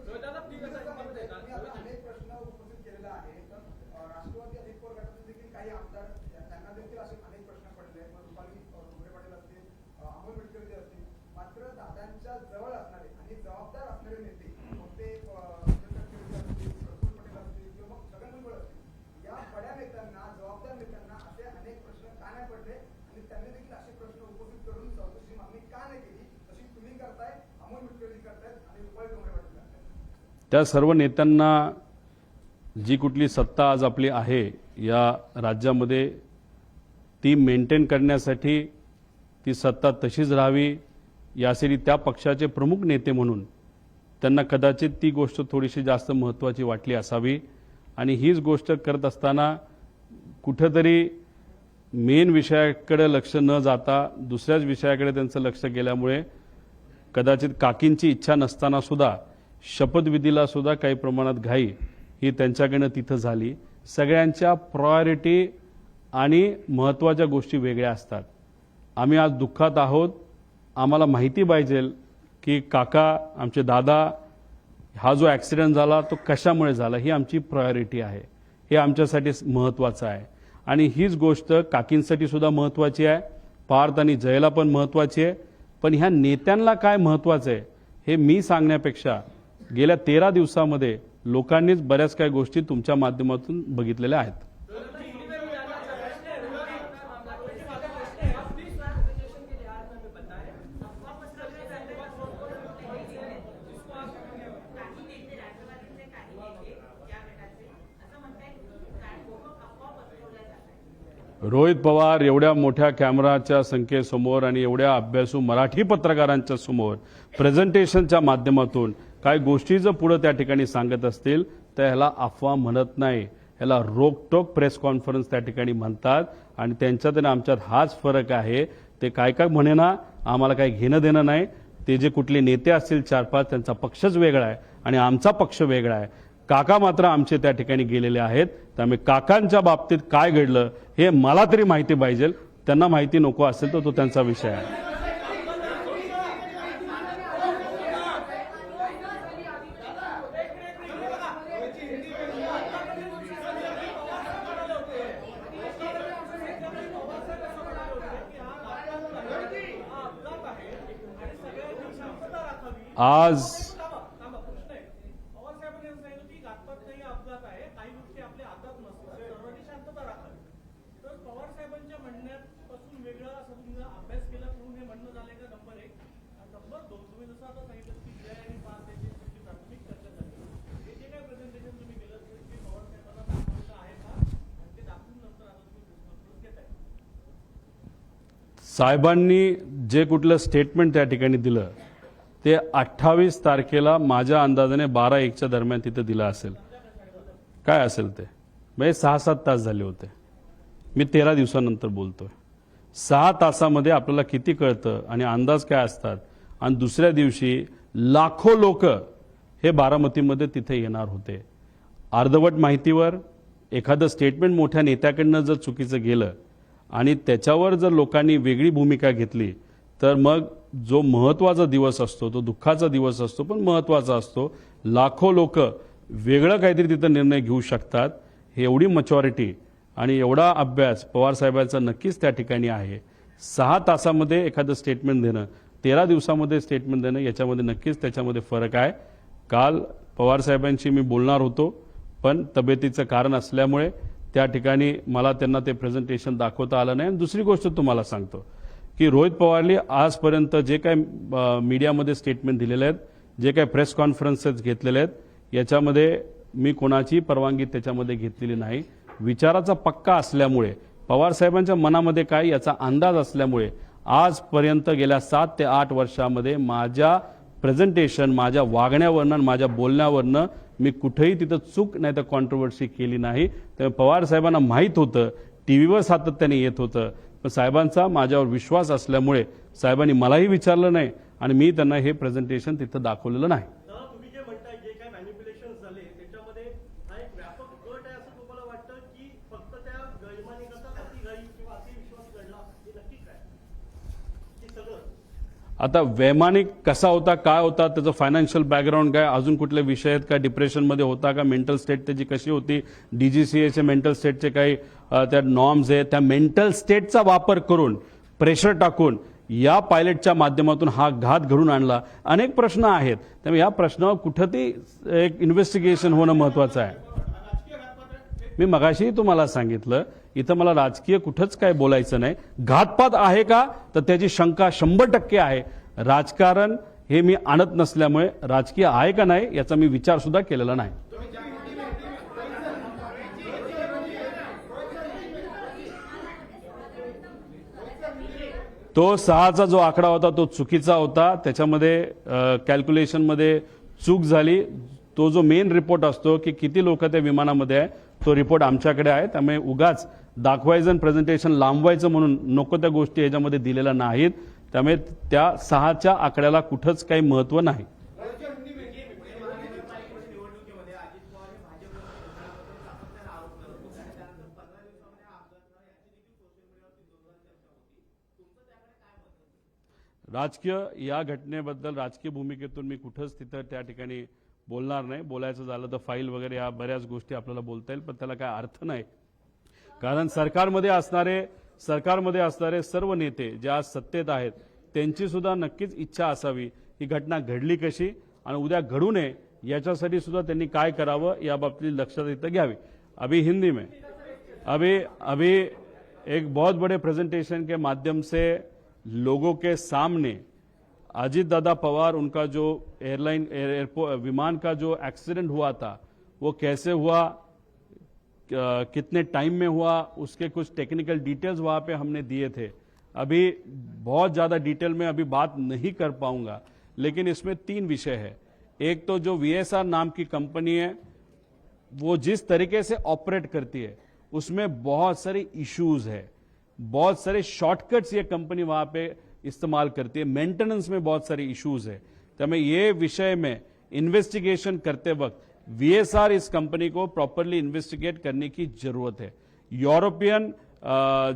त्या सर्व नेत्यांना जी कुठली सत्ता आज आपली आहे या राज्यामध्ये ती मेंटेन करण्यासाठी ती सत्ता तशीच राहावी यासाठी त्या पक्षाचे प्रमुख नेते म्हणून त्यांना कदाचित ती गोष्ट थोडीशी जास्त महत्त्वाची वाटली असावी. आणि हीच गोष्ट करत असताना कुठेतरी मेन विषयाकडे लक्ष न जाता दुसऱ्याच विषयाकडे त्यांचं लक्ष गेल्यामुळे कदाचित काकींची इच्छा नसताना सुद्धा शपथविधीला सुद्धा काही प्रमाणात घाई ही त्यांच्याकडनं तिथं झाली. सगळ्यांच्या प्रायोरिटी आणि महत्त्वाच्या गोष्टी वेगळ्या असतात. आम्ही आज दुःखात आहोत. आम्हाला माहिती पाहिजे की काका आमचे दादा हा जो ॲक्सिडेंट झाला तो कशामुळे झाला, ही आमची प्रायोरिटी आहे. हे आमच्यासाठी महत्त्वाचं आहे. आणि हीच गोष्ट काकींसाठी सुद्धा महत्त्वाची आहे, पार्थ आणि जयला पण महत्त्वाची आहे. पण ह्या नेत्यांना काय महत्त्वाचं आहे हे मी सांगण्यापेक्षा गेल्या 13 दिवसामध्ये लोकांनीच बऱ्याच काही गोष्टी तुमच्या माध्यमातून बघितलेल्या आहेत. रोहित पवार एवढ्या मोठ्या कॅमेराच्या संख्येसमोर आणि एवढ्या अभ्यासू मराठी पत्रकारांच्या समोर प्रेझेंटेशनच्या माध्यमातून काय गोष्टी जर पुढे त्या ठिकाणी सांगत असतील तर ह्याला अफवा म्हणत नाही, ह्याला रोकटोक प्रेस कॉन्फरन्स त्या ठिकाणी म्हणतात. आणि त्यांच्यात आणि आमच्यात हाच फरक आहे. ते काय काय म्हणेना, आम्हाला काही घेणं देणं नाही. ते जे कुठले नेते असतील 4-5 त्यांचा पक्षच वेगळा आहे आणि आमचा पक्ष वेगळा आहे. काका मात्र आमचे त्या ठिकाणी गेलेले आहेत. त्यामुळे काकांच्या बाबतीत काय घडलं हे मला तरी माहिती पाहिजे. त्यांना माहिती नको असेल तर तो त्यांचा विषय आहे. आज पवार साहेबांनी सांगितलं की घातपात नाही अपघात आहे, काही गोष्टी आपल्या हातात नसतात, सर्वांनी शांतता राखावी. तर पवार साहेबांच्या म्हणण्यापासून वेगळा असा तुम्ही अभ्यास केला म्हणून हे म्हणणं झालंय का? नंबर 1. नंबर 2, तुम्ही जसं आता सांगितलं की जय आणि पास याची प्राथमिक चर्चा झाली. हे जे काही प्रेझेंटेशन तुम्ही केलं ते पवार साहेबांना दाखवायचं आहे का? आणि ते दाखवून नंतर आता तुम्ही प्रेस घेताय. साहेबांनी जे कुठलं स्टेटमेंट त्या ठिकाणी दिलं ते 28 तारखेला माझ्या अंदाजाने 12-1च्या दरम्यान तिथं दिलं असेल. काय असेल ते म्हणजे 6-7 तास झाले होते. मी 13 दिवसानंतर बोलतोय. 6 तासामध्ये आपल्याला किती कळतं आणि अंदाज काय असतात. आणि दुसऱ्या दिवशी लाखो लोक हे बारामतीमध्ये तिथे येणार होते. अर्धवट माहितीवर एखादं स्टेटमेंट मोठ्या नेत्याकडनं जर चुकीचं गेलं आणि त्याच्यावर जर लोकांनी वेगळी भूमिका घेतली तर मग जो महत्त्वाचा दिवस असतो तो दुःखाचा दिवस असतो पण महत्त्वाचा असतो. लाखो लोक वेगळं काहीतरी तिथं निर्णय घेऊ शकतात. हे एवढी मॅच्युरिटी आणि एवढा अभ्यास पवार साहेबांचा नक्कीच त्या ठिकाणी आहे. 6 तासामध्ये एखादं स्टेटमेंट देणं, 13 दिवसामध्ये स्टेटमेंट देणं याच्यामध्ये नक्कीच त्याच्यामध्ये फरक आहे. काल पवार साहेबांशी मी बोलणार होतो पण तब्येतीचं कारण असल्यामुळे त्या ठिकाणी मला त्यांना ते प्रेझेंटेशन दाखवता आलं नाही. आणि दुसरी गोष्ट तुम्हाला सांगतो की रोहित पवारनी आजपर्यंत जे काही मीडियामध्ये स्टेटमेंट दिलेले आहेत, जे काही प्रेस कॉन्फरन्सेस घेतलेले आहेत, याच्यामध्ये मी कोणाची परवानगी त्याच्यामध्ये घेतलेली नाही. विचाराचा पक्का असल्यामुळे पवार साहेबांच्या मनामध्ये काय याचा अंदाज असल्यामुळे आजपर्यंत गेल्या 7 ते 8 वर्षामध्ये माझ्या प्रेझेंटेशन, माझ्या वागण्यावरनं, माझ्या बोलण्यावरनं मी कुठेही तिथं चूक नाही तर कॉन्ट्रोवर्सी केली नाही. त्यामुळे पवार साहेबांना माहीत होतं, टीव्हीवर सातत्याने येत होतं. पण साहेबांचा माझ्यावर विश्वास असल्यामुळे साहेबांनी मलाही विचारलं नाही आणि मी त्यांना हे प्रेझेंटेशन तिथं दाखवलेलं नाही. तुम्ही जे म्हणताय जे काही मॅनिप्युलेशन झाले त्याच्यामध्ये हा एक व्यापक गट आहे असं तुम्हाला वाटतं की फक्त त्या गैरमानिकाचा अतिघाई किंवा अतिविश्वास घडला हे नक्की काय की सगळं? आता वैमानिक कसा होता, काय होता, त्याचं फायनान्शियल बॅकग्राऊंड काय, अजून कुठले विषय आहेत का, डिप्रेशनमध्ये होता का, मेंटल स्टेट त्याची कशी होती, DGCAचे मेंटल स्टेटचे काही त्या नॉर्म्स आहेत, त्या मेंटल स्टेटचा वापर करून प्रेशर टाकून या पायलटच्या माध्यमातून हा घात घडून आणला. अनेक प्रश्न आहेत. त्यामुळे या प्रश्नावर कुठं ती एक इन्व्हेस्टिगेशन होणं महत्त्वाचं आहे. मी मगाशी तुम्हाला सांगितलं इथं मला राजकीय कुठंच काय बोलायचं नाही. घातपात आहे का तर त्याची शंका 100% आहे. राजकारण हे मी आणत नसल्यामुळे राजकीय आहे का नाही याचा मी विचार सुद्धा केलेला नाही. तो 6चा जो आकडा होता तो चुकीचा होता. त्याच्यामध्ये कॅल्क्युलेशनमध्ये चूक झाली. तो जो मेन रिपोर्ट असतो की किती लोक त्या विमानामध्ये आहे तो रिपोर्ट आमच्याकडे आहे. त्यामुळे उगाच दाखवायचं आणि प्रेझेंटेशन लांबवायचं म्हणून नको त्या गोष्टी याच्यामध्ये दिलेल्या नाहीत. त्यामुळे त्या 6च्या आकड्याला कुठंच काही महत्त्व नाही. राजकीय या घटनेबद्दल राजकीय भूमिकेतून मी कुठंच तिथं त्या ठिकाणी बोलणार नाही. बोलायचं झालं तर फाईल वगैरे या बऱ्याच गोष्टी आपल्याला बोलता येईल पण त्याला काय अर्थ नाही. कारण सरकारमध्ये असणारे सर्व नेते जे आज सत्तेत आहेत त्यांची सुद्धा नक्कीच इच्छा असावी ही घटना घडली कशी आणि उद्या घडू नये याच्यासाठी सुद्धा त्यांनी काय करावं या बाबतीत लक्षात इथं घ्यावी. अभी हिंदी में अभी एक बहुत बड़े प्रेजेंटेशन के माध्यम से लोगों के सामने अजीत दादा पवार उनका जो एयरपोर्ट विमान का जो एक्सीडेंट हुआ था वो कैसे हुआ, कितने टाइम में हुआ, उसके कुछ टेक्निकल डिटेल्स वहां पे हमने दिए थे. अभी बहुत ज्यादा डिटेल में अभी बात नहीं कर पाऊंगा, लेकिन इसमें 3 विषय है. एक तो जो VSR नाम की कंपनी है वो जिस तरीके से ऑपरेट करती है उसमें बहुत सारे इश्यूज है, बहुत सारे शॉर्टकट्स ये कंपनी वहां पे इस्तेमाल करती है, मेंटेनेंस में बहुत सारे इश्यूज है. तो मैं ये विषय में इन्वेस्टिगेशन करते वक्त VSR इस कंपनी को प्रॉपरली इन्वेस्टिगेट करने की जरूरत है. यूरोपियन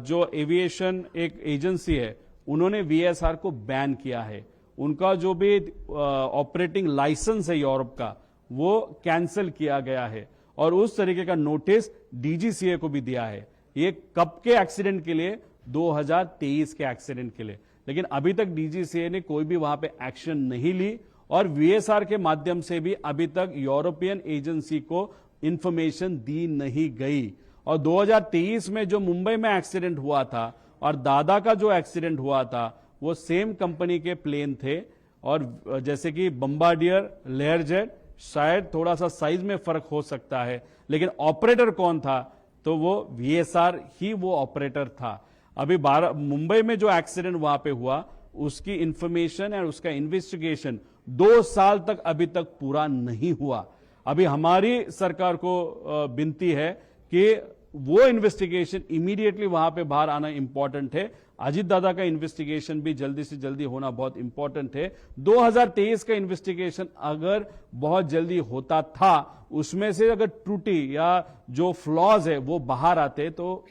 जो एविएशन एक एजेंसी है उन्होंने VSR को बैन किया है. उनका जो भी ऑपरेटिंग लाइसेंस है यूरोप का वो कैंसिल किया गया है और उस तरीके का नोटिस DGCA को भी दिया है. ये कब के एक्सीडेंट के लिए? 2023 के एक्सीडेंट के लिए. लेकिन अभी तक DGCA ने कोई भी वहां पे एक्शन नहीं ली और VSR के माध्यम से भी अभी तक यूरोपियन एजेंसी को इंफॉर्मेशन दी नहीं गई. और 2023 में जो मुंबई में एक्सीडेंट हुआ था और दादा का जो एक्सीडेंट हुआ था वो सेम कंपनी के प्लेन थे और जैसे कि बम्बार्डियर, लेयरजेट, शायद थोड़ा सा साइज में फर्क हो सकता है, लेकिन ऑपरेटर कौन था? तो वो VSR ही वो ऑपरेटर था. अभी मुंबई में जो एक्सीडेंट वहां पे हुआ उसकी इंफॉर्मेशन और उसका इन्वेस्टिगेशन 2 साल तक अभी तक पूरा नहीं हुआ. अभी हमारी सरकार को विनती है कि वो इन्वेस्टिगेशन इमीडिएटली वहां पे बाहर आना इंपॉर्टेंट है. अजीत दादा का इन्वेस्टिगेशन भी जल्दी से जल्दी होना बहुत इंपॉर्टेंट है. 2023 का इन्वेस्टिगेशन अगर बहुत जल्दी होता था, उसमें से अगर त्रुटि या जो फ्लॉज है वो बाहर आते तो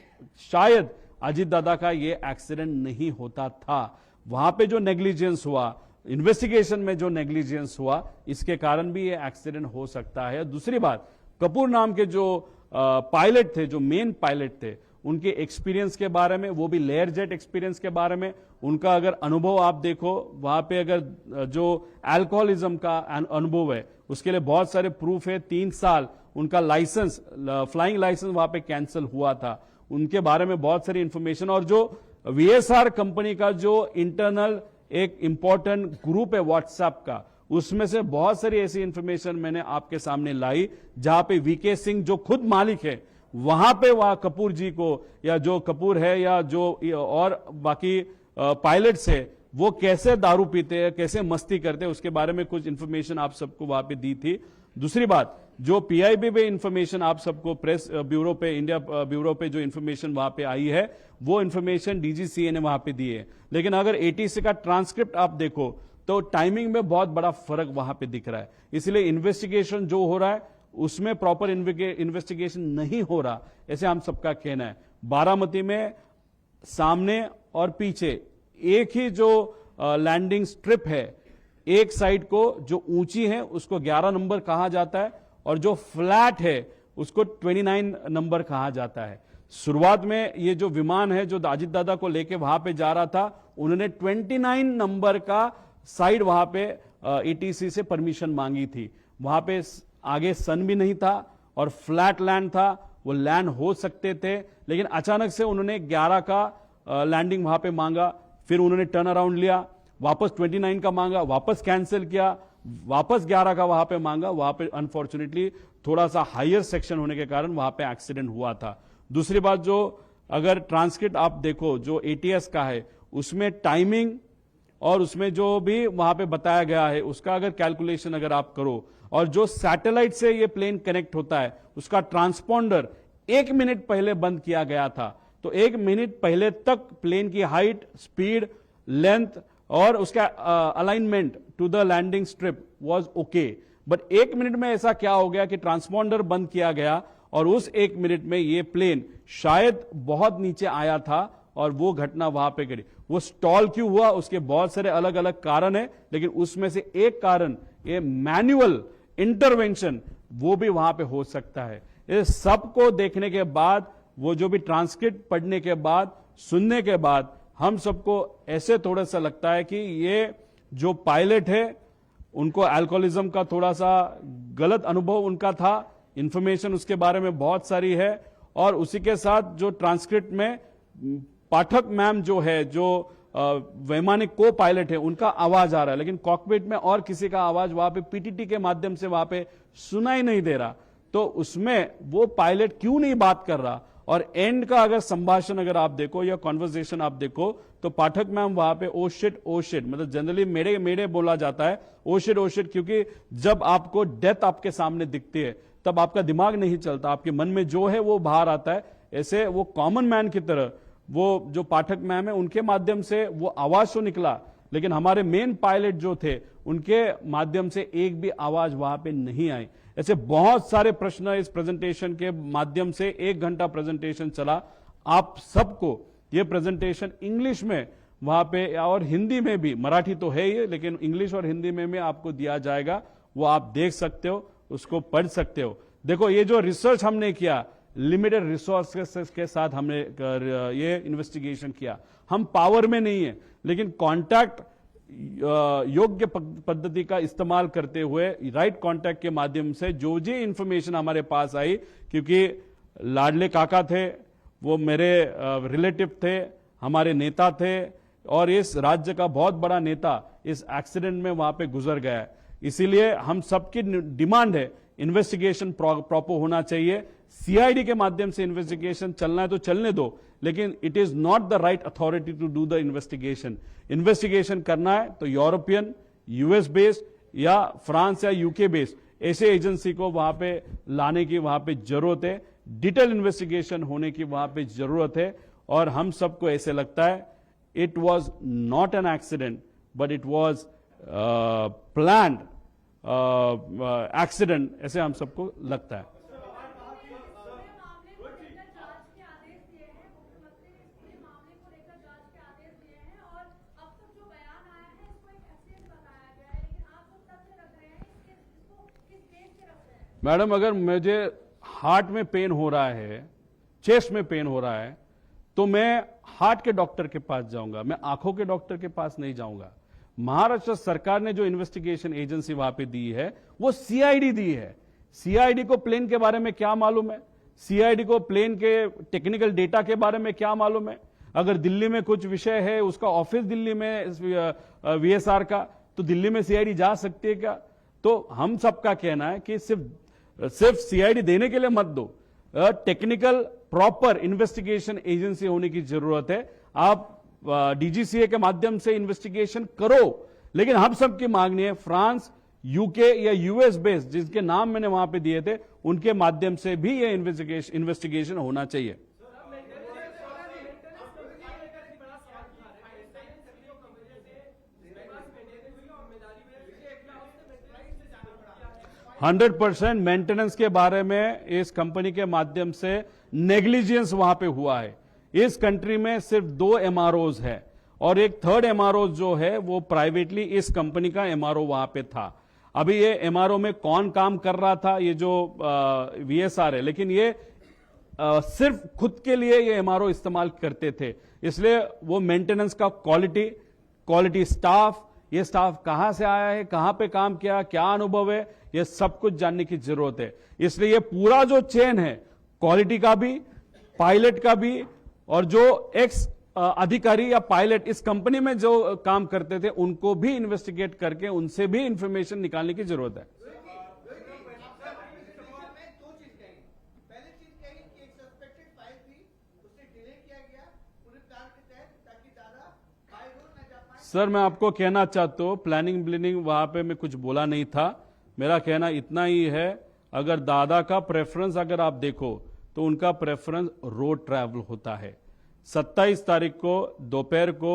शायद अजीत दादा का ये एक्सीडेंट नहीं होता था. वहां पे जो नेग्लिजेंस हुआ, इन्वेस्टिगेशन में जो नेग्लिजेंस हुआ, इसके कारण भी ये एक्सीडेंट हो सकता है. दूसरी बात, कपूर नाम के जो पायलट थे, जो मेन पायलट थे, उनके एक्सपीरियंस के बारे में, वो भी लेयर जेट एक्सपीरियंस के बारे में उनका अगर अनुभव आप देखो, वहां पे अगर जो अल्कोहलिज्म का अनुभव है उसके लिए बहुत सारे प्रूफ है. 3 साल उनका लाइसेंस, फ्लाइंग लाइसेंस वहां पे कैंसिल हुआ था. उनके बारे में बहुत सारी इंफॉर्मेशन और जो VSR कंपनी का जो इंटरनल एक इंपॉर्टेंट ग्रुप है व्हाट्सएप का, उसमें से बहुत सारी ऐसी इंफॉर्मेशन मैंने आपके सामने लाई जहां पे VK सिंह जो खुद मालिक है वहां पे वहां कपूर जी को या जो कपूर है या जो और बाकी पायलट्स है वो कैसे दारू पीते हैं, कैसे मस्ती करते हैं, उसके बारे में कुछ इंफॉर्मेशन आप सबको वहां पे दी थी. दूसरी बात, जो PIB पे इंफॉर्मेशन आप सबको प्रेस ब्यूरो पे, इंडिया ब्यूरो पे जो इंफॉर्मेशन वहां पे आई है वो इंफॉर्मेशन DGCA ने वहां पे दी है. लेकिन अगर ATC का ट्रांसक्रिप्ट आप देखो तो टाइमिंग में बहुत बड़ा फर्क वहां पे दिख रहा है. इसलिए इन्वेस्टिगेशन जो हो रहा है उसमें प्रॉपर इन्वेस्टिगेशन नहीं हो रहा, ऐसे हम सबका कहना है. बारामती में सामने और पीछे एक ही जो लैंडिंग स्ट्रिप है, एक साइड को जो ऊंची है उसको 11 नंबर कहा जाता है और जो फ्लैट है उसको 29 नंबर कहा जाता है. शुरुआत में ये जो विमान है जो अजीत दादा को लेके वहां पे जा रहा था, उन्होंने 29 नंबर का साइड वहां पे ATC से परमिशन मांगी थी. वहां पे आगे सन भी नहीं था और फ्लैट लैंड था, वो लैंड हो सकते थे, लेकिन अचानक से उन्होंने 11 का लैंडिंग वहां पे मांगा. फिर उन्होंने टर्न अराउंड लिया, वापस 29 का मांगा, वापस कैंसिल किया, वापस 11 का वहां पे मांगा. वहां पे अनफॉर्चुनेटली थोड़ा सा हायर सेक्शन होने के कारण वहां पे एक्सीडेंट हुआ था. दूसरी बात, जो अगर ट्रांसक्रिप्ट आप देखो जो ATS का है उसमें टाइमिंग और उसमें जो भी वहां पे बताया गया है उसका अगर कैलकुलेशन अगर आप करो और जो सैटेलाइट से ये प्लेन कनेक्ट होता है उसका ट्रांसपॉन्डर 1 मिनट पहले बंद किया गया था, तो 1 मिनट पहले तक प्लेन की हाइट, स्पीड, लेंथ और उसका alignment to the landing strip was okay. But 1 minute में ऐसा क्या हो गया कि ट्रांसपॉन्डर बंद किया गया और उस 1 मिनट में ये प्लेन शायद बहुत नीचे आया था और वो घटना वहां पे घटी. वो स्टॉल क्यों हुआ उसके बहुत सारे अलग अलग कारण है, लेकिन उसमें से एक कारण ये मैन्युअल इंटरवेंशन वो भी वहां पे हो सकता है. इस सबको देखने के बाद, वो जो भी ट्रांसक्रिप्ट पढ़ने के बाद, सुनने के बाद, हम सबको ऐसे थोड़ा सा लगता है कि ये जो पायलट है उनको अल्कोहलिज्म का थोड़ा सा गलत अनुभव उनका था, इंफॉर्मेशन उसके बारे में बहुत सारी है। और उसी के साथ जो ट्रांसक्रिप्ट में पाठक मैम जो है, जो वैमानिक को पायलट है, उनका आवाज आ रहा है, लेकिन कॉकपिट में और किसी का आवाज वहां पे पीटीटी के माध्यम से वहां पे सुनाई नहीं दे रहा। तो उसमें वो पायलट क्यों नहीं बात कर रहा? और एंड का अगर संभाषण अगर आप देखो या कॉन्वर्सेशन आप देखो, तो पाठक मैम वहां पे ओ शिट मतलब जनरली मेरे मेरे बोला जाता है ओ शिट, क्योंकि जब आपको डेथ आपके सामने दिखती है तब आपका दिमाग नहीं चलता, आपके मन में जो है वो बाहर आता है। ऐसे वो कॉमन मैन की तरह वो जो पाठक मैम है उनके माध्यम से वो आवाज तो निकला, लेकिन हमारे मेन पायलट जो थे उनके माध्यम से एक भी आवाज वहां पे नहीं आई। ऐसे बहुत सारे प्रश्न इस प्रेजेंटेशन के माध्यम से 1 घंटा प्रेजेंटेशन चला। आप सबको ये प्रेजेंटेशन इंग्लिश में वहां पे और हिंदी में भी, मराठी तो है ही, लेकिन इंग्लिश और हिंदी में भी आपको दिया जाएगा, वो आप देख सकते हो, उसको पढ़ सकते हो। देखो ये जो रिसर्च हमने किया, लिमिटेड रिसोर्सेस के साथ हमने ये इन्वेस्टिगेशन किया। हम पावर में नहीं है, लेकिन कॉन्टैक्ट योग्य पद्धति का इस्तेमाल करते हुए राइट कॉन्टैक्ट के माध्यम से जो जी इंफॉर्मेशन हमारे पास आई, क्योंकि लाडले काका थे, वो मेरे रिलेटिव थे, हमारे नेता थे, और इस राज्य का बहुत बड़ा नेता इस एक्सीडेंट में वहां पे गुजर गया है। इसीलिए हम सबकी डिमांड है इन्वेस्टिगेशन प्रॉपर होना चाहिए। सीआईडी के माध्यम से इन्वेस्टिगेशन चलना है तो चलने दो, लेकिन it is not the right authority to do the investigation. Investigation करना है तो यूरोपियन, यूएस बेस्ड या फ्रांस या यूके बेस्ड ऐसे एजेंसी को वहां पे लाने की वहां पे जरूरत है। डिटेल इन्वेस्टिगेशन होने की वहां पे जरूरत है। और हम सबको ऐसे लगता है it was not an accident, but it was planned accident, ऐसे हम सबको लगता है। मैडम, अगर मुझे हार्ट में पेन हो रहा है, चेस्ट में पेन हो रहा है, तो मैं हार्ट के डॉक्टर के पास जाऊंगा, मैं आंखों के डॉक्टर के पास नहीं जाऊंगा। महाराष्ट्र सरकार ने जो इन्वेस्टिगेशन एजेंसी वहां पे दी है वो सीआईडी दी है। सीआईडी को प्लेन के बारे में क्या मालूम है? सीआईडी को प्लेन के टेक्निकल डेटा के बारे में क्या मालूम है? अगर दिल्ली में कुछ विषय है, उसका ऑफिस दिल्ली में वीएसआर का, तो दिल्ली में सीआईडी जा सकती है क्या? तो हम सबका कहना है कि सिर्फ सीआईडी देने के लिए मत दो, टेक्निकल प्रॉपर इन्वेस्टिगेशन एजेंसी होने की जरूरत है। आप डीजीसीए के माध्यम से इन्वेस्टिगेशन करो, लेकिन हम सबकी मांगनी है फ्रांस, यूके या यूएस बेस्ड जिसके नाम मैंने वहां पे दिए थे, उनके माध्यम से भी ये इन्वेस्टिगेशन होना चाहिए। हंड्रेड 100% मेंटेनेंस के बारे में इस कंपनी के माध्यम से नेग्लिजेंस वहां पे हुआ है। इस कंट्री में सिर्फ 2 एमआरओज है और एक थर्ड एमआरओ जो है वो प्राइवेटली इस कंपनी का एमआरओ वहां पे था। अभी ये एमआरओ में कौन काम कर रहा था, ये जो वीएसआर है, लेकिन ये सिर्फ खुद के लिए ये एमआरओ इस्तेमाल करते थे, इसलिए वो मेंटेनेंस का क्वालिटी स्टाफ, ये स्टाफ कहां से आया है, कहां पे काम किया, क्या अनुभव है, ये सब कुछ जानने की जरूरत है। इसलिए ये पूरा जो चेन है, क्वालिटी का भी, पायलट का भी, और जो एक्स अधिकारी या पायलट इस कंपनी में जो काम करते थे उनको भी इन्वेस्टिगेट करके उनसे भी इंफॉर्मेशन निकालने की जरूरत है। सर, मैं आपको कहना चाहता हूं, प्लानिंग ब्लिनिंग वहां पे मैं कुछ बोला नहीं था। मेरा कहना इतना ही है, अगर दादा का प्रेफरेंस अगर आप देखो तो उनका प्रेफरेंस रोड ट्रैवल होता है। 27 तारीख को दोपहर को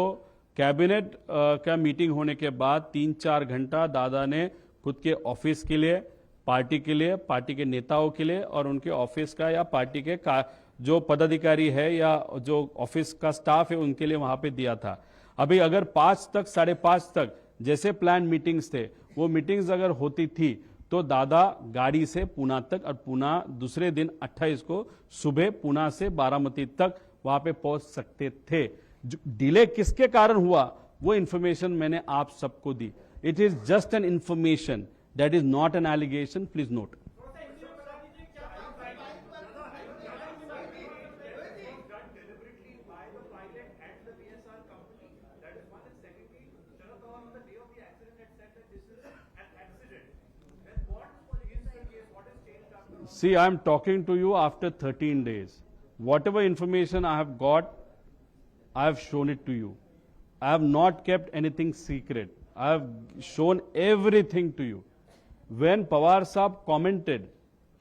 कैबिनेट का मीटिंग होने के बाद 3-4 घंटा दादा ने खुद के ऑफिस के लिए, पार्टी के लिए, पार्टी के नेताओं के लिए और उनके ऑफिस का या पार्टी के जो पदाधिकारी है या जो ऑफिस का स्टाफ है उनके लिए वहां पे दिया था। अभी अगर 5 तक 5:30 तक जैसे प्लान मीटिंग्स थे, वो मीटिंग्स अगर होती थी तो दादा गाड़ी से पूना तक और पूना दूसरे दिन 28 को सुबह पूना से बारामती तक वहां पे पहुंच सकते थे। डिले किसके कारण हुआ वो इंफॉर्मेशन मैंने आप सबको दी। it is just an information. That is not an allegation. Please note. See, I am talking to you after 13 days. Whatever information I have got, I have shown it to you. I have not kept anything secret. I have shown everything to you. When Pawar Saab commented,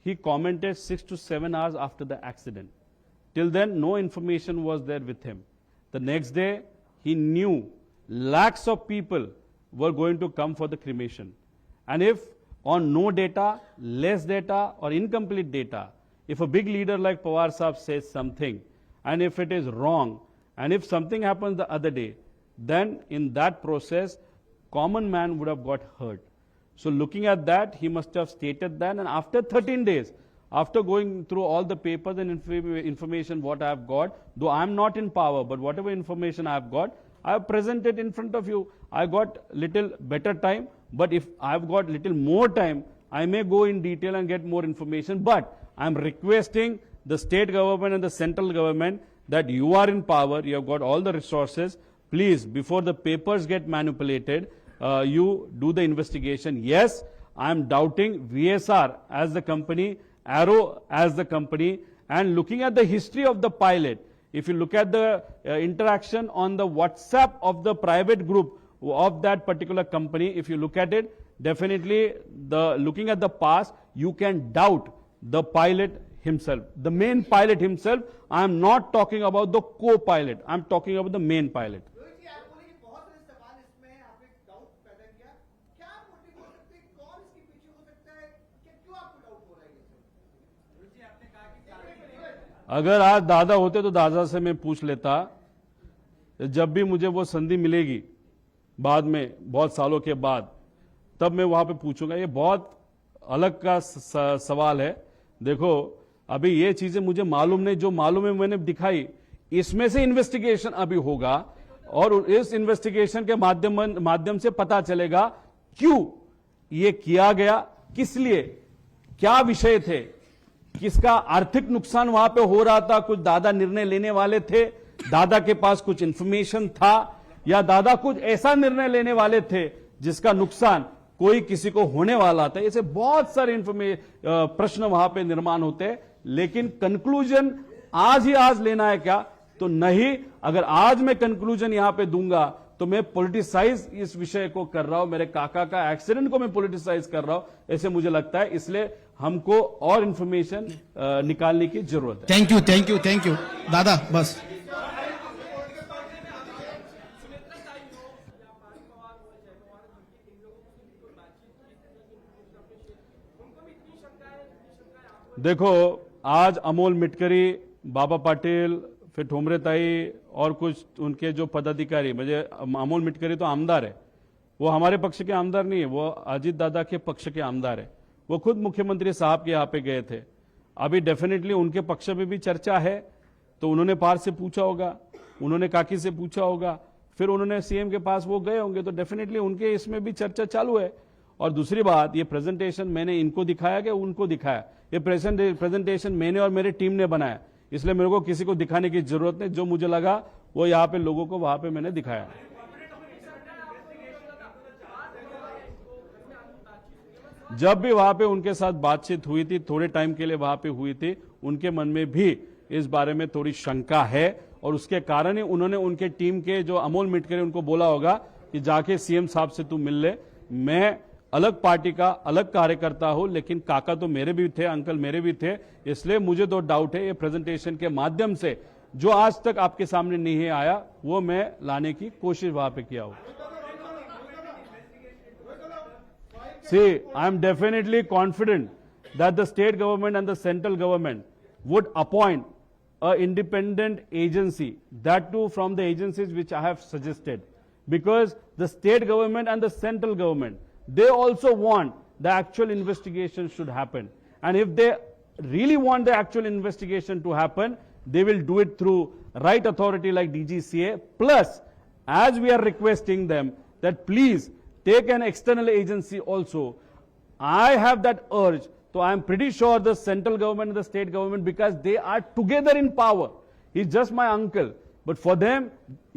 he commented 6 to 7 hours after the accident. Till then, no information was there with him. The next day, he knew lakhs of people were going to come for the cremation. And if on no data, less data or incomplete data, if a big leader like Pawar Saab says something, and if it is wrong, and if something happens the other day, then in that process, common man would have got hurt. So looking at that, he must have stated that, and after 13 days, after going through all the papers and information what I have got, though I am not in power, but whatever information I have got, I have presented in front of you. I got little better time, but if I have got little more time, I may go in detail and get more information. But I am requesting the state government and the central government that you are in power, you have got all the resources. Please, before the papers get manipulated, you do the investigation. Yes, I am doubting VSR as the company, Arrow as the company, and looking at the history of the pilot. If you look at the interaction on the WhatsApp of the private group of that particular company, if you look at it, definitely looking at the past, you can doubt the pilot himself. The main pilot himself, I am not talking about the co-pilot. I am talking about the main pilot. Rohit जी, आप बोले कि बहुत सारे सवाल इसमें आपने doubt पैदा KIA, क्या मोटिव हो सकते हैं, कौन इसके पीछे हो सकता है, कि क्यों आपको डाउट हो रहा है ये सब? रोहित जी, आपने कहा कि अगर आज दादा होते तो दादा से मैं पूछ लेता, जब भी मुझे वो संधि मिलेगी बाद में बहुत सालों के बाद, तब मैं वहां पे पूछूंगा। ये बहुत अलग का सवाल है। देखो, अभी ये चीजें मुझे मालूम नहीं, जो मालूम है मैंने दिखाई। इसमें से इन्वेस्टिगेशन अभी होगा और इस इन्वेस्टिगेशन के माध्यम से पता चलेगा क्यों ये किया गया, किस लिए, क्या विषय थे, किसका आर्थिक नुकसान वहां पे हो रहा था। कुछ दादा निर्णय लेने वाले थे, दादा के पास कुछ इंफॉर्मेशन था, या दादा कुछ ऐसा निर्णय लेने वाले थे जिसका नुकसान कोई किसी को होने वाला था। ऐसे बहुत सारे प्रश्न वहां पे निर्माण होते हैं, लेकिन कंक्लूजन आज ही आज लेना है क्या? तो नहीं। अगर आज मैं कंक्लूजन यहां पे दूंगा तो मैं पॉलिटिसाइज इस विषय को कर रहा हूं, मेरे काका का एक्सीडेंट को मैं पॉलिटिसाइज कर रहा हूं, ऐसे मुझे लगता है। इसलिए हमको और इंफॉर्मेशन निकालने की जरूरत है। थँक्यू दादा, बस देखो, आज अमोल मिटकरी, बाबा पाटिल, फिर ठोमरे ताई और कुछ उनके जो पदाधिकारी, मुझे अमोल मिटकरी तो आमदार है, वो हमारे पक्ष के आमदार नहीं है, वो अजीत दादा के पक्ष के आमदार है। वो खुद मुख्यमंत्री साहब के यहाँ पे गए थे। अभी डेफिनेटली उनके पक्ष में भी चर्चा है, तो उन्होंने पार से पूछा होगा, उन्होंने काकी से पूछा होगा, फिर उन्होंने सीएम के पास वो गए होंगे, तो डेफिनेटली उनके इसमें भी चर्चा चालू है। और दूसरी बात, ये प्रेजेंटेशन मैंने इनको दिखाया कि उनको दिखाया? ये प्रेजेंटेशन मैंने और मेरी टीम ने बनाया, इसलिए मेरे को किसी को दिखाने की जरूरत नहीं। जो मुझे लगा वो यहाँ पे लोगों को वहां पे मैंने दिखाया। जब भी वहां पे उनके साथ बातचीत हुई थी, थोड़े टाइम के लिए वहां पे हुई थी, उनके मन में भी इस बारे में थोड़ी शंका है, और उसके कारण ही उन्होंने उनके टीम के जो अमोल मिटकरी उनको बोला होगा कि जाके सीएम साहब से तू मिल ले। मैं अलग पार्टी का अलग कार्यकर्ता हूं, लेकिन काका तो मेरे भी थे, अंकल मेरे भी थे, इसलिए मुझे तो डाउट है। ये प्रेजेंटेशन के माध्यम से जो आज तक आपके सामने नहीं आया, वो मैं लाने की कोशिश वहां पे किया हूं। See, I am definitely confident that the state government and the central government would appoint an independent agency, that too from the agencies which I have suggested, because the state government and the central government, they also want the actual investigation should happen. And if they really want the actual investigation to happen, they will do it through right authority like DGCA. Plus, as we are requesting them that please take an external agency also. I have that urge. So I am pretty sure the central government and the state government, because they are together in power. He's just my uncle. But for them,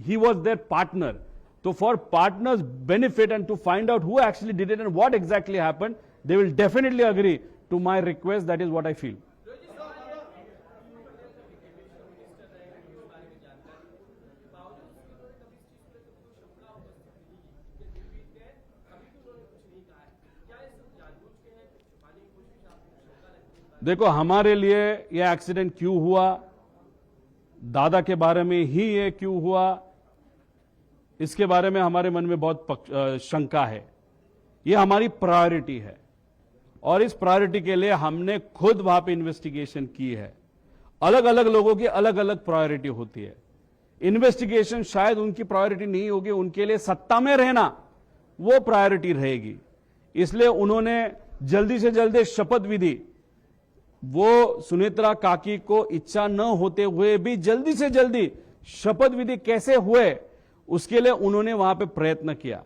he was their partner. So for partners' benefit and to find out who actually did it and what exactly happened, they will definitely agree to my request. That is what I feel. देखो, हमारे लिए यह accident क्यों हुआ, दादा के बारे में ही ये क्यों हुआ, इसके बारे में हमारे मन में बहुत शंका है। ये हमारी प्रायोरिटी है और इस प्रायोरिटी के लिए हमने खुद वहां पे इन्वेस्टिगेशन की है। अलग अलग लोगों की अलग अलग प्रायोरिटी होती है। इन्वेस्टिगेशन शायद उनकी प्रायोरिटी नहीं होगी, उनके लिए सत्ता में रहना वो प्रायोरिटी रहेगी। इसलिए उन्होंने जल्दी से जल्दी शपथ विधि, वो सुनेत्रा काकी को इच्छा न होते हुए भी जल्दी से जल्दी शपथ विधि कैसे हुए, उसके लिए उन्होंने वहां पे प्रयत्न किया।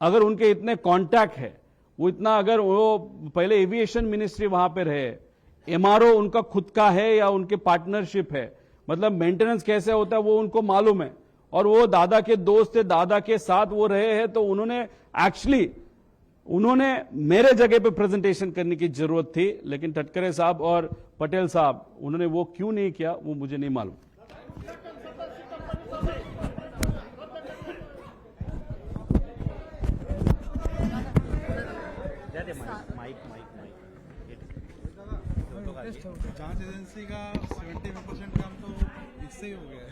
अगर उनके इतने कांटेक्ट है, वो इतना, अगर वो पहले एविएशन मिनिस्ट्री वहां पे रहे, एमआरओ उनका खुद का है या उनके पार्टनरशिप है, मतलब मेंटेनेंस कैसे होता है वो उनको मालूम है, और वो दादा के दोस्त थे, दादा के साथ वो रहे हैं, तो उन्होंने मेरे जगह पे प्रेजेंटेशन करने की जरूरत थी, लेकिन टटकरे साहब और पटेल साहब उन्होंने वो क्यों नहीं किया वो मुझे नहीं मालूम। जांच एजेंसी का 70% काम तो इससे ही हो गया है।